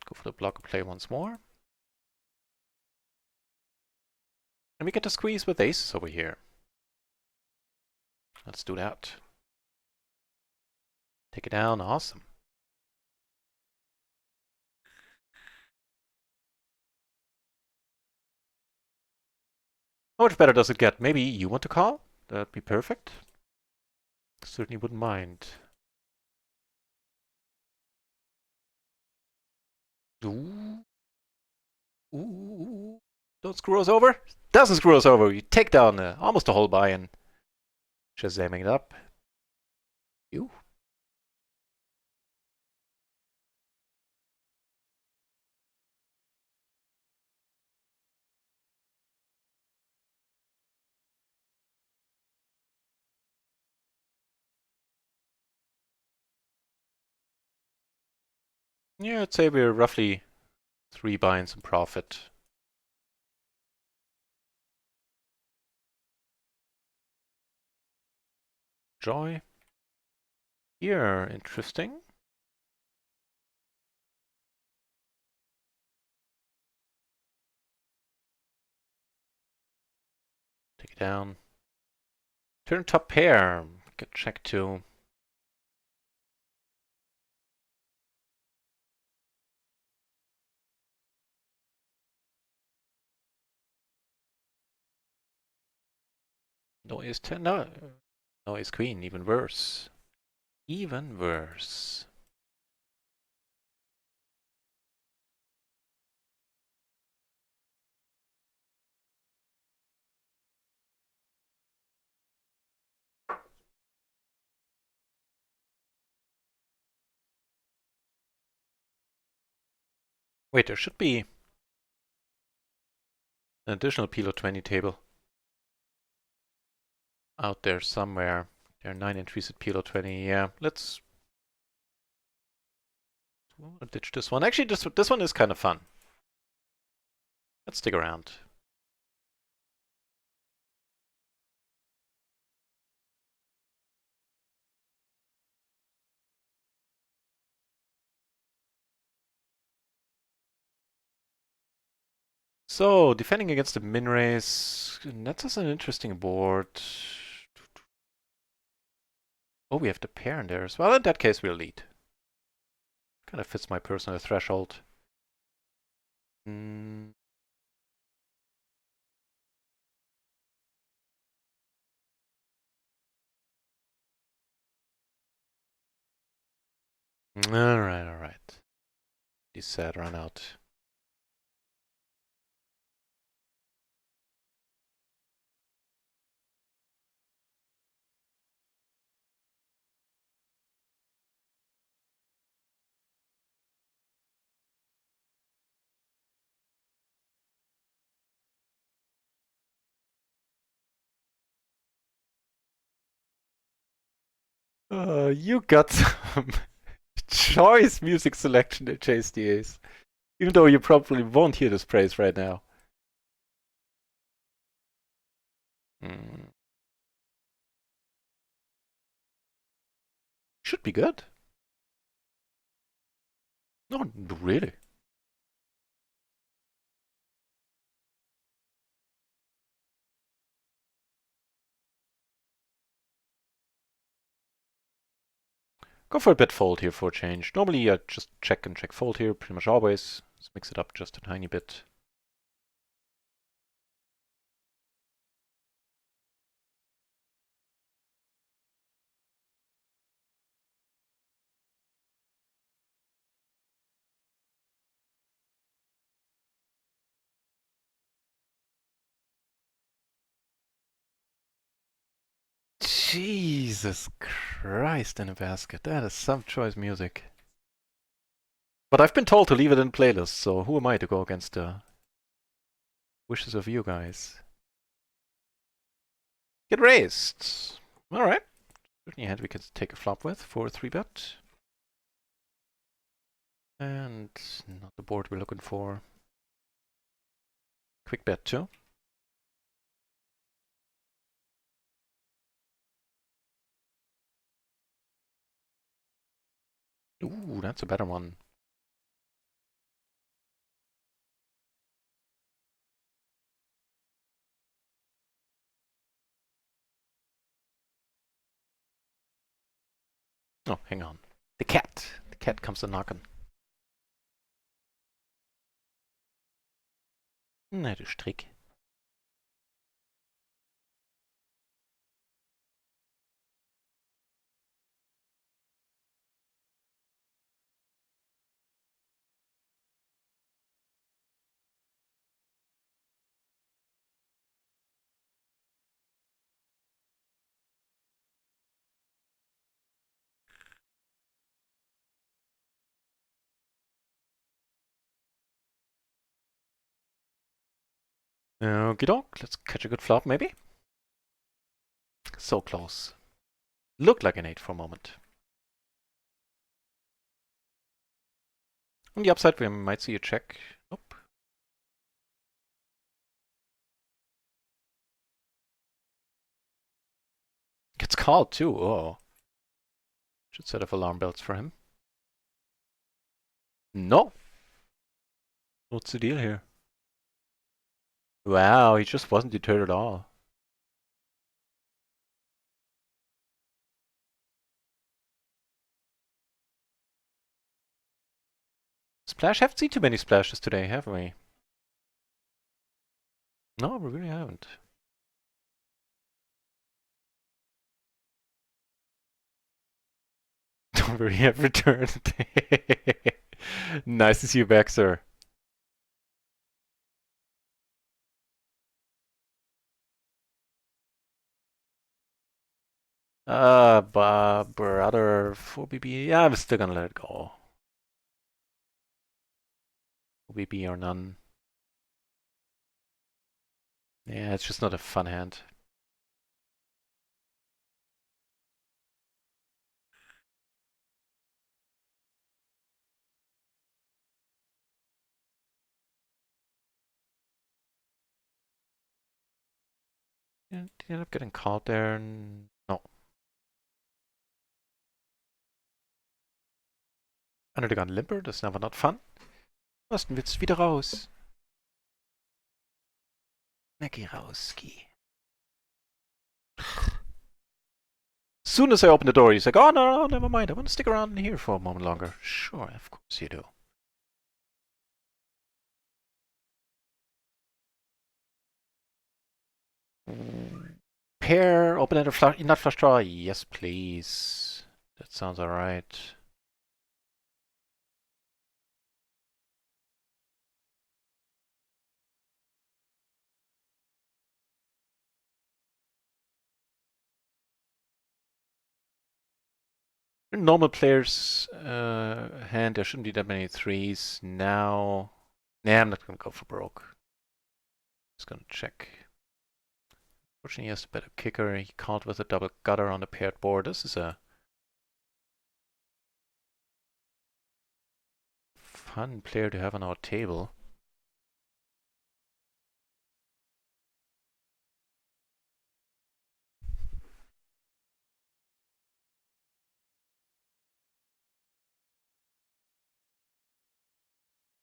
Go for the blocker play once more. And we get to squeeze with aces over here. Let's do that. Take it down, awesome. How much better does it get? Maybe you want to call? That'd be perfect. Certainly wouldn't mind. Ooh. Ooh. Don't screw us over. Doesn't screw us over. You take down almost the whole buy-in. Shazamming it up. You. Yeah, I'd say we're roughly 3 buy-ins in profit. Joy. Here, interesting. Take it down. Turn top pair. Get check too. No ace 10. No. No ace queen. Even worse. Even worse. Wait, there should be an additional PLO 20 table out there somewhere. There are 9 entries at PLO 20. Yeah, let's ditch this one. Actually, this one is kind of fun. Let's stick around. So, defending against the min raise, that's us an interesting board. Oh, we have the pair in there as well. In that case, we'll lead. Kind of fits my personal threshold. Mm. Alright, alright. He said run out. You got some choice music selection at JSDAs. Even though you probably won't hear this praise right now. Mm. Should be good. No, really. Go for a bit fold here for a change. Normally I just check and check fold here, pretty much always. Let's mix it up just a tiny bit. Jesus Christ in a basket. That is some choice music. But I've been told to leave it in playlists, so who am I to go against the wishes of you guys? Get raised. Alright. Certainly a hand we can take a flop with for a 3-bet. And not the board we're looking for. Quick bet too. Ooh, that's a better one. Oh, hang on. The cat. The cat comes a knocking. Na, du Strick. Okie doke, let's catch a good flop maybe. So close. Looked like an 8 for a moment. On the upside, we might see a check. Nope. Gets called too. Oh. Should set off alarm bells for him. No. What's the deal here? Wow, he just wasn't deterred at all. Splash? Haven't seen too many splashes today, have we? No, we really haven't. Don't worry, I've returned. Nice to see you back, sir. Brother, 4BB. Yeah, I'm still gonna let it go. 4BB or none. Yeah, it's just not a fun hand. Did you end up getting caught there? No. Under gun limper, das ist aber not fun. Was denn willst du wieder raus? Na, geh raus, Ski. Soon as I open the door, he's like, oh, no, never mind. I want to stick around in here for a moment longer. Sure, of course you do. Pair, open at a flush, not flush draw. Yes, please. That sounds alright. In normal player's hand, there shouldn't be that many threes. Now, nah, I'm not gonna go for broke. Just gonna check. Fortunately, he has a better kicker. He called with a double gutter on the paired board. This is a fun player to have on our table.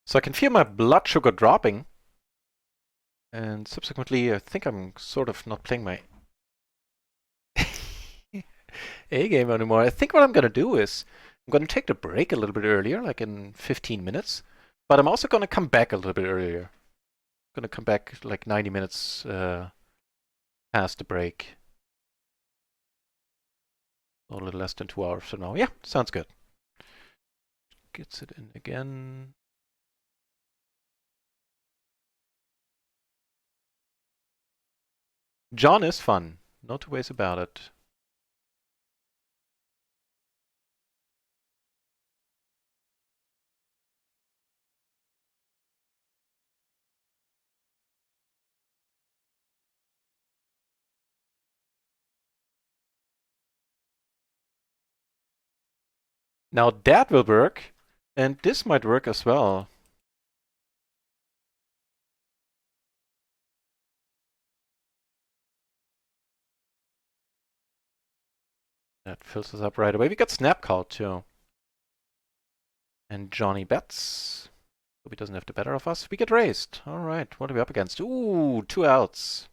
So I can feel my blood sugar dropping. And subsequently, I think I'm sort of not playing my A game anymore. I think what I'm gonna do is I'm gonna take the break a little bit earlier, like in 15 minutes. But I'm also gonna come back a little bit earlier. I'm gonna come back like 90 minutes past the break. A little less than 2 hours from now. Yeah, sounds good. Gets it in again. John is fun. No two ways about it. Now that will work. And this might work as well. That fills us up right away. We got snap called too. And Johnny bets. Hope he doesn't have the better of us. We get raised. Alright, what are we up against? Ooh, 2 outs.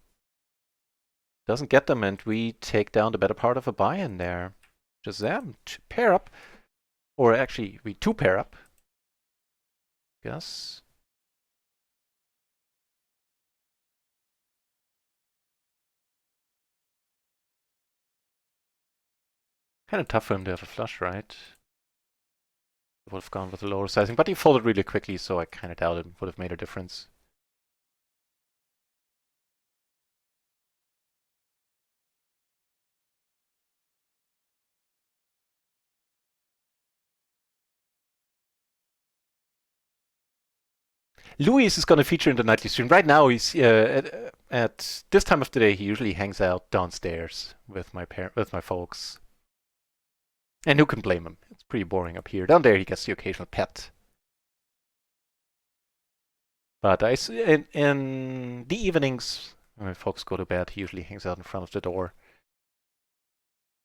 Doesn't get them, and we take down the better part of a buy-in there. Shazam, pair up. Or actually, we 2 pair up. Guess. Kind of tough for him to have a flush, right? Would have gone with a lower sizing, but he folded really quickly, so I kind of doubt it would have made a difference. Luis is going to feature in the nightly stream. Right now, he's at this time of the day. He usually hangs out downstairs with with my folks. And who can blame him? It's pretty boring up here. Down there, he gets the occasional pet. But in the evenings, when my folks go to bed, he usually hangs out in front of the door.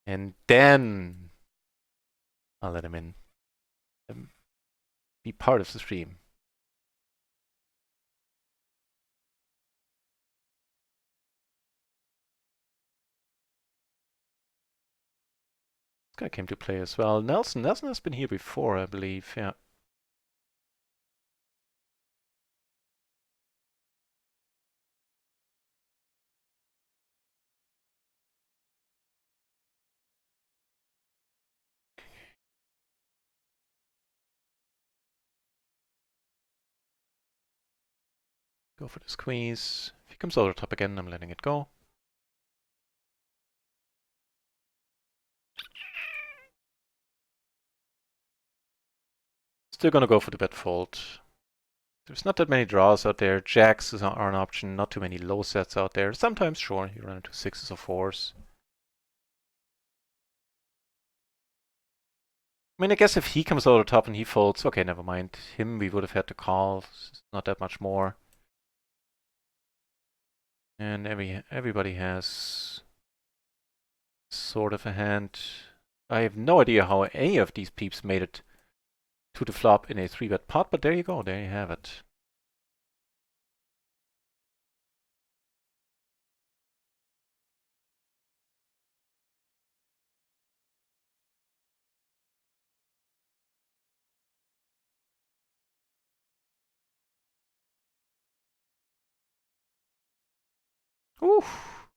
And then I'll let him in. Be part of the stream. This guy came to play as well. Nelson has been here before, I believe. Yeah. Go for the squeeze. If he comes over top again, I'm letting it go. Still gonna go for the bet fold. There's not that many draws out there. Jacks are an option. Not too many low sets out there. Sometimes, sure, you run into sixes or fours. I mean, I guess if he comes over the top and he folds, okay, never mind. Him, we would have had to call. It's not that much more. And everybody has sort of a hand. I have no idea how any of these peeps made it to the flop in a 3-bet pot, but there you go. There you have it. Oof.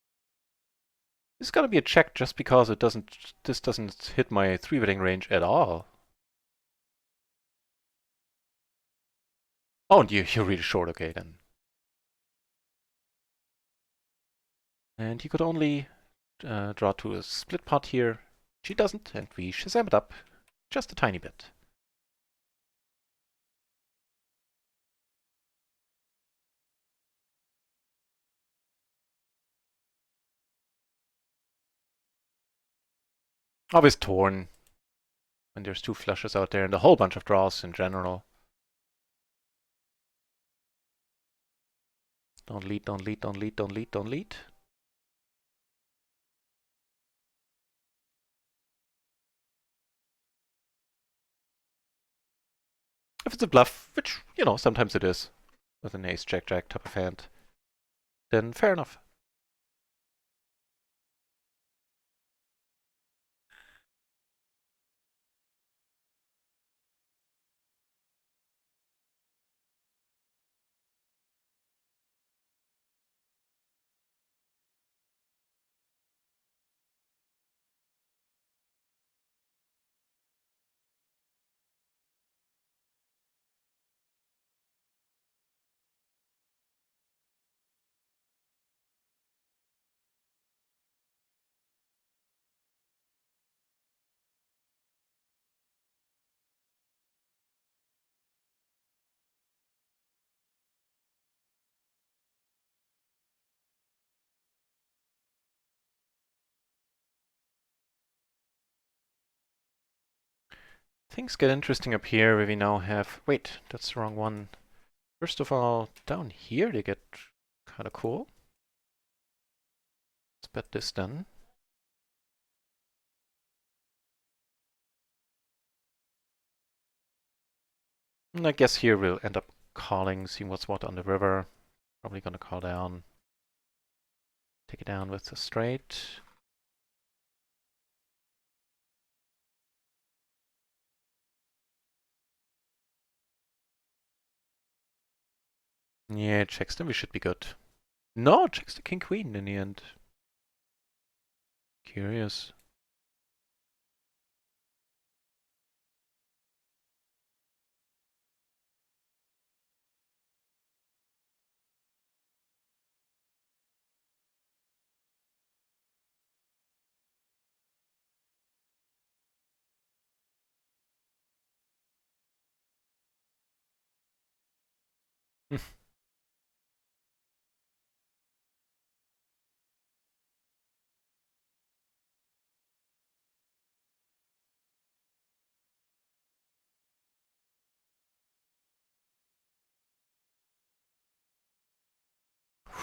This is gonna be a check just because this doesn't hit my 3-betting range at all. Oh, and you're really short, okay then. And he could only draw to a split pot here. She doesn't, and we Shazam it up just a tiny bit. Always torn when there's two flushes out there and a whole bunch of draws in general. Don't lead, don't lead, don't lead, don't lead, don't lead. If it's a bluff, which, you know, sometimes it is, with an ace-jack-jack type of hand, then fair enough. Things get interesting up here where we now have... Wait, that's the wrong one. First of all, down here they get kind of cool. Let's bet this then. And I guess here we'll end up calling, seeing what's what on the river. Probably gonna call down. Take it down with a straight. Yeah, checks, then we should be good. No, checks the king-queen in the end. Curious.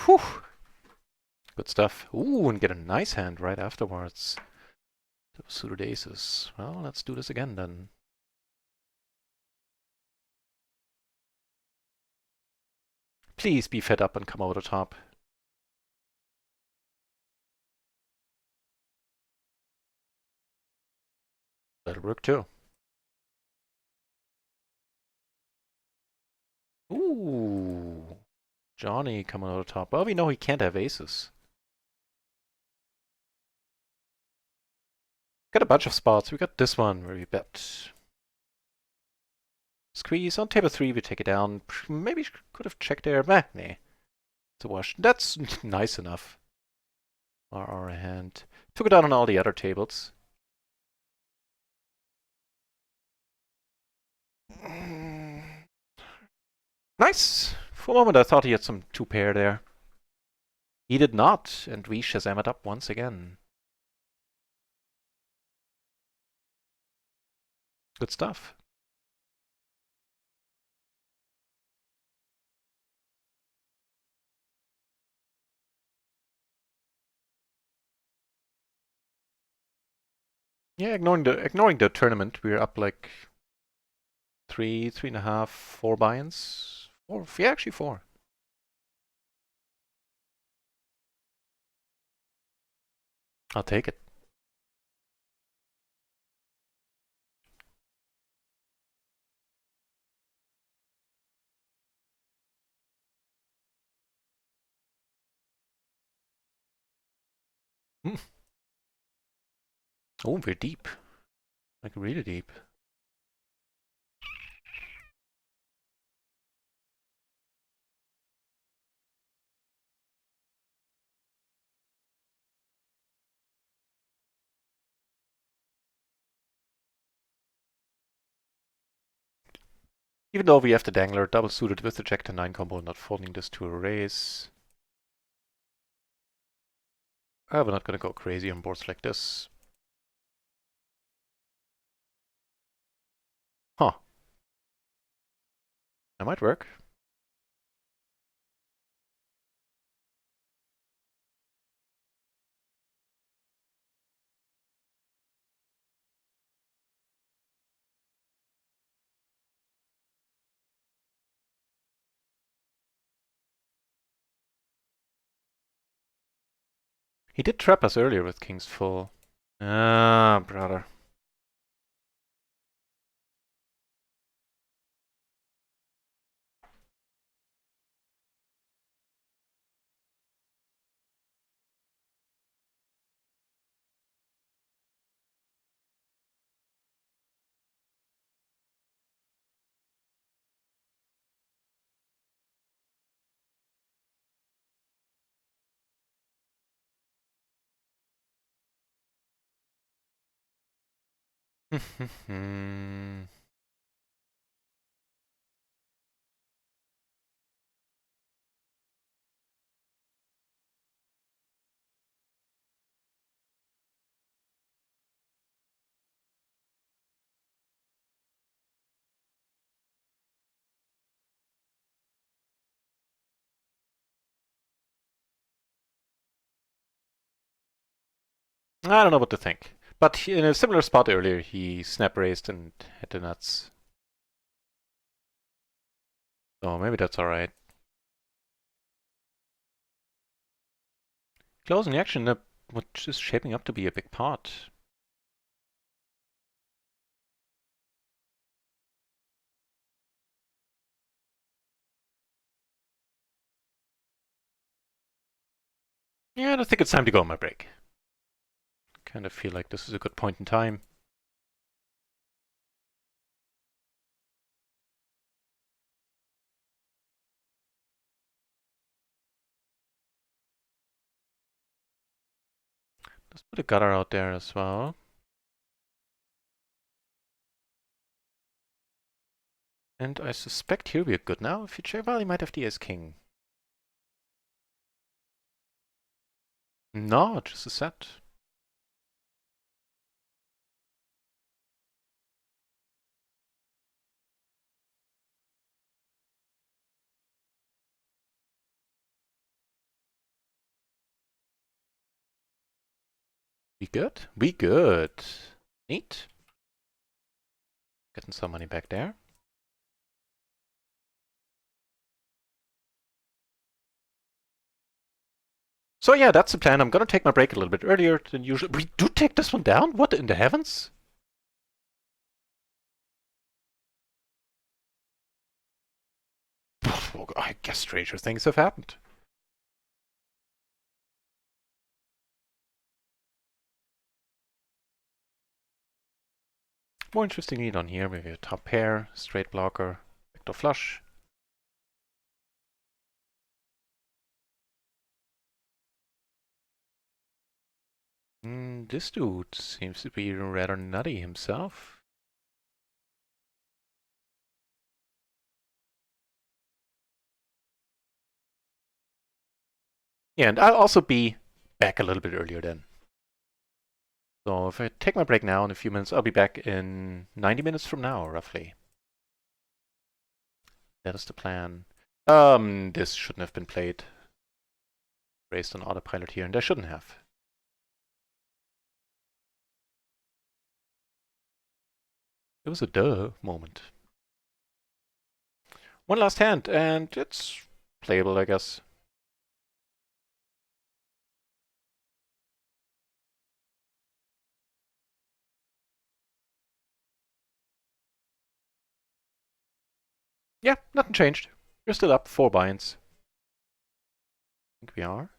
Whew. Good stuff. Ooh, and get a nice hand right afterwards. Suited aces. Well, let's do this again then. Please be fed up and come over the top. That'll work too. Ooh. Johnny coming over the top. Well, we know he can't have aces. Got a bunch of spots. We got this one where we bet. Squeeze. On table 3, we take it down. Maybe could have checked there. Nah. It's a wash. That's nice enough. Our hand. Took it down on all the other tables. Nice. For a moment I thought he had some 2-pair there. He did not, and we Shazam it up once again. Good stuff. Yeah, ignoring the tournament, we're up like 3.5, 4 buy-ins. Yeah, actually 4. I'll take it. Hmm. Oh, we're deep. Like really deep. Even though we have the dangler double suited with the Jack 10-9 combo, not folding this to a raise. We're not gonna go crazy on boards like this. Huh. That might work. He did trap us earlier with King's Full. Ah, brother. I don't know what to think. But in a similar spot earlier, he snap raised and hit the nuts. So maybe that's alright. Closing the action, which is shaping up to be a big pot. Yeah, I think it's time to go on my break. Kind of feel like this is a good point in time. Let's put a gutter out there as well. And I suspect here we're good now. If you check, well, he might have the ace-king. No, just a set. We good? We good. Neat. Getting some money back there. So yeah, that's the plan. I'm gonna take my break a little bit earlier than usual. We do take this one down? What in the heavens? I guess stranger things have happened. More interesting lead on here, maybe a top pair, straight blocker, backdoor flush. This dude seems to be rather nutty himself. Yeah, and I'll also be back a little bit earlier then. So if I take my break now in a few minutes, I'll be back in 90 minutes from now, roughly. That is the plan. This shouldn't have been played. Raised on autopilot here, and I shouldn't have. It was a duh moment. One last hand, and it's playable, I guess. Yeah, nothing changed. We're still up 4 binds. I think we are.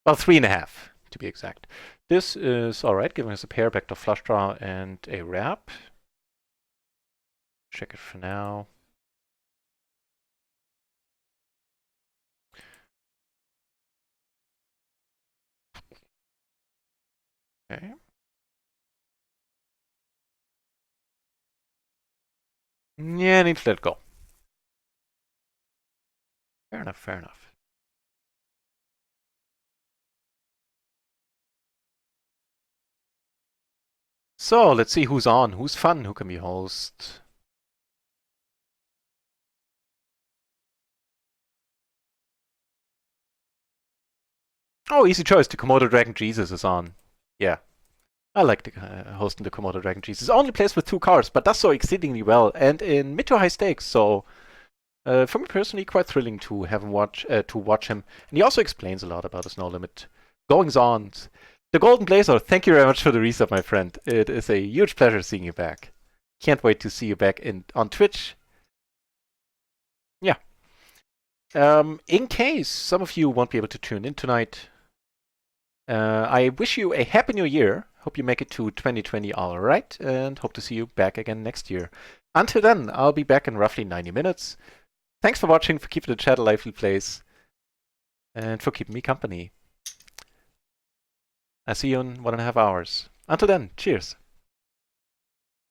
Well, 3.5 to be exact. This is alright, giving us a pair, backdoor flush draw, and a wrap. Check it for now. Okay. Yeah, I need to let it go. Fair enough, fair enough. So, let's see who's on, who's fun, who can be host. Oh, easy choice, the Komodo Dragon Jesus is on. Yeah. I like hosting the Komodo Dragon Jesus. Only plays with 2 cards, but does so exceedingly well, and in mid to high stakes, so for me personally, quite thrilling to have him watch him. And he also explains a lot about his no limit goings on. The Golden Blazer, thank you very much for the resub, my friend. It is a huge pleasure seeing you back. Can't wait to see you back on Twitch. Yeah. In case some of you won't be able to tune in tonight, I wish you a happy new year. Hope you make it to 2020 all right, and hope to see you back again next year. Until then, I'll be back in roughly 90 minutes. Thanks for watching, for keeping the chat a lively place, and for keeping me company. I'll see you in 1.5 hours. Until then, cheers.